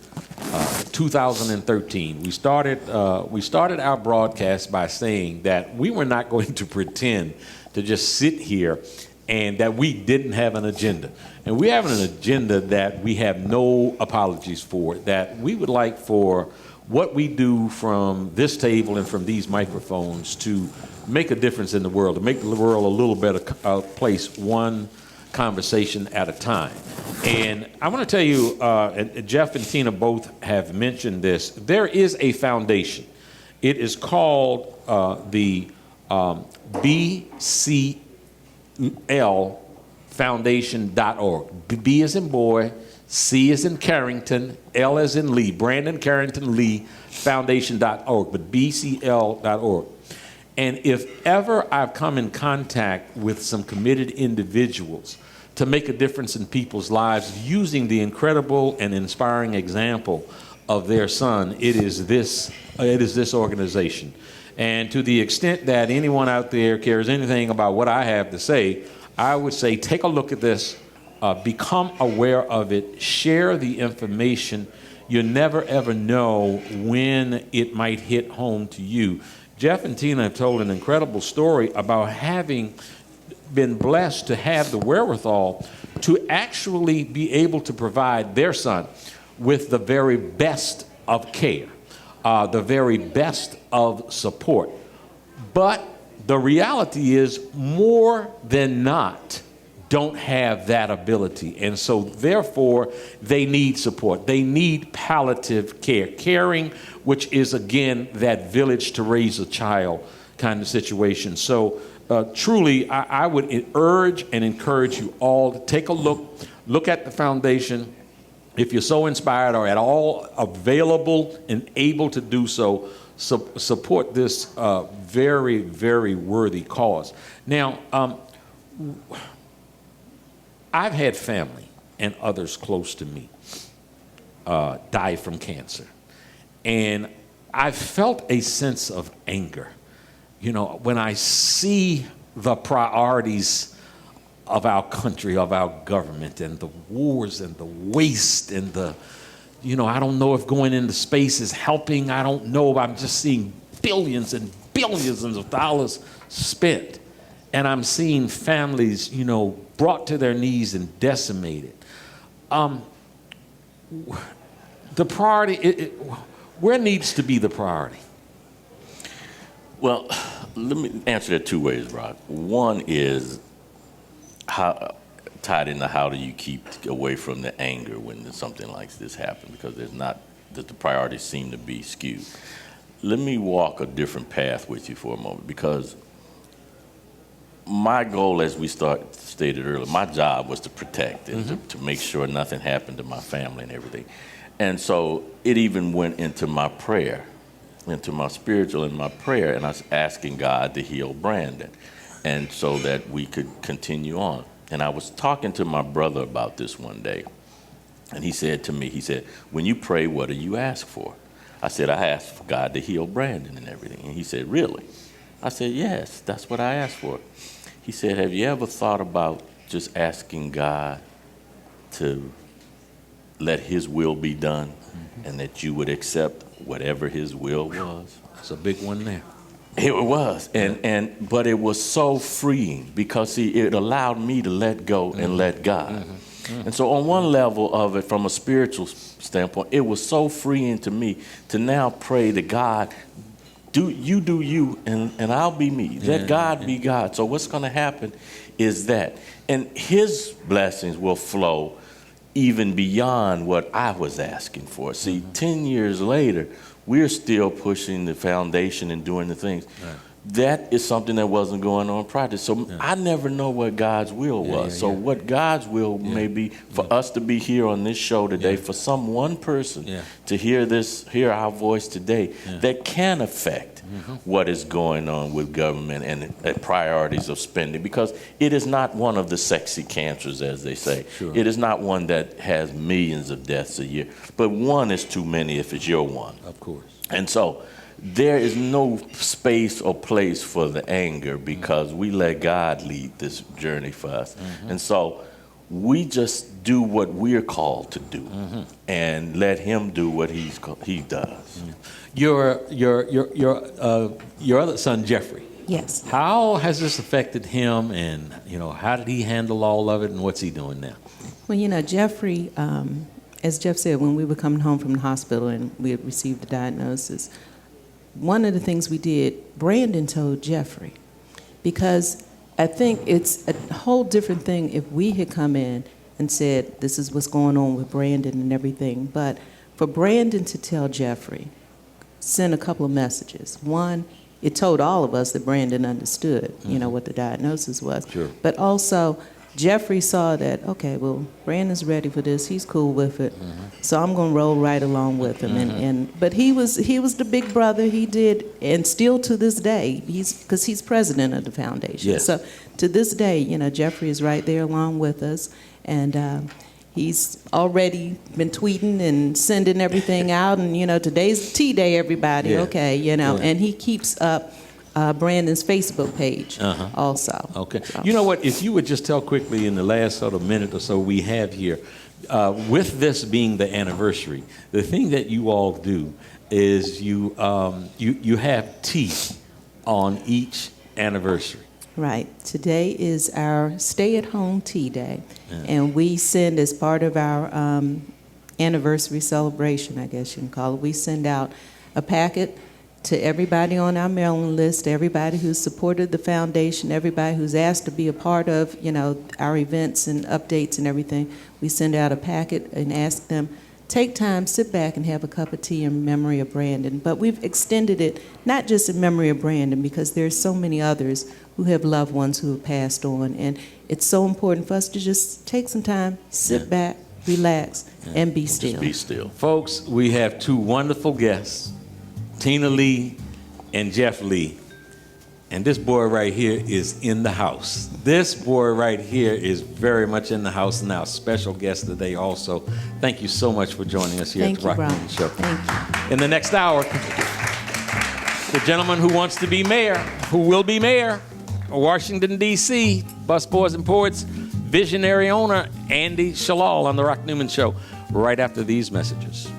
2013, we started our broadcast by saying that we were not going to pretend to just sit here and that we didn't have an agenda. And we have an agenda that we have no apologies for, that we would like for what we do from this table and from these microphones to make a difference in the world, to make the world a little better place, one conversation at a time. And I want to tell you, and Jeff and Tina both have mentioned this, there is a foundation. It is called the BCLFoundation.org. B as in boy, C as in Carrington, L as in Lee, Brandon Carrington Lee Foundation.org, but BCL.org. And if ever I've come in contact with some committed individuals to make a difference in people's lives using the incredible and inspiring example of their son, it is this organization. And to the extent that anyone out there cares anything about what I have to say, I would say take a look at this, become aware of it, share the information. You never ever know when it might hit home to you. Jeff and Tina have told an incredible story about having been blessed to have the wherewithal to actually be able to provide their son with the very best of care, the very best of support. But the reality is, more than not, don't have that ability. And so therefore, they need support. They need palliative care, caring, which is, again, that village to raise a child kind of situation. So truly, I would urge and encourage you all to take a look at the foundation. If you're so inspired or at all available and able to do so, support this very, very worthy cause. Now, I've had family and others close to me die from cancer. And I felt a sense of anger. You know, when I see the priorities of our country, of our government, and the wars and the waste and the, you know, I don't know if going into space is helping. I don't know. I'm just seeing billions and billions of dollars spent. And I'm seeing families, you know, brought to their knees and decimated. The priority, where needs to be the priority? Well, let me answer that two ways, Rock. One is tied into how do you keep away from the anger when something like this happens, because the priorities seem to be skewed. Let me walk a different path with you for a moment, because my goal, as we stated earlier, my job was to protect and to make sure nothing happened to my family and everything. And so it even went into my prayer, into my spiritual and my prayer, and I was asking God to heal Brandon, and so that we could continue on. And I was talking to my brother about this one day, and he said to me, when you pray, what do you ask for? I said, I asked for God to heal Brandon and everything. And he said, really? I said, yes, that's what I asked for. He said, have you ever thought about just asking God to let his will be done, and that you would accept whatever his will was? It's a big one there. It was, but it was so freeing, because see, it allowed me to let go and let God. And so on one level of it, from a spiritual standpoint, it was so freeing to me to now pray to God, do you, and I'll be me. Let God be God. So what's going to happen is that, and his blessings will flow even beyond what I was asking for. See, 10 years later, we're still pushing the foundation and doing the things. Right. That is something that wasn't going on prior to. So I never know what God's will was. So what God's will may be for us to be here on this show today, for some one person to hear our voice today, that can affect what is going on with government and priorities of spending, because it is not one of the sexy cancers, as they say. Sure. It is not one that has millions of deaths a year, but one is too many if it's your one. Of course. And so there is no space or place for the anger, because we let God lead this journey for us. And so we just do what we're called to do and let him do what he does. Your other son, Jeffrey. Yes. How has this affected him, and how did he handle all of it, and what's he doing now? Well, Jeffrey, as Jeff said, when we were coming home from the hospital and we had received the diagnosis, one of the things we did, Brandon told Jeffrey, because I think it's a whole different thing if we had come in and said, this is what's going on with Brandon and everything. But for Brandon to tell Jeffrey, send a couple of messages. One, it told all of us that Brandon understood, what the diagnosis was. Sure. But also, Jeffrey saw that, okay, well, Brandon's ready for this. He's cool with it. So I'm going to roll right along with him. But he was the big brother. He did, and still to this day, because he's president of the foundation. Yes. So to this day, Jeffrey is right there along with us. And he's already been tweeting and sending everything out. And, today's Tea Day, everybody. Yeah. Okay, Yeah. And he keeps up Brandon's Facebook page also. Okay. So. You know what? If you would just tell quickly in the last sort of minute or so we have here, with this being the anniversary, the thing that you all do is you have tea on each anniversary. Right. Today is our stay-at-home tea day, and we send, as part of our anniversary celebration, I guess you can call it, we send out a packet to everybody on our mailing list, everybody who's supported the foundation, everybody who's asked to be a part of, our events and updates and everything. We send out a packet and ask them, take time, sit back and have a cup of tea in memory of Brandon. But we've extended it not just in memory of Brandon, because there's so many others who have loved ones who have passed on. And it's so important for us to just take some time, sit back, relax, and be still. Just be still. Folks, we have two wonderful guests, Tina Lee and Jeff Lee. And this boy right here is in the house. This boy right here is very much in the house now. Special guest today also. Thank you so much for joining us here at the Rock Newman Show. Thank you. In the next hour, the gentleman who wants to be mayor, who will be mayor of Washington, D.C., Busboys and Poets, visionary owner Andy Shalal on the Rock Newman Show, right after these messages.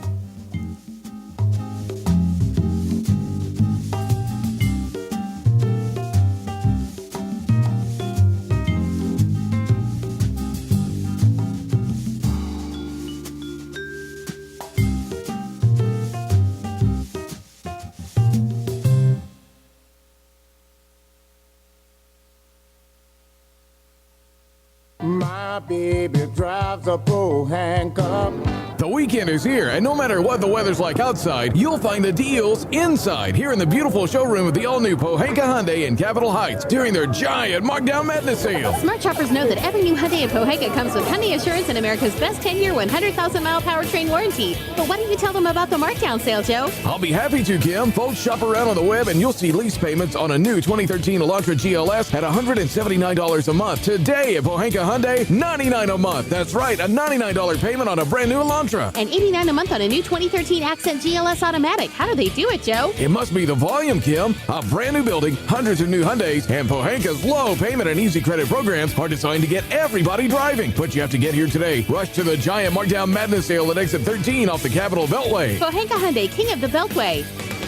My baby drives a pro handcuff. The weekend is here, and no matter what the weather's like outside, you'll find the deals inside here in the beautiful showroom of the all-new Pohanka Hyundai in Capitol Heights during their giant Markdown Madness sale. Smart shoppers know that every new Hyundai in Pohanka comes with Hyundai Assurance and America's best 10-year, 100,000-mile powertrain warranty. But why don't you tell them about the markdown sale, Joe? I'll be happy to, Kim. Folks, shop around on the web, and you'll see lease payments on a new 2013 Elantra GLS at $179 a month. Today at Pohanka Hyundai, $99 a month. That's right, a $99 payment on a brand new Elantra. And $89 a month on a new 2013 Accent GLS Automatic. How do they do it, Joe? It must be the volume, Kim. A brand new building, hundreds of new Hyundais, and Pohanka's low payment and easy credit programs are designed to get everybody driving. But you have to get here today. Rush to the giant Markdown Madness sale at exit 13 off the Capitol Beltway. Pohanka Hyundai, king of the Beltway.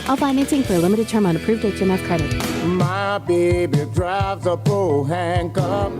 All financing for a limited term on approved HMF credit. My baby drives a pro handcuff.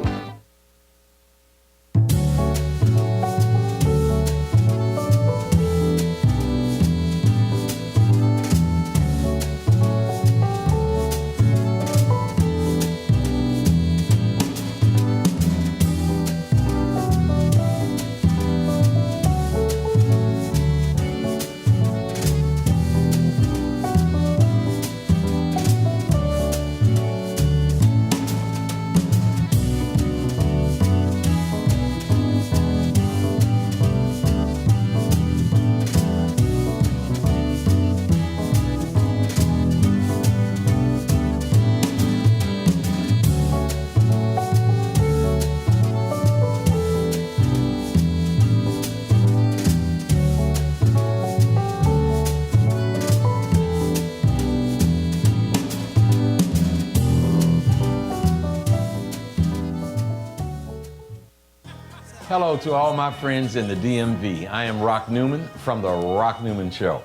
Hello to all my friends in the DMV. I am Rock Newman from the Rock Newman Show.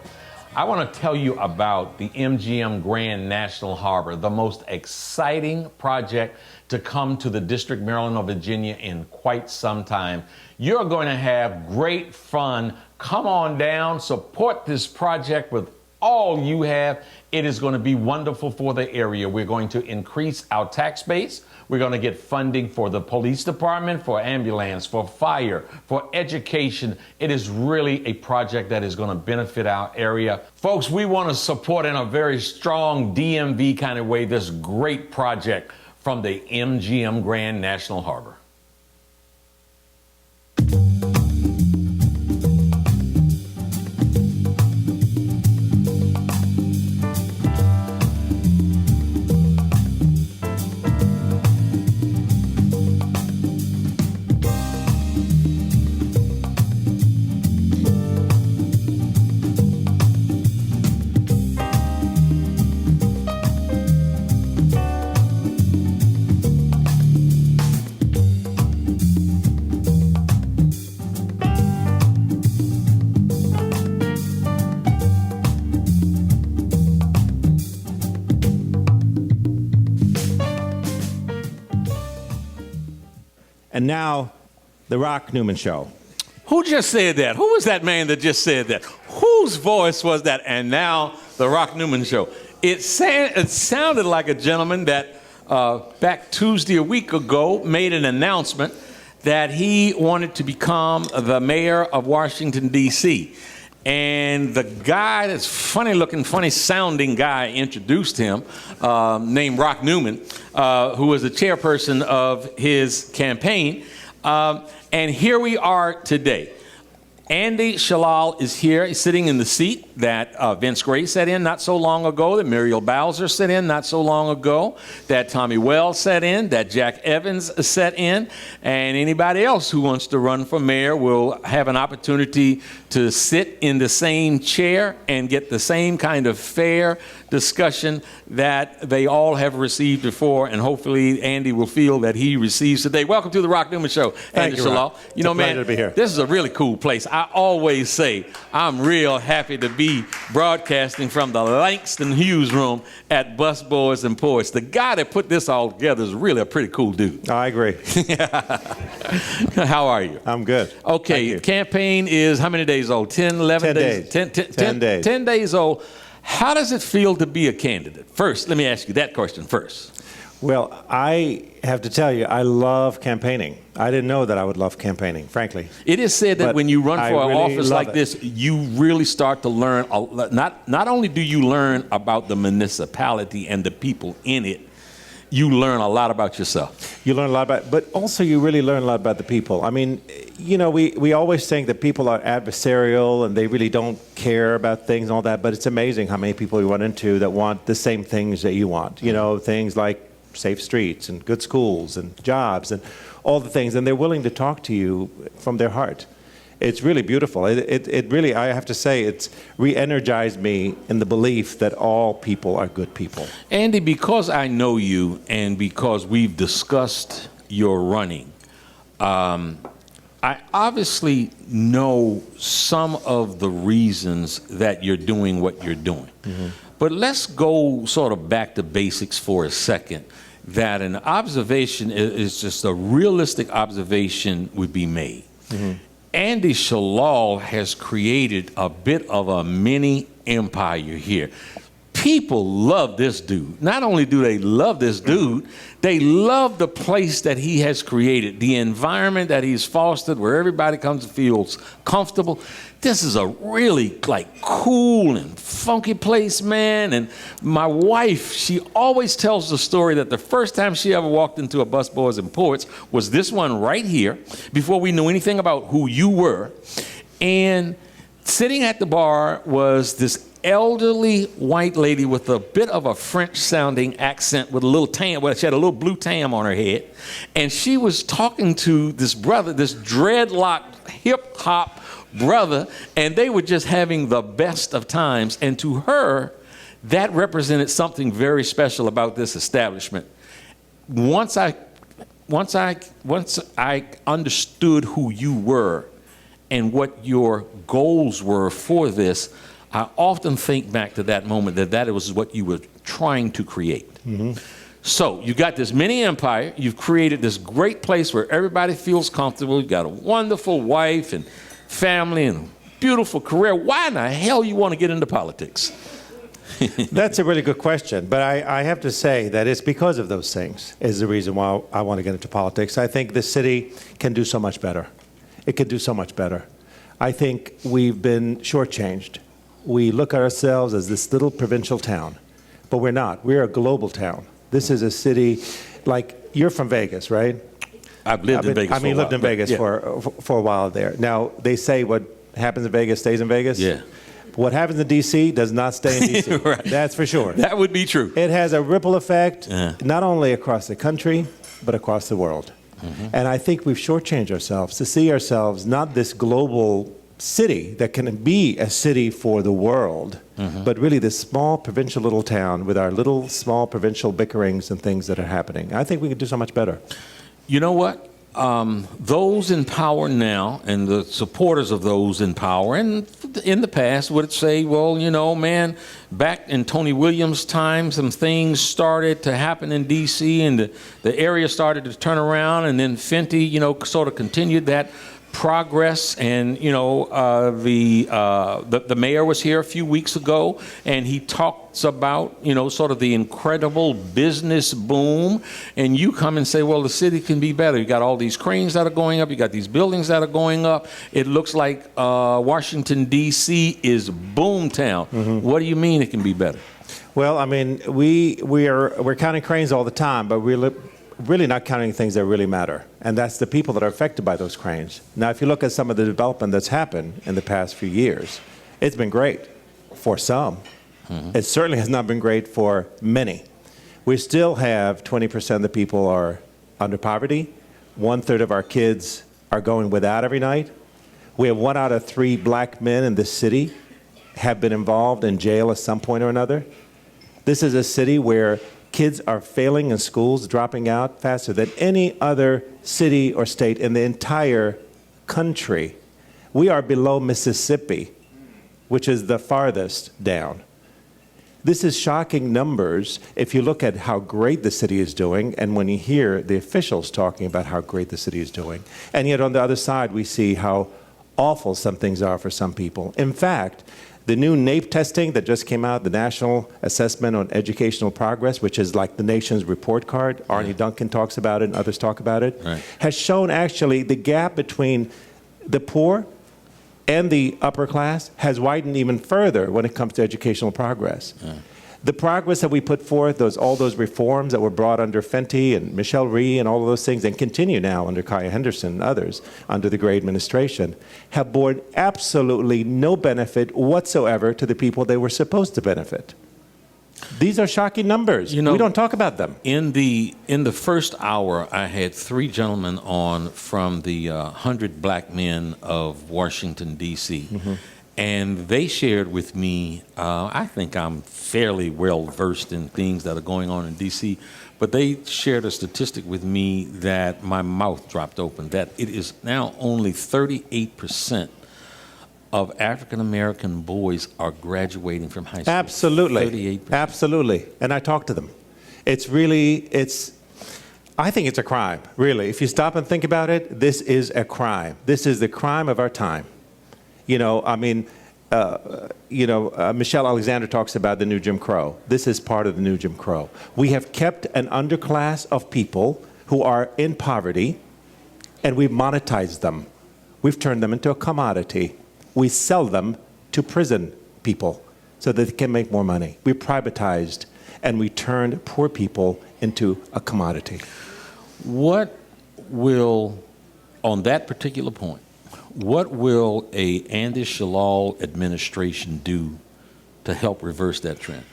I want to tell you about the MGM Grand National Harbor, the most exciting project to come to the District, Maryland, or Virginia in quite some time. You're going to have great fun. Come on down, support this project with all you have. It is going to be wonderful for the area. We're going to increase our tax base. We're going to get funding for the police department, for ambulance, for fire, for education. It is really a project that is going to benefit our area. Folks, we want to support in a very strong DMV kind of way this great project from the MGM Grand National Harbor. And now, the Rock Newman Show. Who just said that? Who was that man that just said that? Whose voice was that? And now, the Rock Newman Show. It sounded like a gentleman that back Tuesday a week ago made an announcement that he wanted to become the mayor of Washington, D.C. And the guy, that's funny looking, funny sounding guy, introduced him, named Rock Newman, who was the chairperson of his campaign. And here we are today. Andy Shalal is here. He's sitting in the seat that Vince Gray sat in not so long ago, that Muriel Bowser sat in not so long ago, that Tommy Wells sat in, that Jack Evans sat in, and anybody else who wants to run for mayor will have an opportunity to sit in the same chair and get the same kind of fair discussion that they all have received before, and hopefully Andy will feel that he receives today. Welcome to the Rock Newman Show, Andy Shalal. You know, man, to be here. This is a really cool place. I always say I'm real happy to be broadcasting from the Langston Hughes room at Busboys and Poets. The guy that put this all together is really a pretty cool dude. I agree. How are you? I'm good. Okay, campaign is how many days old? 10, 11 days? 10 days. 10 days old. How does it feel to be a candidate? First, let me ask you that question first. Well, I have to tell you, I love campaigning. I didn't know that I would love campaigning, frankly. It is said that when you run for an office like it. this, you really start to learn, not only do you learn about the municipality and the people in it, you learn a lot about yourself. You learn a lot about, but also you really learn a lot about the people. I mean, you know, we always think that people are adversarial and they really don't care about things and all that, but it's amazing how many people you run into that want the same things that you want. You know, things like safe streets and good schools and jobs and all the things, and they're willing to talk to you from their heart. It's really beautiful. It really, I have to say, it's re-energized me in the belief that all people are good people. Andy, because I know you and because we've discussed your running, I obviously know some of the reasons that you're doing what you're doing. Mm-hmm. But let's go sort of back to basics for a second, that an observation is just a realistic observation would be made. Mm-hmm. Andy Shalal has created a bit of a mini empire here. People love this dude. Not only do they love this dude, they love the place that he has created, the environment that he's fostered where everybody comes and feels comfortable. This is a really cool and funky place, man. And my wife, she always tells the story that the first time she ever walked into a Busboys and Poets was this one right here, before we knew anything about who you were. And sitting at the bar was this elderly white lady with a bit of a French-sounding accent with a little tam. Well, she had a little blue tam on her head. And she was talking to this brother, this dreadlocked hip-hop brother, and they were just having the best of times. And to her, that represented something very special about this establishment. Once I once I understood who you were and what your goals were for this, I often think back to that moment that was what you were trying to create. So you got this mini empire. You've created this great place where everybody feels comfortable. You've got a wonderful wife and family and a beautiful career. Why in the hell you want to get into politics? That's a really good question, but I have to say that it's because of those things is the reason why I want to get into politics. I think the city can do so much better. It could do so much better. I think we've been shortchanged. We look at ourselves as this little provincial town, but we're not. We're a global town. This is a city, like, you're from Vegas, right? I've lived in Vegas for a while. lived in Vegas for a while there. Now, they say what happens in Vegas stays in Vegas. Yeah. What happens in D.C. does not stay in D.C. Right. That's for sure. That would be true. It has a ripple effect, not only across the country, but across the world. And I think we've shortchanged ourselves to see ourselves not this global city that can be a city for the world, but really this small provincial little town with our little small provincial bickerings and things that are happening. I think we could do so much better. You know what? Those in power now and the supporters of those in power and in the past would say, well, you know, man, back in Tony Williams' time, some things started to happen in D.C. and the area started to turn around, and then Fenty, you know, sort of continued that progress. And you know, the mayor was here a few weeks ago, and he talks about, you know, sort of the incredible business boom. And you come and say, well, the city can be better. You got all these cranes that are going up. You got these buildings that are going up. It looks like Washington D.C. is boom town. What do you mean it can be better? Well, I mean, we're counting cranes all the time, but we're really not counting things that really matter, and that's the people that are affected by those cranes. Now, if you look at some of the development that's happened in the past few years, it's been great for some. It certainly has not been great for many. We still have 20% of the people are under poverty. 1/3 of our kids are going without every night. We have 1 out of 3 black men in this city have been involved in jail at some point or another. This is a city where kids are failing in schools, dropping out faster than any other city or state in the entire country. We are below Mississippi, which is the farthest down. This is shocking numbers if you look at how great the city is doing, and when you hear the officials talking about how great the city is doing. And yet on the other side, we see how awful some things are for some people. In fact, the new NAEP testing that just came out, the National Assessment on Educational Progress, which is like the nation's report card, Arnie Duncan talks about it and others talk about it, has shown actually the gap between the poor and the upper class has widened even further when it comes to educational progress. The progress that we put forth, all those reforms that were brought under Fenty and Michelle Rhee and all of those things, and continue now under Kaya Henderson and others under the Gray administration, have borne absolutely no benefit whatsoever to the people they were supposed to benefit. These are shocking numbers. You know, we don't talk about them. In the first hour, I had 3 gentlemen on from the 100 Black Men of Washington, D.C., and they shared with me, I think I'm fairly well versed in things that are going on in D.C., but they shared a statistic with me that my mouth dropped open, that it is now only 38% of African-American boys are graduating from high school. Absolutely. 38%. Absolutely. And I talk to them. I think it's a crime, really. If you stop and think about it, this is a crime. This is the crime of our time. You know, I mean, Michelle Alexander talks about the new Jim Crow. This is part of the new Jim Crow. We have kept an underclass of people who are in poverty, and we've monetized them. We've turned them into a commodity. We sell them to prison people so that they can make more money. We privatized, and we turned poor people into a commodity. What will, on that particular point, what will a Andy Shalal administration do to help reverse that trend?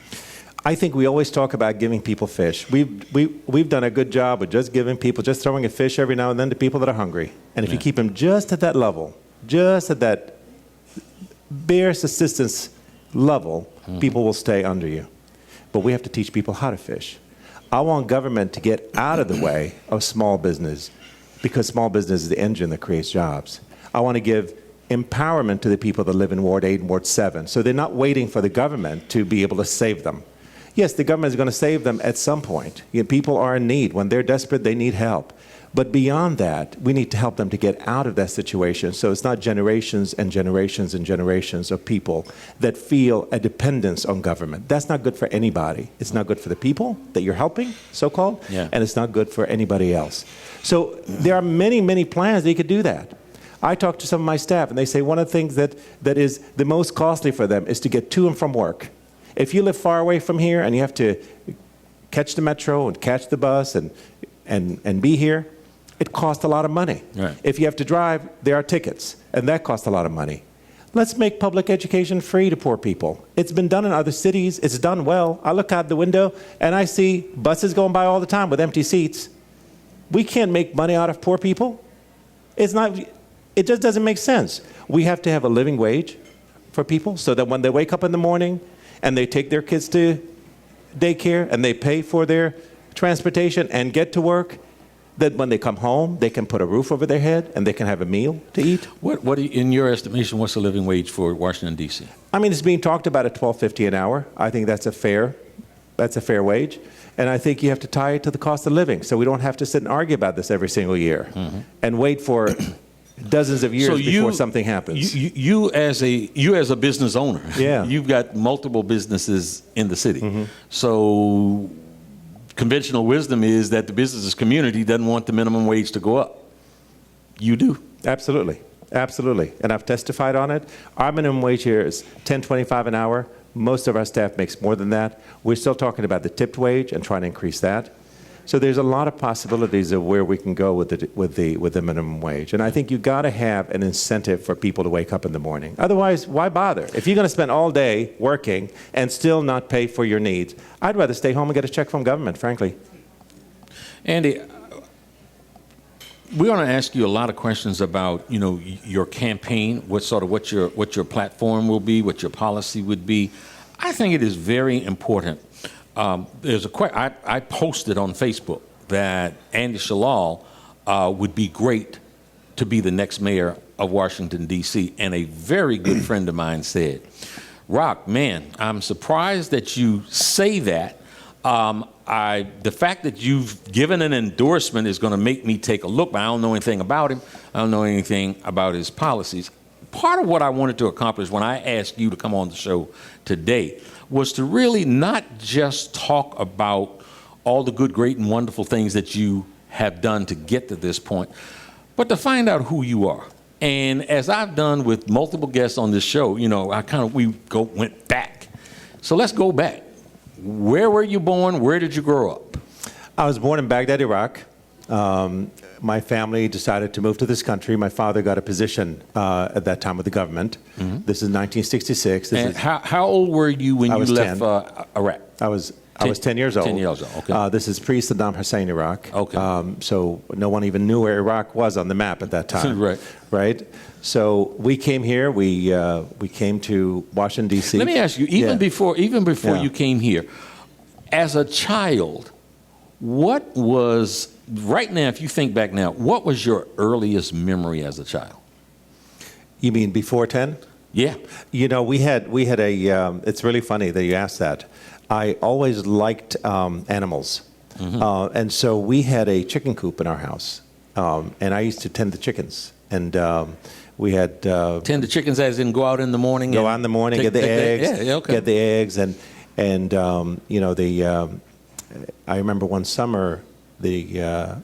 I think we always talk about giving people fish. We've done a good job of just giving people, just throwing a fish every now and then to people that are hungry. And if you keep them just at that level, just at that bare subsistence level, people will stay under you. But we have to teach people how to fish. I want government to get out of the way of small business because small business is the engine that creates jobs. I want to give empowerment to the people that live in Ward 8 and Ward 7, so they're not waiting for the government to be able to save them. Yes, the government is going to save them at some point. People are in need. When they're desperate, they need help. But beyond that, we need to help them to get out of that situation so it's not generations and generations and generations of people that feel a dependence on government. That's not good for anybody. It's not good for the people that you're helping, so-called, and it's not good for anybody else. So there are many, many plans that you could do that. I talk to some of my staff, and they say one of the things that is the most costly for them is to get to and from work. If you live far away from here and you have to catch the metro and catch the bus and be here, it costs a lot of money. Right. If you have to drive, there are tickets, and that costs a lot of money. Let's make public education free to poor people. It's been done in other cities. It's done well. I look out the window, and I see buses going by all the time with empty seats. We can't make money out of poor people. It just doesn't make sense. We have to have a living wage for people so that when they wake up in the morning and they take their kids to daycare and they pay for their transportation and get to work, that when they come home, they can put a roof over their head and they can have a meal to eat. What in your estimation, what's the living wage for Washington, D.C.? I mean, it's being talked about at $12.50 an hour. I think that's a fair wage. And I think you have to tie it to the cost of living so we don't have to sit and argue about this every single year and wait for dozens of years before something happens. You as a business owner, yeah. You've got multiple businesses in the city. So conventional wisdom is that the business community doesn't want the minimum wage to go up. You do. Absolutely. Absolutely. And I've testified on it. Our minimum wage here is $10.25 an hour. Most of our staff makes more than that. We're still talking about the tipped wage and trying to increase that. So there's a lot of possibilities of where we can go with the minimum wage. And I think you've got to have an incentive for people to wake up in the morning. Otherwise, why bother? If you're going to spend all day working and still not pay for your needs, I'd rather stay home and get a check from government, frankly. Andy, we're going to ask you a lot of questions about, your campaign, what your platform will be, what your policy would be. I think it is very important. There's I posted on Facebook that Andy Shalal would be great to be the next mayor of Washington, D.C., and a very good friend of mine said, Rock, man, I'm surprised that you say that. The fact that you've given an endorsement is going to make me take a look, but I don't know anything about him. I don't know anything about his policies. Part of what I wanted to accomplish when I asked you to come on the show today was to really not just talk about all the good, great, and wonderful things that you have done to get to this point, but to find out who you are. And as I've done with multiple guests on this show, we went back. So let's go back. Where were you born? Where did you grow up? I was born in Baghdad, Iraq. My family decided to move to this country. My father got a position at that time with the government. This is 1966. How old were you when you left Iraq? I was 10 years old. 10 years old, okay. This is pre-Saddam Hussein Iraq. Okay. So no one even knew where Iraq was on the map at that time. Right. Right? So we came here. We came to Washington, D.C. Let me ask you, even before you came here, as a child, what was, right now, if you think back now, what was your earliest memory as a child? You mean before 10? Yeah. We had it's really funny that you asked that. I always liked animals. And so we had a chicken coop in our house. And I used to tend the chickens. And we had... tend the chickens as in go out in the morning? Go out in the morning, get the eggs. Get the eggs. And I remember one summer, there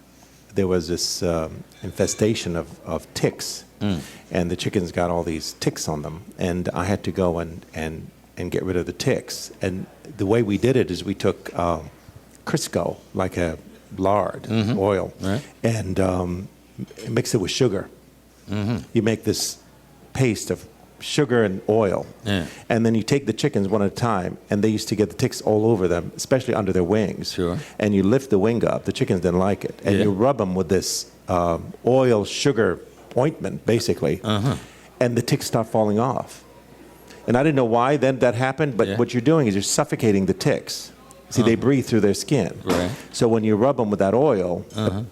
was this infestation of ticks. And the chickens got all these ticks on them. And I had to go and get rid of the ticks. And the way we did it is we took Crisco, like a lard, oil, right, and mix it with sugar. You make this paste of sugar and oil. And then you take the chickens one at a time, and they used to get the ticks all over them, especially under their wings. Sure. And you lift the wing up. The chickens didn't like it. And you rub them with this oil sugar ointment, basically. And the ticks start falling off. And I didn't know why then that happened, but what you're doing is you're suffocating the ticks. See, they breathe through their skin. Right. So when you rub them with that oil, it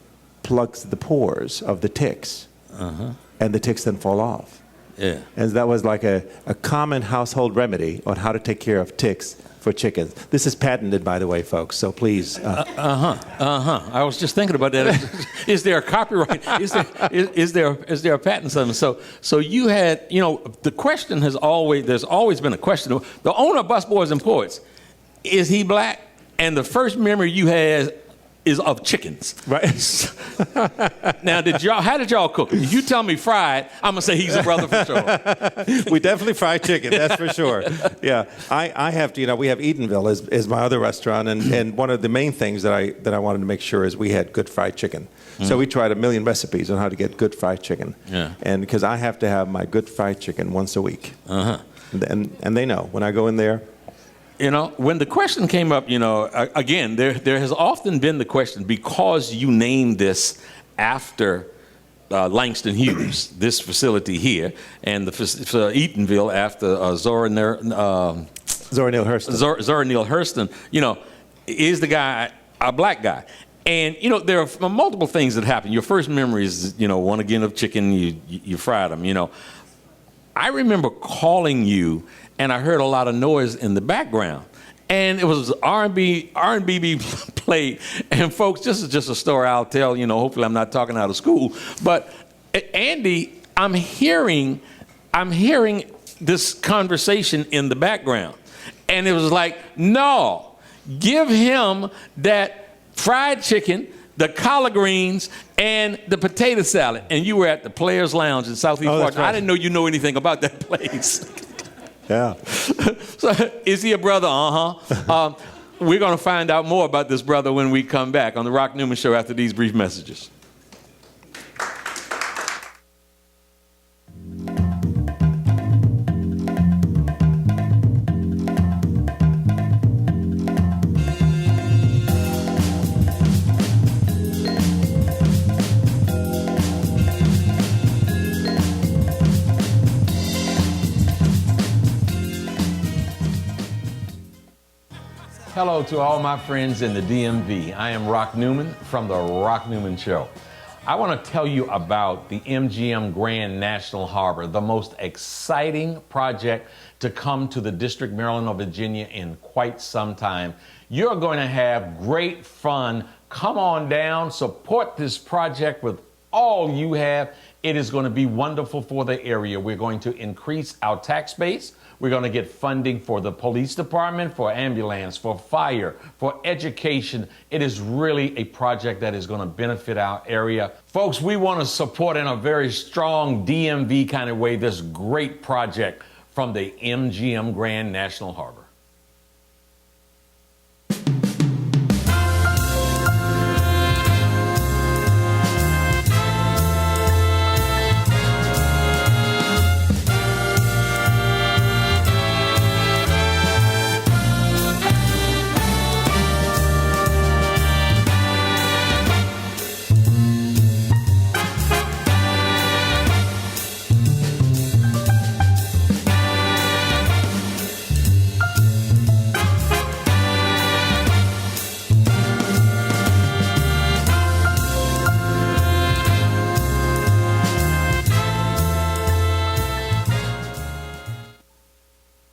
plugs the pores of the ticks, and the ticks then fall off. Yeah. And that was like a common household remedy on how to take care of ticks for chickens. This is patented, by the way, folks, so please. I was just thinking about that. Is there a copyright? Is there a patent something? So you had, the question there's always been a question. The owner of Busboys and Poets, is he black? And the first memory you had is of chickens. Right. Now, how did y'all cook? If you tell me fried, I'm going to say he's a brother for sure. We definitely fry chicken, that's for sure. Yeah, I have to, we have Eatonville as my other restaurant, and one of the main things that I wanted to make sure is we had good fried chicken. So we tried 1 million recipes on how to get good fried chicken. Yeah. And because I have to have my good fried chicken once a week. And they know, when I go in there. When the question came up, again, there has often been the question, because you named this after Langston Hughes, this facility here, and the Eatonville after Zora Neale Hurston. Zora Neale Hurston, is the guy a black guy? And, there are multiple things that happen. Your first memory is, one again of chicken, you fried them, I remember calling you, and I heard a lot of noise in the background. And it was R&B being played. And folks, this is just a story I'll tell, hopefully I'm not talking out of school. But Andy, I'm hearing this conversation in the background. And it was like, no, give him that fried chicken, the collard greens, and the potato salad. And you were at the Players Lounge in Southeast Washington. Right. I didn't know you know anything about that place. Yeah. So, is he a brother? We're going to find out more about this brother when we come back on the Rock Newman Show after these brief messages. Hello to all my friends in the DMV. I am Rock Newman from the Rock Newman Show. I want to tell you about the MGM Grand National Harbor, the most exciting project to come to the District, Maryland, or Virginia in quite some time. You're going to have great fun. Come on down, support this project with all you have. It is going to be wonderful for the area. We're going to increase our tax base. We're going to get funding for the police department, for ambulance, for fire, for education. It is really a project that is going to benefit our area. Folks, we want to support in a very strong DMV kind of way this great project from the MGM Grand National Harbor.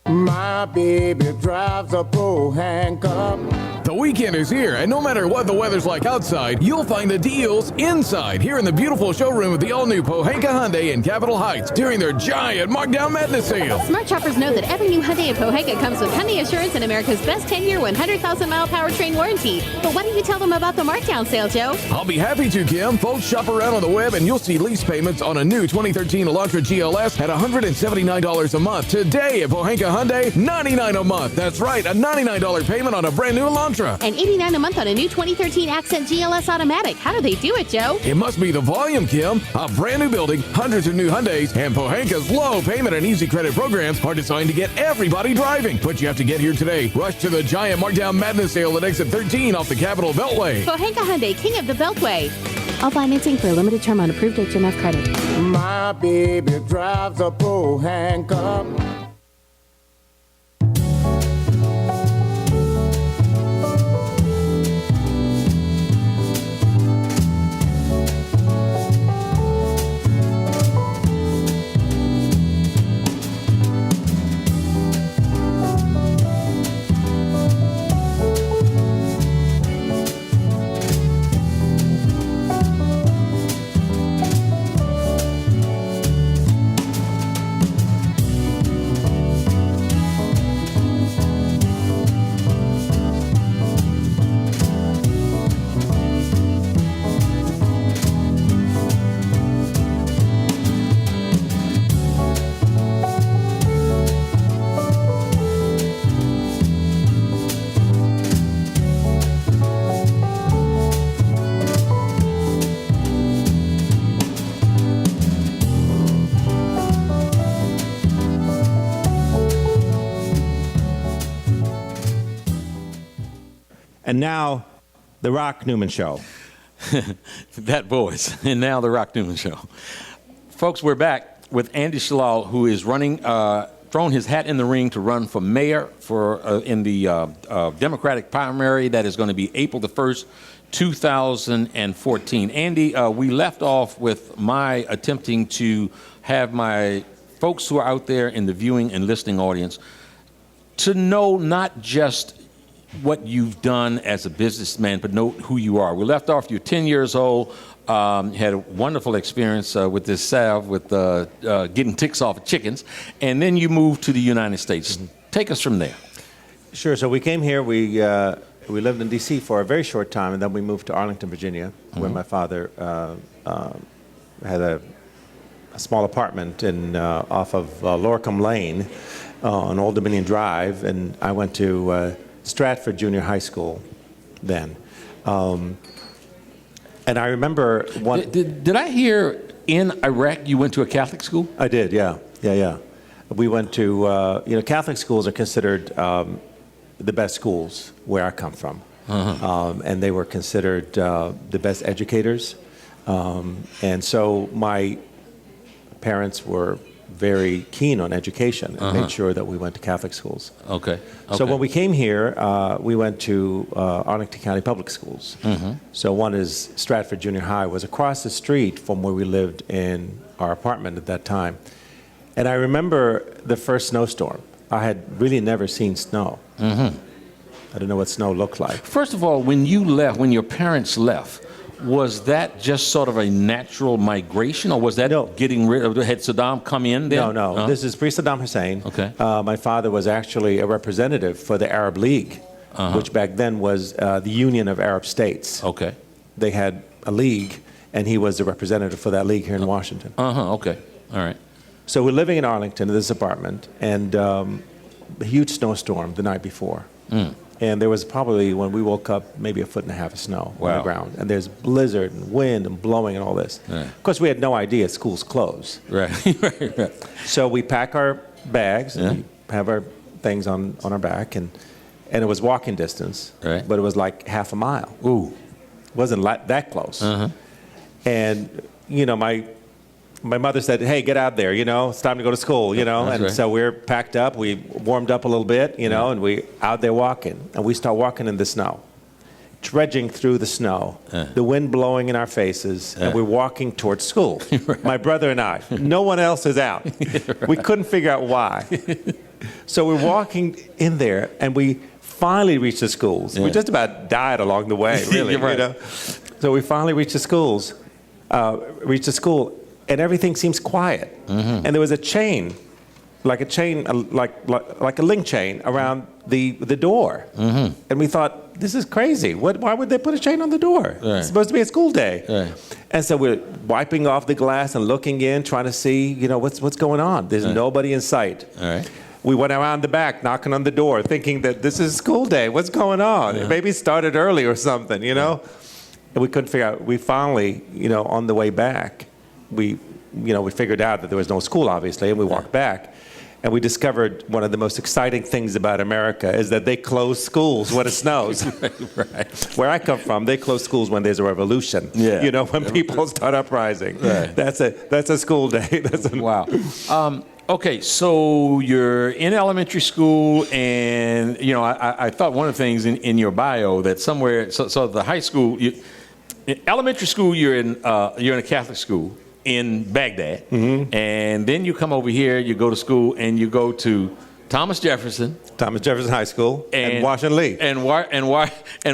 My baby drives a bull handcuff. The weekend is here, and no matter what the weather's like outside, you'll find the deals inside here in the beautiful showroom of the all-new Pohanka Hyundai in Capitol Heights during their giant Markdown Madness sale. Smart shoppers know that every new Hyundai in Pohanka comes with Hyundai Assurance and America's best 10-year, 100,000-mile powertrain warranty. But why don't you tell them about the markdown sale, Joe? I'll be happy to, Kim. Folks, shop around on the web, and you'll see lease payments on a new 2013 Elantra GLS at $179 a month. Today at Pohanka Hyundai, $99 a month. That's right, a $99 payment on a brand new Elantra. And $89 a month on a new 2013 Accent GLS Automatic. How do they do it, Joe? It must be the volume, Kim. A brand new building, hundreds of new Hyundais, and Pohanka's low payment and easy credit programs are designed to get everybody driving. But you have to get here today. Rush to the giant Markdown Madness sale at exit 13 off the Capitol Beltway. Pohanka Hyundai, king of the Beltway. All financing for a limited term on approved HMF credit. My baby drives a bull handcuff. And now, the Rock Newman Show. That voice. And now the Rock Newman Show. Folks, we're back with Andy Shalal, who is running, thrown his hat in the ring to run for mayor in the Democratic primary that is going to be April the 1st, 2014. Andy, we left off with my attempting to have my folks who are out there in the viewing and listening audience to know not just what you've done as a businessman, but know who you are. We left off, you're 10 years old, had a wonderful experience with this salve, with getting ticks off of chickens, and then you moved to the United States. Take us from there. Sure. So we came here, we lived in D.C. for a very short time, and then we moved to Arlington, Virginia, where my father had a small apartment off of Lorcombe Lane on Old Dominion Drive, and I went to Stratford Junior High School then. And I remember one... Did I hear in Iraq you went to a Catholic school? I did, yeah. We went to, Catholic schools are considered the best schools where I come from. And they were considered the best educators. And so my parents were very keen on education and made sure that we went to Catholic schools. Okay. So when we came here, we went to Arlington County Public Schools. So one is Stratford Junior High, was across the street from where we lived in our apartment at that time. And I remember the first snowstorm. I had really never seen snow. I didn't know what snow looked like. First of all, when you left, when your parents left, was that just sort of a natural migration, or was that getting rid of, had Saddam come in then? No. This is pre-Saddam Hussein. Okay. My father was actually a representative for the Arab League, which back then was the Union of Arab States. Okay. They had a league, and he was the representative for that league here in Washington. Okay. All right. So we're living in Arlington in this apartment, and a huge snowstorm the night before. And there was probably, when we woke up, maybe 1.5 feet of snow on the ground. And there's blizzard and wind and blowing and all this. Of course, we had no idea school's closed. Right. So we pack our bags and we have our things on our back, and it was walking distance, but it was like half a mile. Ooh. It wasn't that close. And, my mother said, hey, get out there, it's time to go to school, So we're packed up, we warmed up a little bit, and we out there walking. And we start walking in the snow, trudging through the snow, the wind blowing in our faces, and we're walking towards school. My brother and I. No one else is out. We couldn't figure out why. So we're walking in there, and we finally reached the schools. We just about died along the way, really, So we finally reached the schools, and everything seems quiet. And there was a chain, like a link chain around the door. And we thought, this is crazy. Why would they put a chain on the door? It's supposed to be a school day. And so we're wiping off the glass and looking in, trying to see, what's going on. There's nobody in sight. We went around the back, knocking on the door, thinking that this is school day. What's going on? Maybe it started early or something, And we couldn't figure out. We finally, on the way back, we figured out that there was no school, obviously, and we walked back. And we discovered one of the most exciting things about America is that they close schools when it snows. Where I come from, they close schools when there's a revolution. When people start uprising. That's a school day. Wow. Okay, so you're in elementary school, and I thought one of the things in your bio that somewhere, so the high school, in elementary school, you're in a Catholic school in Baghdad, and then you come over here, you go to school, and you go to Thomas Jefferson High School, and Washington Lee, and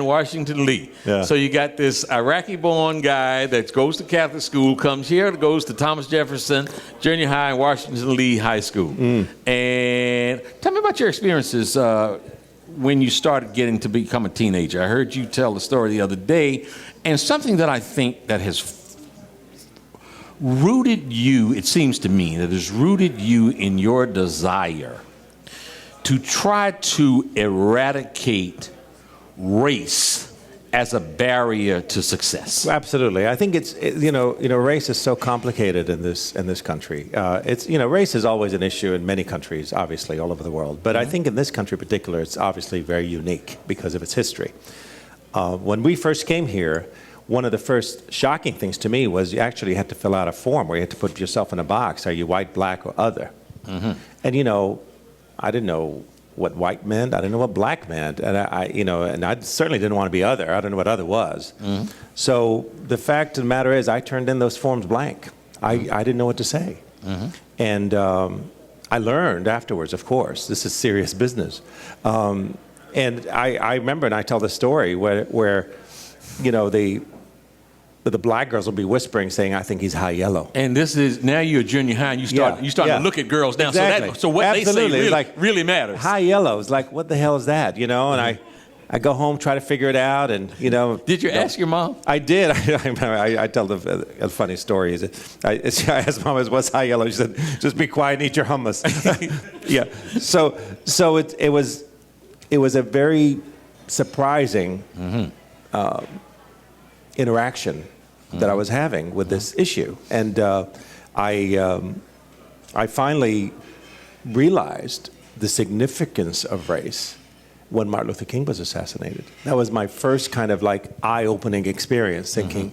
Washington Lee. So you got this Iraqi-born guy that goes to Catholic school, comes here, goes to Thomas Jefferson Junior High and Washington Lee High School. And tell me about your experiences when you started getting to become a teenager. I heard you tell the story the other day, and something that I think that has rooted you, it seems to me, that has rooted you in your desire to try to eradicate race as a barrier to success. Absolutely. I think it's, race is so complicated in this country. Race is always an issue in many countries, obviously, all over the world. But I think in this country in particular, it's obviously very unique because of its history. When we first came here, one of the first shocking things to me was you actually had to fill out a form where you had to put yourself in a box. Are you white, black, or other? Mm-hmm. And I didn't know what white meant. I didn't know what black meant, and I certainly didn't want to be other. I didn't know what other was. Mm-hmm. So the fact of the matter is, I turned in those forms blank. I didn't know what to say, and I learned afterwards. Of course, this is serious business. And I remember, and I tell the story where the black girls will be whispering, saying, "I think he's high yellow." And this is now you're junior high, and you start to look at girls now. Exactly. So what Absolutely. they say really matters. High yellow is like, what the hell is that? And I go home, try to figure it out, and Did you ask your mom? I did. I tell a funny story. I asked Mom, "What's high yellow?" She said, "Just be quiet and eat your hummus." Yeah. So it was a very surprising interaction that I was having with this issue, and I finally realized the significance of race when Martin Luther King was assassinated. That was my first kind of like eye-opening experience, thinking,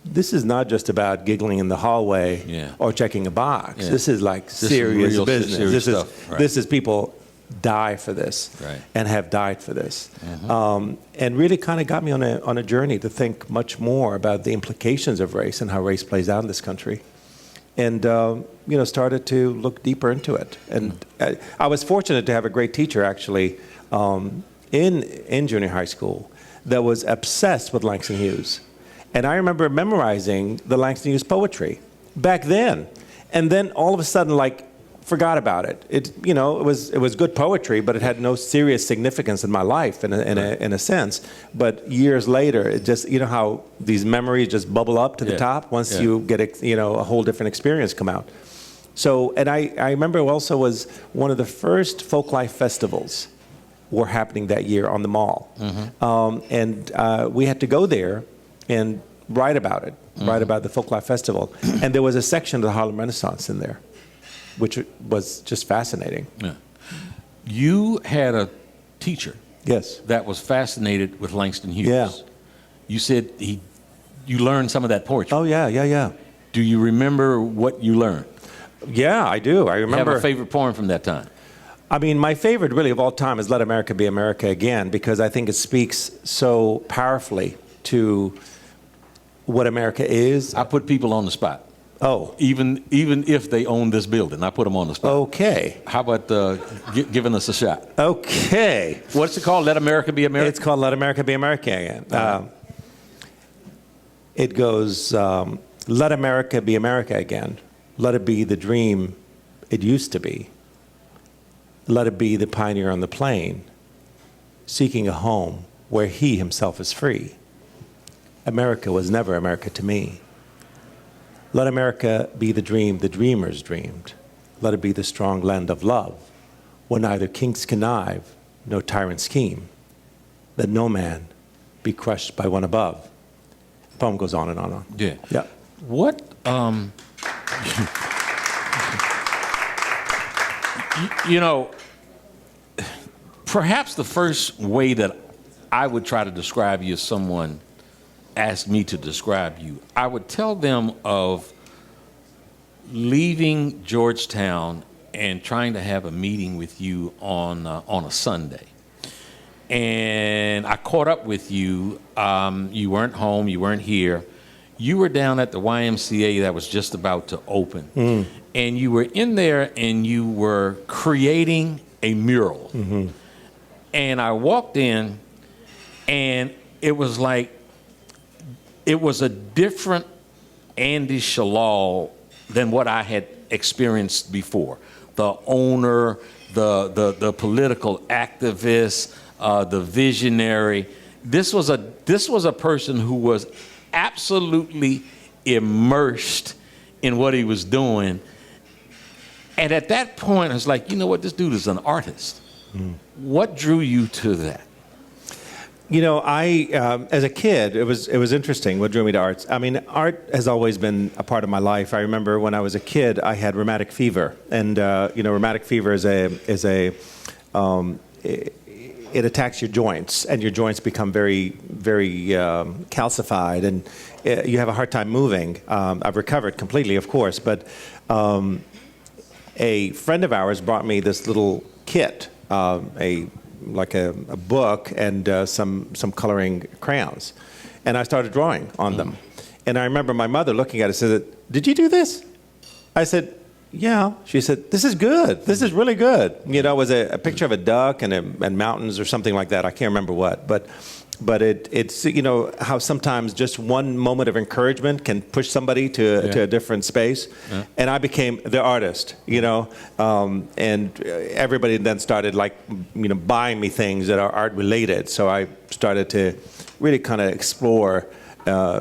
this is not just about giggling in the hallway or checking a box. Yeah. This is like serious real business. serious stuff. Right. This is people die for this and have died for this. And really kind of got me on a journey to think much more about the implications of race and how race plays out in this country. And started to look deeper into it. And I was fortunate to have a great teacher, actually, in junior high school that was obsessed with Langston Hughes. And I remember memorizing the Langston Hughes poetry back then. And then all of a sudden, forgot about it. It was good poetry, but it had no serious significance in my life in a sense. But years later, it just, how these memories just bubble up to the top once you get a whole different experience come out. So, and I remember also was one of the first Folklife festivals were happening that year on the mall. And we had to go there and write about it, write about the Folklife Festival. And there was a section of the Harlem Renaissance in there, which was just fascinating. Yeah. You had a teacher that was fascinated with Langston Hughes. Yeah. You said you learned some of that poetry. Oh, yeah. Do you remember what you learned? Yeah, I do. I remember. You have a favorite poem from that time? I mean, my favorite really of all time is Let America Be America Again, because I think it speaks so powerfully to what America is. I put people on the spot. Oh. Even if they own this building, I put them on the spot. Okay. How about giving us a shot? Okay. What's it called? Let America Be America? It's called Let America Be America Again. It goes, let America be America again. Let it be the dream it used to be. Let it be the pioneer on the plain, seeking a home where he himself is free. America was never America to me. Let America be the dream the dreamers dreamed. Let it be the strong land of love, where neither kings connive, nor tyrants scheme. Let no man be crushed by one above. The poem goes on and on and on. Yeah. Yeah. What, perhaps the first way that I would try to describe you if someone asked me to describe you, I would tell them of leaving Georgetown and trying to have a meeting with you on a Sunday. And I caught up with you. You weren't home. You weren't here. You were down at the YMCA that was just about to open. And you were in there and you were creating a mural. And I walked in and it was like, it was a different Andy Shalal than what I had experienced before. The owner, the political activist, the visionary. This was a person who was absolutely immersed in what he was doing. And at that point, I was like, you know what, this dude is an artist. What drew you to that? You know, as a kid, it was interesting what drew me to arts. I mean, art has always been a part of my life. I remember when I was a kid, I had rheumatic fever, and rheumatic fever is a it attacks your joints, and your joints become very, very calcified, and you have a hard time moving. I've recovered completely, of course, but a friend of ours brought me this little kit, a book and some coloring crayons, and I started drawing on them. And I remember my mother looking at it and said, "Did you do this?" I said, "Yeah." She said, "This is good. This is really good." You know, it was a picture of a duck and mountains or something like that. I can't remember what, but it's you know how sometimes just one moment of encouragement can push somebody to a different space. Yeah. And I became the artist, you know, and everybody then started buying me things that are art related. So I started to really kind of explore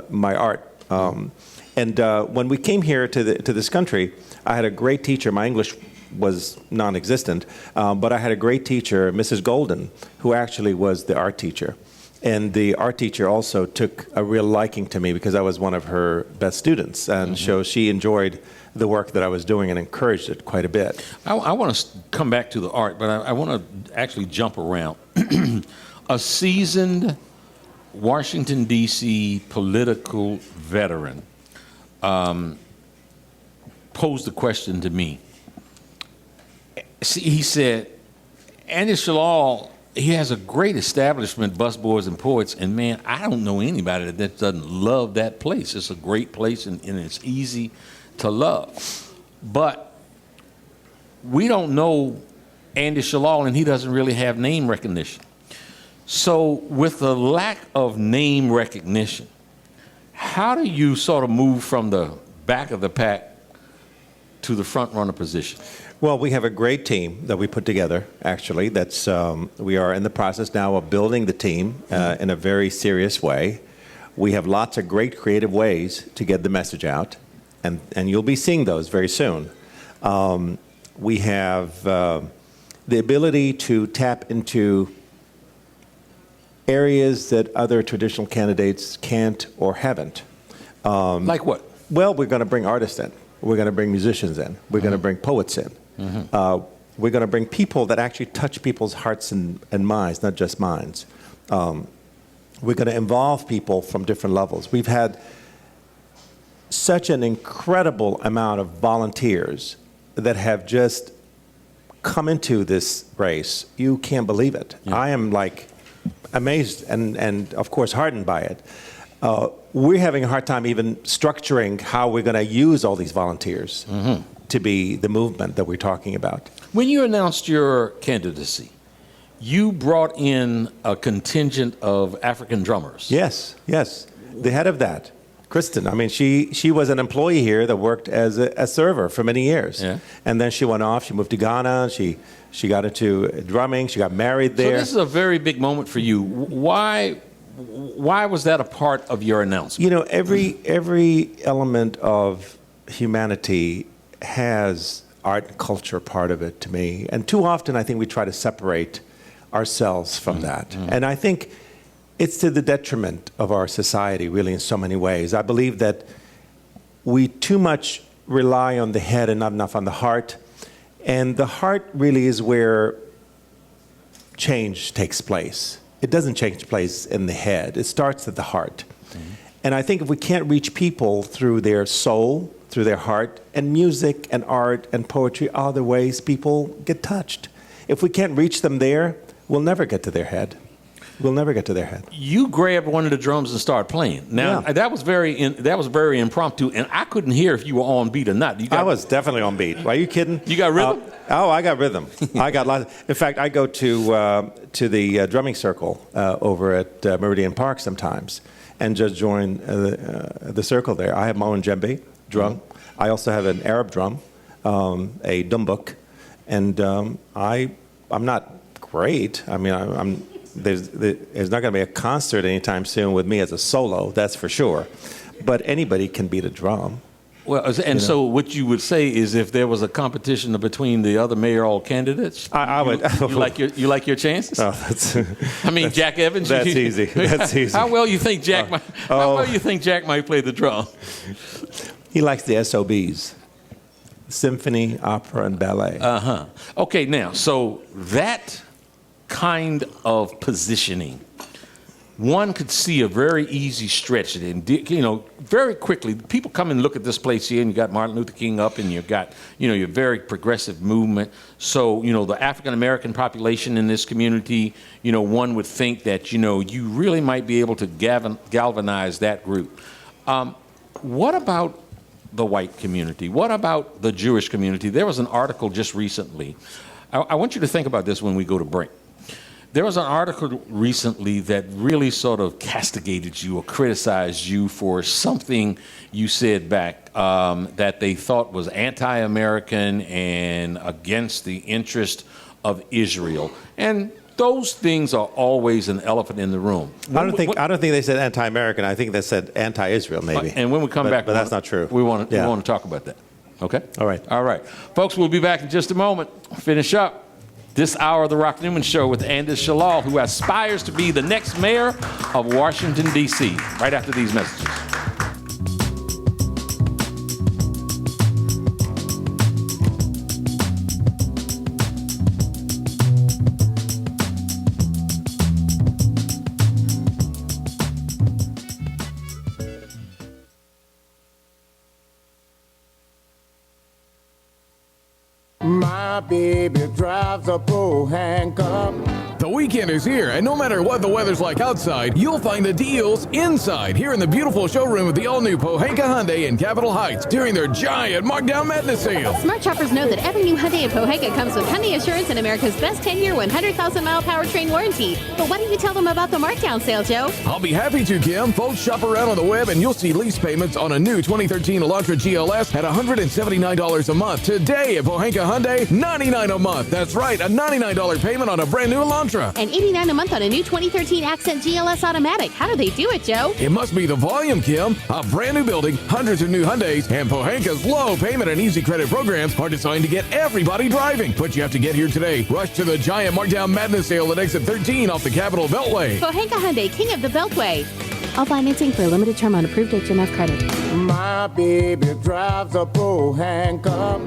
my art. And when we came here to this country, I had a great teacher. My English was non-existent, but I had a great teacher, Mrs. Golden, who actually was the art teacher. And the art teacher also took a real liking to me because I was one of her best students. And so she enjoyed the work that I was doing and encouraged it quite a bit. I want to come back to the art, but I want to actually jump around. A seasoned Washington, D.C. political veteran posed a question to me. He said, Andy Shalal, he has a great establishment, Busboys and Poets, and man, I don't know anybody that doesn't love that place. It's a great place and it's easy to love. But we don't know Andy Shalal, and he doesn't really have name recognition. So with the lack of name recognition, how do you sort of move from the back of the pack to the front runner position? Well, we have a great team that we put together, actually. That's we are in the process now of building the team in a very serious way. We have lots of great creative ways to get the message out, and you'll be seeing those very soon. We have the ability to tap into areas that other traditional candidates can't or haven't. Like what? Well, we're going to bring artists in. We're going to bring musicians in. We're going to bring poets in. We're going to bring people that actually touch people's hearts and minds, not just minds. We're going to involve people from different levels. We've had such an incredible amount of volunteers that have just come into this race. You can't believe it. Yeah. I am amazed and of course heartened by it. We're having a hard time even structuring how we're going to use all these volunteers to be the movement that we're talking about. When you announced your candidacy, you brought in a contingent of African drummers. Yes. The head of that, Kristen, I mean, she was an employee here that worked as a server for many years. Yeah. And then she went off, she moved to Ghana, she got into drumming, she got married there. So this is a very big moment for you. Why was that a part of your announcement? You know, every element of humanity has art and culture part of it to me. And too often I think we try to separate ourselves from that. And I think it's to the detriment of our society, really, in so many ways. I believe that we too much rely on the head and not enough on the heart. And the heart really is where change takes place. It doesn't take place in the head. It starts at the heart. And I think if we can't reach people through their soul, through their heart, and music and art and poetry are the ways people get touched. If we can't reach them there, we'll never get to their head. We'll never get to their head. You grabbed one of the drums and started playing. Now, that was very impromptu, and I couldn't hear if you were on beat or not. I was definitely on beat. Are you kidding? You got rhythm? I got rhythm. I got lots. In fact, I go to the drumming circle over at Meridian Park sometimes, and just join the circle there. I have my own djembe drum. I also have an Arab drum, a dumbuk, and I'm not great. I mean, there's not going to be a concert anytime soon with me as a solo, that's for sure. But anybody can beat a drum. Well, so what you would say is if there was a competition between the other mayoral candidates, I would. You like your chances? Oh, Jack Evans. That's easy. That's easy. How well you think Jack might play the drum? He likes the SOBs, symphony, opera, and ballet. Okay, now so that kind of positioning, one could see a very easy stretch. And, you know, very quickly, people come and look at this place here, and you got Martin Luther King up, and you've got, you know, your very progressive movement. So, you know, the African-American population in this community, you know, one would think that, you know, you really might be able to galvanize that group. What about the white community? What about the Jewish community? There was an article just recently. I want you to think about this when we go to break. There was an article recently that really sort of castigated you or criticized you for something you said back that they thought was anti-American and against the interest of Israel. And those things are always an elephant in the room. I don't think they said anti-American. I think they said anti-Israel, maybe. And when we come back, but that's not true. We want to talk about that. Okay. All right. All right, folks. We'll be back in just a moment. Finish up this hour of the Rock Newman Show with Anders Shalal, who aspires to be the next mayor of Washington, D.C., right after these messages. My baby drives a handcuff. The weekend is here, and no matter what the weather's like outside, you'll find the deals inside here in the beautiful showroom of the all-new Pohanka Hyundai in Capitol Heights during their giant Markdown Madness sale. Smart shoppers know that every new Hyundai in Pohanka comes with Hyundai Assurance and America's best 10-year, 100,000-mile powertrain warranty. But why don't you tell them about the markdown sale, Joe? I'll be happy to, Kim. Folks, shop around on the web, and you'll see lease payments on a new 2013 Elantra GLS at $179 a month. Today at Pohanka Hyundai, $99 a month. That's right, a $99 payment on a brand new Elantra. And $89 a month on a new 2013 Accent GLS Automatic. How do they do it, Joe? It must be the volume, Kim. A brand new building, hundreds of new Hyundais, and Pohanka's low payment and easy credit programs are designed to get everybody driving. But you have to get here today. Rush to the giant Markdown Madness sale at exit 13 off the Capitol Beltway. Pohanka Hyundai, king of the Beltway. All financing for a limited term on approved HMF credit. My baby drives a handcuff.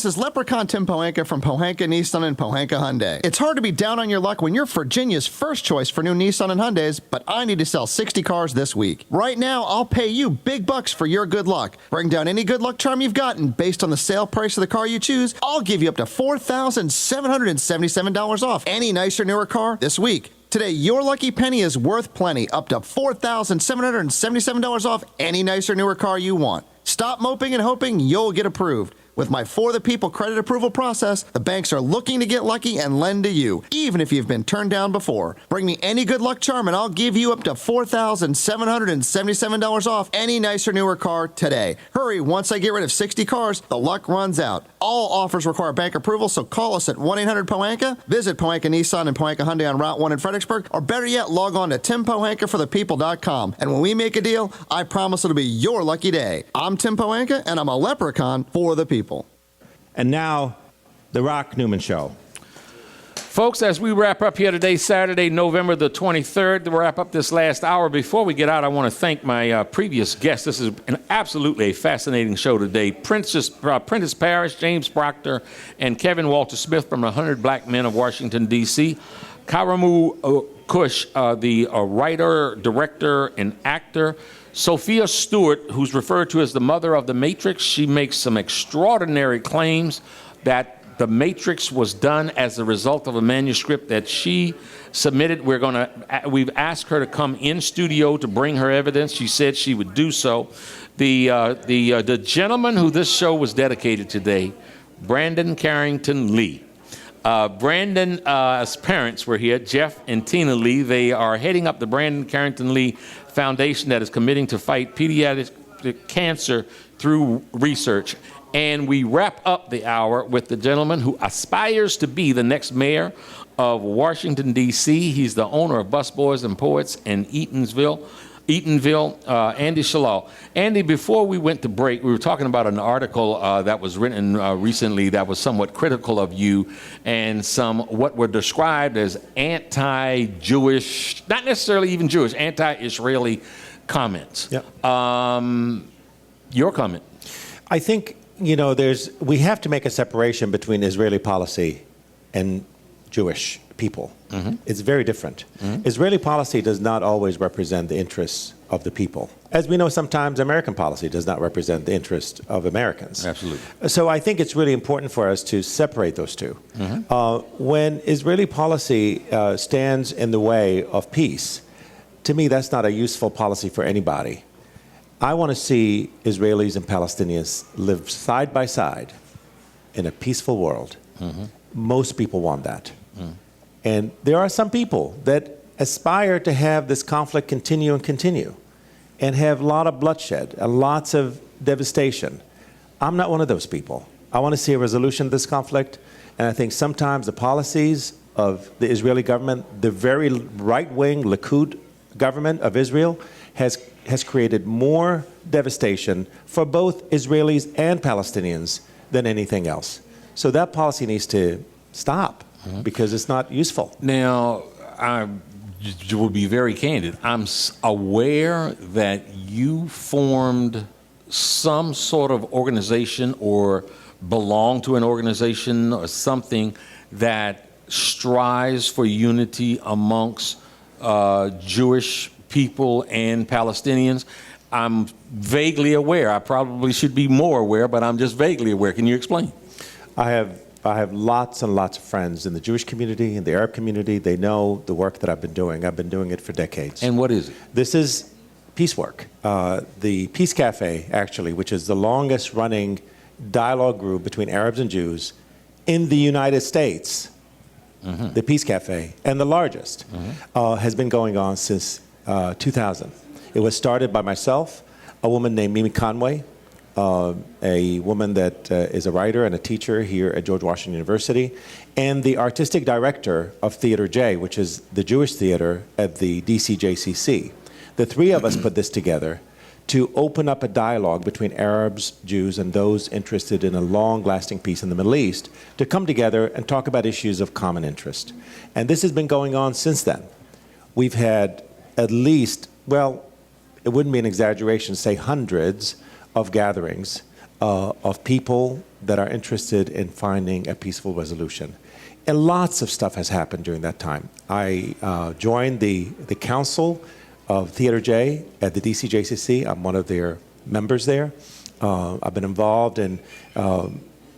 This is Leprechaun Tim Pohanka from Pohanka Nissan and Pohanka Hyundai. It's hard to be down on your luck when you're Virginia's first choice for new Nissan and Hyundais, but I need to sell 60 cars this week. Right now, I'll pay you big bucks for your good luck. Bring down any good luck charm you've gotten based on the sale price of the car you choose. I'll give you up to $4,777 off any nicer, newer car this week. Today, your lucky penny is worth plenty, up to $4,777 off any nicer, newer car you want. Stop moping and hoping you'll get approved. With my For the People credit approval process, the banks are looking to get lucky and lend to you, even if you've been turned down before. Bring me any good luck charm and I'll give you up to $4,777 off any nicer, newer car today. Hurry, once I get rid of 60 cars, the luck runs out. All offers require bank approval, so call us at 1-800-POHANKA, visit Pohanka Nissan and Pohanka Hyundai on Route 1 in Fredericksburg, or better yet, log on to timpohankaforthepeople.com. And when we make a deal, I promise it'll be your lucky day. I'm Tim Pohanka, and I'm a leprechaun for the people. And now, the Rock Newman Show. Folks, as we wrap up here today, Saturday, November the 23rd, to wrap up this last hour, before we get out, I want to thank my previous guests. This is absolutely a fascinating show today. Prentice Parrish, James Proctor, and Kevin Walter Smith from the 100 Black Men of Washington, D.C. Karamu Kush, the writer, director, and actor. Sophia Stewart, who's referred to as the mother of the Matrix. She makes some extraordinary claims that the matrix was done as a result of a manuscript that she submitted. We've asked her to come in studio to bring her evidence. She said she would do so. The gentleman who this show was dedicated today, Brandon Carrington Lee. Brandon's parents were here, Jeff and Tina Lee. They are heading up the Brandon Carrington Lee Foundation that is committing to fight pediatric cancer through research. And we wrap up the hour with the gentleman who aspires to be the next mayor of Washington, D.C. He's the owner of Busboys and Poets in Eatonville, Andy Shalal. Andy, before we went to break, we were talking about an article that was written recently that was somewhat critical of you and some what were described as anti-Jewish, not necessarily even Jewish, anti-Israeli comments. Yep. Your comment? I think, we have to make a separation between Israeli policy and Jewish people. Mm-hmm. It's very different. Mm-hmm. Israeli policy does not always represent the interests of the people. As we know, sometimes American policy does not represent the interests of Americans. Absolutely. So I think it's really important for us to separate those two. Mm-hmm. When Israeli policy stands in the way of peace, to me, that's not a useful policy for anybody. I want to see Israelis and Palestinians live side by side in a peaceful world. Mm-hmm. Most people want that. Mm. And there are some people that aspire to have this conflict continue and have a lot of bloodshed and lots of devastation. I'm not one of those people. I want to see a resolution of this conflict. And I think sometimes the policies of the Israeli government, the very right-wing Likud government of Israel, has created more devastation for both Israelis and Palestinians than anything else. So that policy needs to stop because it's not useful. Now, I will be very candid. I'm aware that you formed some sort of organization or belong to an organization or something that strives for unity amongst Jewish people and Palestinians. I'm vaguely aware. I probably should be more aware, but I'm just vaguely aware. Can you explain? I have lots and lots of friends in the Jewish community, in the Arab community. They know the work that I've been doing. I've been doing it for decades. And what is it? This is peace work. The Peace Cafe, actually, which is the longest running dialogue group between Arabs and Jews in the United States, the Peace Cafe, and the largest, has been going on since 2000. It was started by myself, a woman named Mimi Conway, a woman that is a writer and a teacher here at George Washington University, and the artistic director of Theater J, which is the Jewish theater at the DCJCC. The three of us put this together to open up a dialogue between Arabs, Jews, and those interested in a long-lasting peace in the Middle East to come together and talk about issues of common interest. And this has been going on since then. We've had at least, well, it wouldn't be an exaggeration to say hundreds of gatherings of people that are interested in finding a peaceful resolution. And lots of stuff has happened during that time. I joined the council of Theater J at the DCJCC. I'm one of their members there. I've been involved in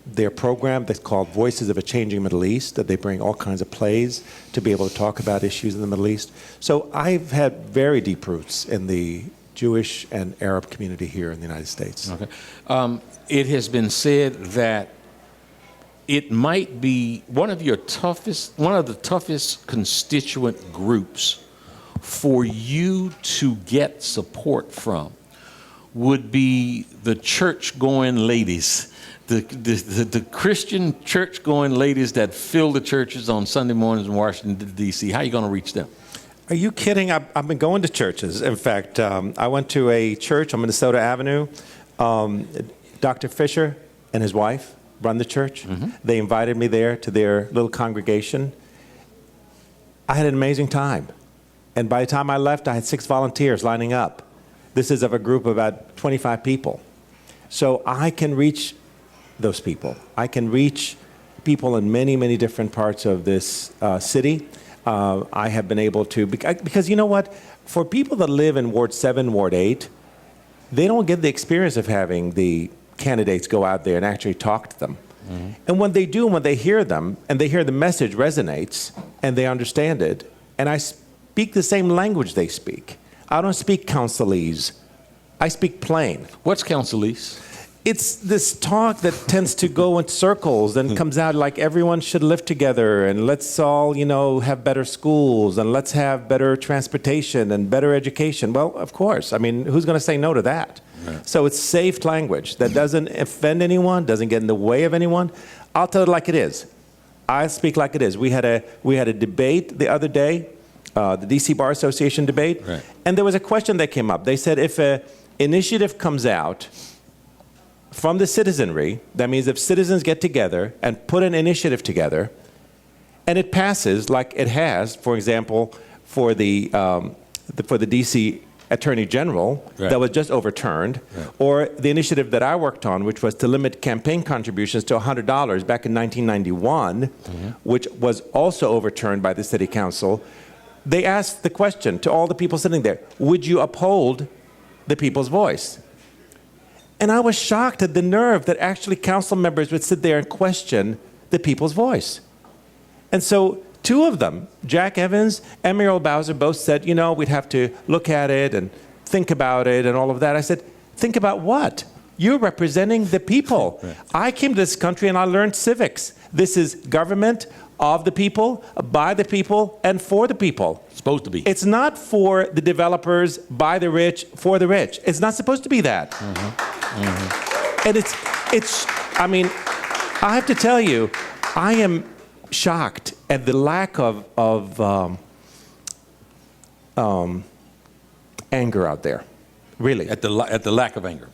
their program that's called Voices of a Changing Middle East, that they bring all kinds of plays to be able to talk about issues in the Middle East. So I've had very deep roots in the Jewish and Arab community here in the United States. Okay. It has been said that it might be one of the toughest constituent groups for you to get support from would be the church-going ladies, the Christian church-going ladies that fill the churches on Sunday mornings in Washington, D.C. How are you going to reach them? Are you kidding? I've been going to churches. In fact, I went to a church on Minnesota Avenue. Dr. Fisher and his wife run the church. They invited me there to their little congregation. I had an amazing time. And by the time I left, I had 6 volunteers lining up. This is of a group of about 25 people. So I can reach those people. I can reach people in many, many different parts of this city. I have been able to, because you know what? For people that live in Ward 7, Ward 8, they don't get the experience of having the candidates go out there and actually talk to them. And when they do, when they hear them, and they hear the message resonates, and they understand it, and I speak the same language they speak. I don't speak councilese. I speak plain. What's councilese? It's this talk that tends to go in circles and comes out like everyone should live together and let's all, have better schools and let's have better transportation and better education. Well, of course. I mean, who's going to say no to that? Right. So it's safe language that doesn't offend anyone, doesn't get in the way of anyone. I'll tell it like it is. I speak like it is. We had a debate the other day, the DC Bar Association debate, right. And there was a question that came up. They said if an initiative comes out from the citizenry, that means if citizens get together and put an initiative together, and it passes like it has, for example, for the DC Attorney General, right. that was just overturned, right. or the initiative that I worked on, which was to limit campaign contributions to $100 back in 1991, which was also overturned by the City Council. They asked the question to all the people sitting there, would you uphold the people's voice? And I was shocked at the nerve that actually council members would sit there and question the people's voice. And so two of them, Jack Evans and Muriel Bowser, both said, we'd have to look at it and think about it and all of that. I said, think about what? You're representing the people. Right. I came to this country and I learned civics. This is government of the people, by the people, and for the people. Supposed to be. It's not for the developers, by the rich, for the rich. It's not supposed to be that. And I mean, I have to tell you, I am shocked at the lack of anger out there. Really. At the lack of anger.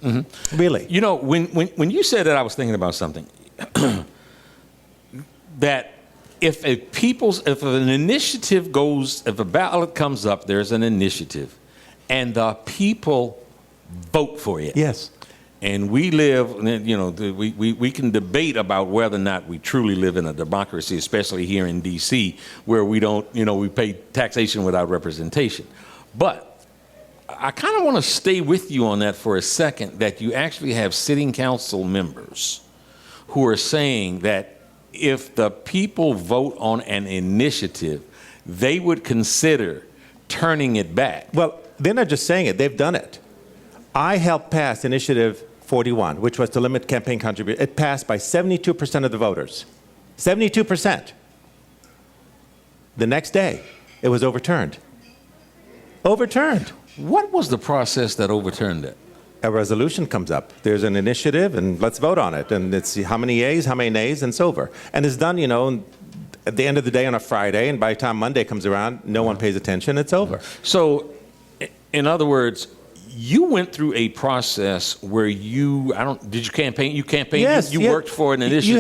Really. When you said that, I was thinking about something. That if an initiative goes, if a ballot comes up, there's an initiative, and the people vote for it. Yes. And we live, we can debate about whether or not we truly live in a democracy, especially here in D.C., where we don't, we pay taxation without representation. But I kind of want to stay with you on that for a second, that you actually have sitting council members who are saying that if the people vote on an initiative, they would consider turning it back. Well, they're not just saying it, they've done it. I helped pass Initiative 41, which was to limit campaign contributions. It passed by 72% of the voters. 72%. The next day, it was overturned. Overturned. What was the process that overturned it? A resolution comes up. There's an initiative, and let's vote on it. And it's how many yeas, how many nays, and it's over. And it's done, at the end of the day on a Friday, and by the time Monday comes around, no one pays attention, it's over. So, in other words, you went through a process where did you campaign? You campaigned? Yes. You worked for an initiative You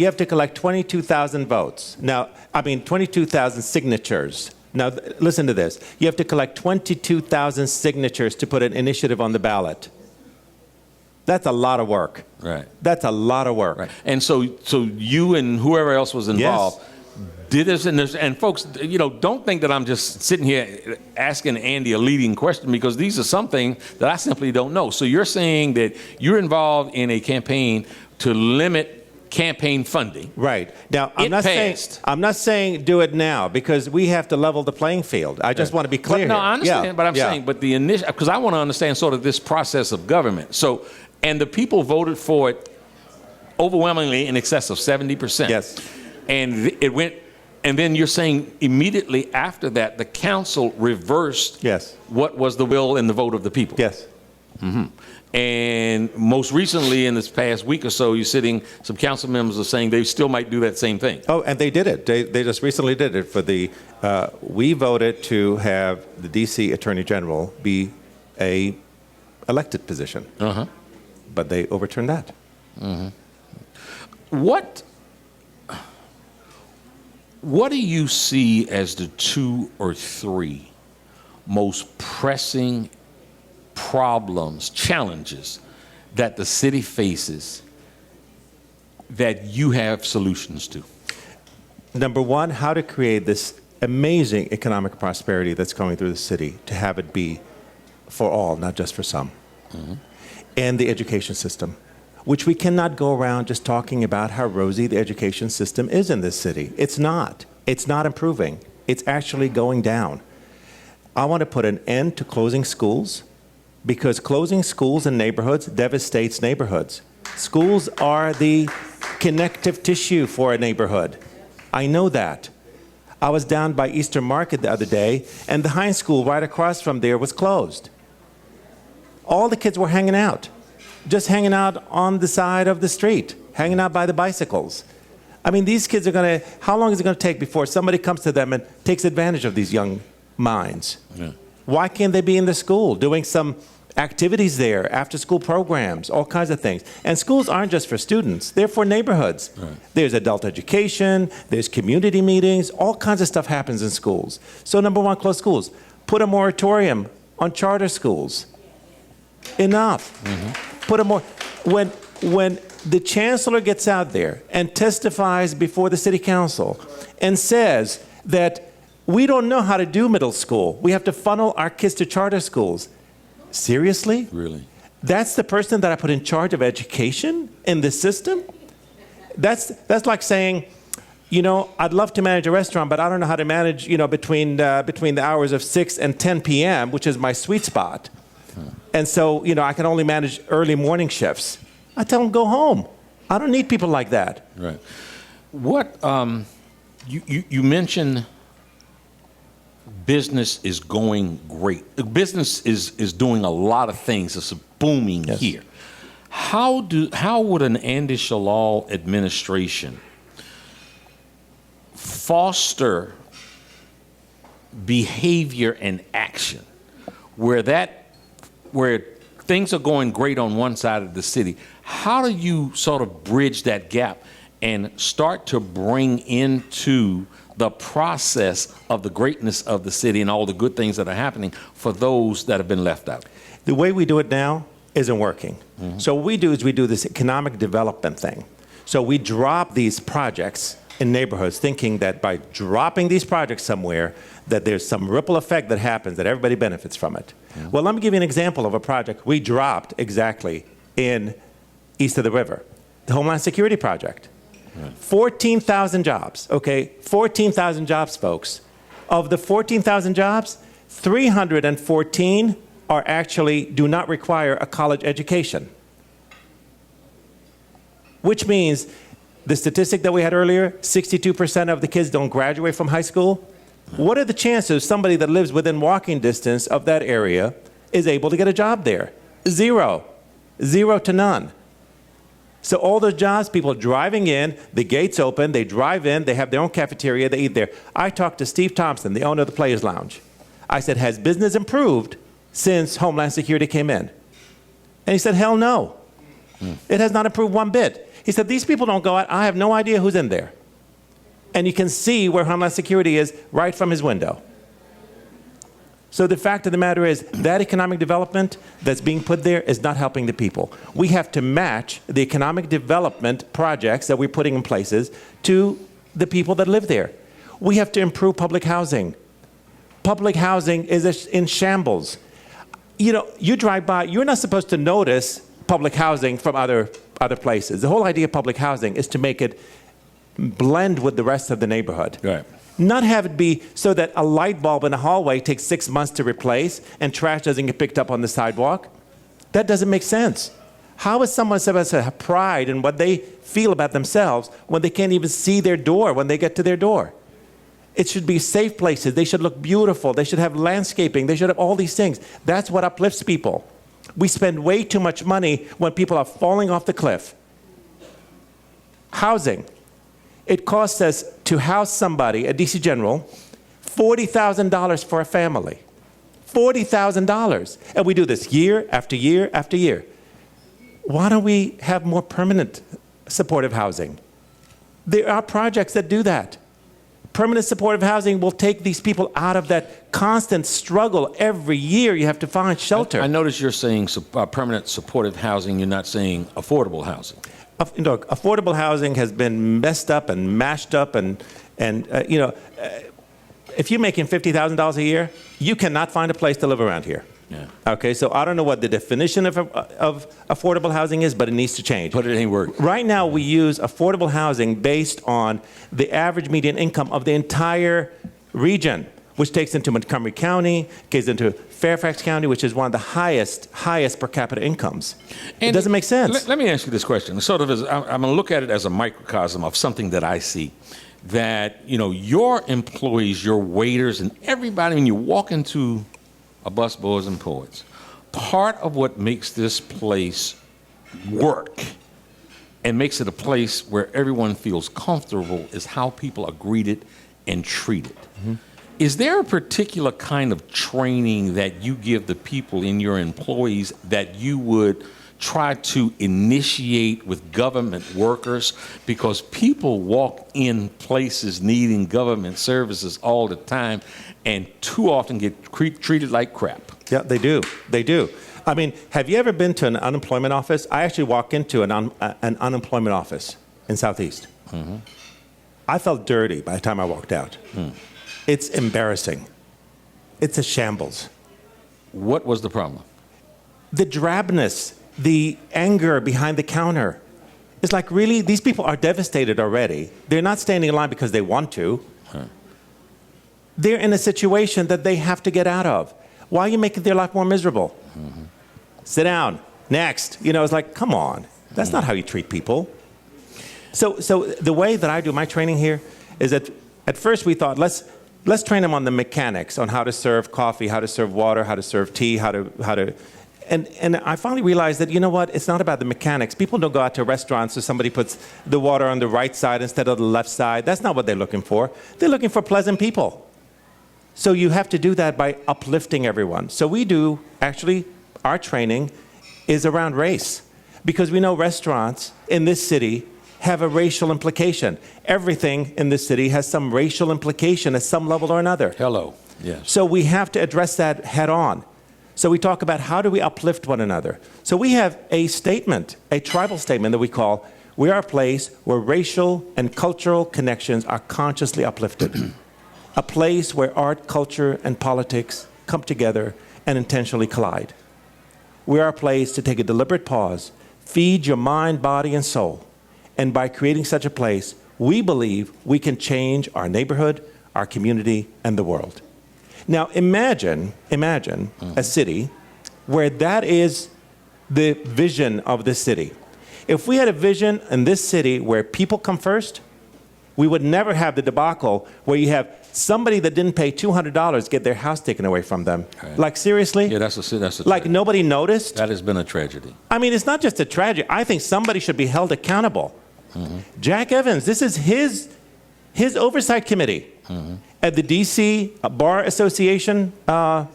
have to collect 22,000 votes. Now, 22,000 signatures. Now, listen to this. You have to collect 22,000 signatures to put an initiative on the ballot. That's a lot of work. Right. That's a lot of work. Right. And so you and whoever else was involved did this, and folks, don't think that I'm just sitting here asking Andy a leading question, because these are something that I simply don't know. So you're saying that you're involved in a campaign to limit campaign funding. Right. Now, I'm not saying do it now, because we have to level the playing field. I just want to be clear. No, I understand, but I'm saying, but the initial, because I want to understand sort of this process of government. So, and the people voted for it overwhelmingly in excess of 70%. Yes. And it went, and then you're saying immediately after that, the council reversed what was the will and the vote of the people. Yes. Mm-hmm. And most recently, in this past week or so, some council members are saying they still might do that same thing. Oh, and they did it. They just recently did it for we voted to have the D.C. Attorney General be a elected position. But they overturned that. What do you see as the 2 or 3 most pressing problems, challenges that the city faces that you have solutions to? Number one, how to create this amazing economic prosperity that's coming through the city, to have it be for all, not just for some. And the education system. which we cannot go around just talking about how rosy the education system is in this city. It's not. It's not improving. It's actually going down. I want to put an end to closing schools, because closing schools in neighborhoods devastates neighborhoods. Schools are the connective tissue for a neighborhood. I know that. I was down by Eastern Market the other day, and the high school right across from there was closed. All the kids were hanging out, just hanging out on the side of the street, hanging out by the bicycles. I mean, these kids are going to, how long is it going to take before somebody comes to them and takes advantage of these young minds? Yeah. Why can't they be in the school doing some activities there, after school programs, all kinds of things? And schools aren't just for students, they're for neighborhoods. Right. There's adult education, there's community meetings, all kinds of stuff happens in schools. So number one, close schools. Put a moratorium on charter schools. Enough. Put a more, when the chancellor gets out there and testifies before the city council and says that we don't know how to do middle school, we have to funnel our kids to charter schools. Seriously? Really? That's the person that I put in charge of education in this system? That's like saying, you know, I'd love to manage a restaurant, but I don't know how to manage, you know, between the hours of 6 and 10 p.m., which is my sweet spot. And so, you know, I can only manage early morning shifts. I tell them, go home. I don't need people like that. Right. What, you mentioned business is going great. Business is doing a lot of things. It's booming here. How would an Andy Shalal administration foster behavior and action where things are going great on one side of the city? How do you sort of bridge that gap and start to bring into the process of the greatness of the city and all the good things that are happening for those that have been left out? The way we do it now isn't working. So what we do is we do this economic development thing. So we drop these projects in neighborhoods thinking that by dropping these projects somewhere, that there's some ripple effect that happens, that everybody benefits from it. Well, let me give you an example of a project we dropped exactly in east of the river, the Homeland Security Project. 14,000 jobs, okay? 14,000 jobs, folks. Of the 14,000 jobs, 314 are actually do not require a college education. Which means the statistic that we had earlier, 62% of the kids don't graduate from high school. What are the chances somebody that lives within walking distance of that area is able to get a job there? Zero. Zero to none. So all those jobs, people driving in, the gates open, they drive in, they have their own cafeteria, they eat there. I talked to Steve Thompson, the owner of the Players Lounge. I said, has business improved since Homeland Security came in? And he said, hell no. It has not improved one bit. He said, these people don't go out, I have no idea who's in there. And you can see where Homeland Security is right from his window. So the fact of the matter is that economic development that's being put there is not helping the people. We have to match the economic development projects that we're putting in places to the people that live there. We have to improve public housing. Public housing is in shambles. You know, you drive by, you're not supposed to notice public housing from other places. The whole idea of public housing is to make it blend with the rest of the neighborhood. Right. Not have it be so that a light bulb in a hallway takes 6 months to replace and trash doesn't get picked up on the sidewalk. That doesn't make sense. How is someone supposed to have pride in what they feel about themselves when they can't even see their door when they get to their door? It should be safe places. They should look beautiful. They should have landscaping. They should have all these things. That's what uplifts people. We spend way too much money when people are falling off the cliff. Housing. It costs us to house somebody at DC General $40,000 for a family. $40,000. And we do this year after year after year. Why don't we have more permanent supportive housing? There are projects that do that. Permanent supportive housing will take these people out of that constant struggle. Every year you have to find shelter. I notice you're saying permanent supportive housing. You're not saying affordable housing. Look, affordable housing has been messed up and mashed up, and you know, if you're making $50,000 a year, you cannot find a place to live around here. Yeah. Okay, so I don't know what the definition of affordable housing is, but it needs to change. But it ain't work. Right now, we use affordable housing based on the average median income of the entire region, which takes into Montgomery County, gets into Fairfax County, which is one of the highest per capita incomes. And it doesn't make sense. Let me ask you this question. Sort of, I'm going to look at it as a microcosm of something that I see. That, you know, your employees, your waiters, and everybody, when you walk into a Busboys and Poets, part of what makes this place work and makes it a place where everyone feels comfortable is how people are greeted and treated. Mm-hmm. Is there a particular kind of training that you give the people in your employees that you would try to initiate with government workers? Because people walk in places needing government services all the time and too often get treated like crap. Yeah, they do. They do. I mean, have you ever been to an unemployment office? I actually walked into an unemployment office in Southeast. Mm-hmm. I felt dirty by the time I walked out. It's embarrassing. It's a shambles. What was the problem? The drabness, the anger behind the counter. It's like, really? These people are devastated already. They're not standing in line because they want to. They're in a situation that they have to get out of. Why are you making their life more miserable? Mm-hmm. Sit down. Next. You know, it's like, come on. That's not how you treat people. So the way that I do my training here is that at first we thought, let's train them on the mechanics, on how to serve coffee, how to serve water, how to serve tea, how to and I finally realized that, you know what, it's not about the mechanics. People don't go out to restaurants so somebody puts the water on the right side instead of the left side. That's not what they're looking for. They're looking for pleasant people. So you have to do that by uplifting everyone. So we do, actually, our training is around race. Because we know restaurants in this city have a racial implication. Everything in this city has some racial implication at some level or another. Hello. Yes. So we have to address that head on. So we talk about how do we uplift one another. So we have a statement, a tribal statement that we call, we are a place where racial and cultural connections are consciously uplifted. A place where art, culture, and politics come together and intentionally collide. We are a place to take a deliberate pause, feed your mind, body, and soul. And by creating such a place, we believe we can change our neighborhood, our community, and the world. Now imagine a city where that is the vision of this city. If we had a vision in this city where people come first, we would never have the debacle where you have somebody that didn't pay $200 get their house taken away from them. Right. Like, seriously? Yeah, that's a like, nobody noticed? That has been a tragedy. I mean, it's not just a tragedy. I think somebody should be held accountable. Mm-hmm. Jack Evans, this is his oversight committee. Mm-hmm. At the D.C. Bar Association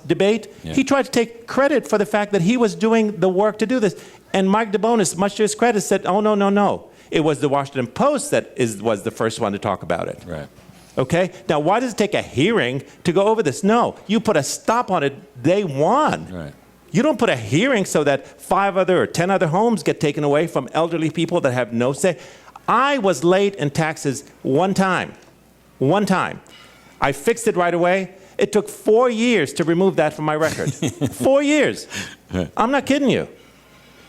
debate, he tried to take credit for the fact that he was doing the work to do this. And Mike DeBonis, much to his credit, said, oh, no. It was the Washington Post that was the first one to talk about it. Right. Okay? Now, why does it take a hearing to go over this? No, you put a stop on it day one. Right. You don't put a hearing so that 5 other or 10 other homes get taken away from elderly people that have no say. I was late in taxes one time. I fixed it right away. It took 4 years to remove that from my record. 4 years. I'm not kidding you.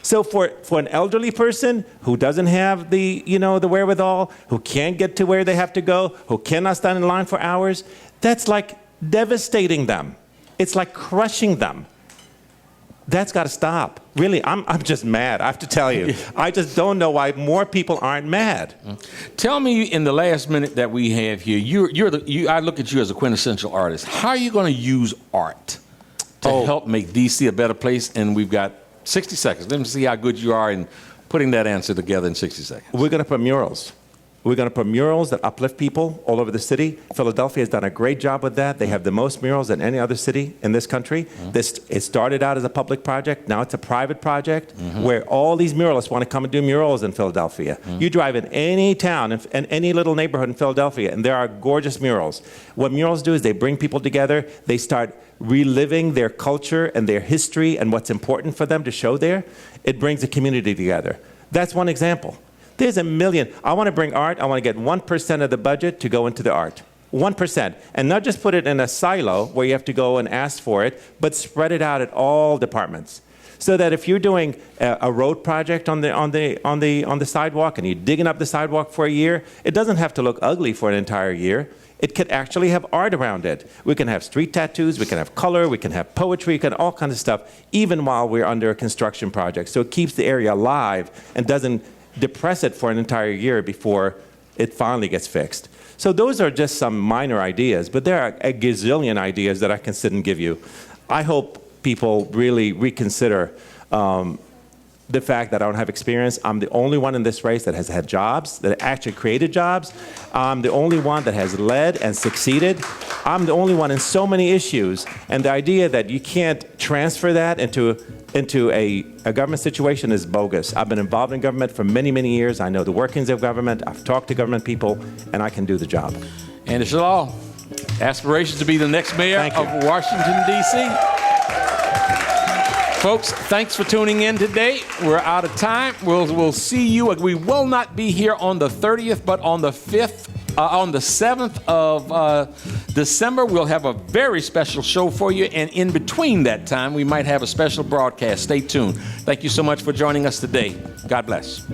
So for an elderly person who doesn't have the wherewithal, who can't get to where they have to go, who cannot stand in line for hours, that's like devastating them. It's like crushing them. That's got to stop. Really, I'm just mad, I have to tell you. I just don't know why more people aren't mad. Tell me, in the last minute that we have here, I look at you as a quintessential artist. How are you going to use art to help make D.C. a better place? And we've got 60 seconds. Let me see how good you are in putting that answer together in 60 seconds. We're going to put murals. We're going to put murals that uplift people all over the city. Philadelphia has done a great job with that. They have the most murals than any other city in this country. It started out as a public project. Now it's a private project where all these muralists want to come and do murals in Philadelphia. You drive in any town and any little neighborhood in Philadelphia, and there are gorgeous murals. What murals do is they bring people together. They start reliving their culture and their history and what's important for them to show there. It brings the community together. That's one example. There's a million. I want to bring art. I want to get 1% of the budget to go into the art. 1%. And not just put it in a silo where you have to go and ask for it, but spread it out at all departments. So that if you're doing a road project on the sidewalk and you're digging up the sidewalk for a year, it doesn't have to look ugly for an entire year. It could actually have art around it. We can have street tattoos, we can have color, we can have poetry, we can all kinds of stuff, even while we're under a construction project. So it keeps the area alive and doesn't depress it for an entire year before it finally gets fixed. So those are just some minor ideas, but there are a gazillion ideas that I can sit and give you. I hope people really reconsider the fact that I don't have experience. I'm the only one in this race that has had jobs, that actually created jobs. I'm the only one that has led and succeeded. I'm the only one in so many issues. And the idea that you can't transfer that into a government situation is bogus. I've been involved in government for many, many years. I know the workings of government. I've talked to government people, and I can do the job. And it's all aspirations to be the next mayor of Washington, D.C. Folks, thanks for tuning in today. We're out of time. We'll see you. We will not be here on the 30th, but on the 5th, on the 7th of December, we'll have a very special show for you. And in between that time, we might have a special broadcast. Stay tuned. Thank you so much for joining us today. God bless.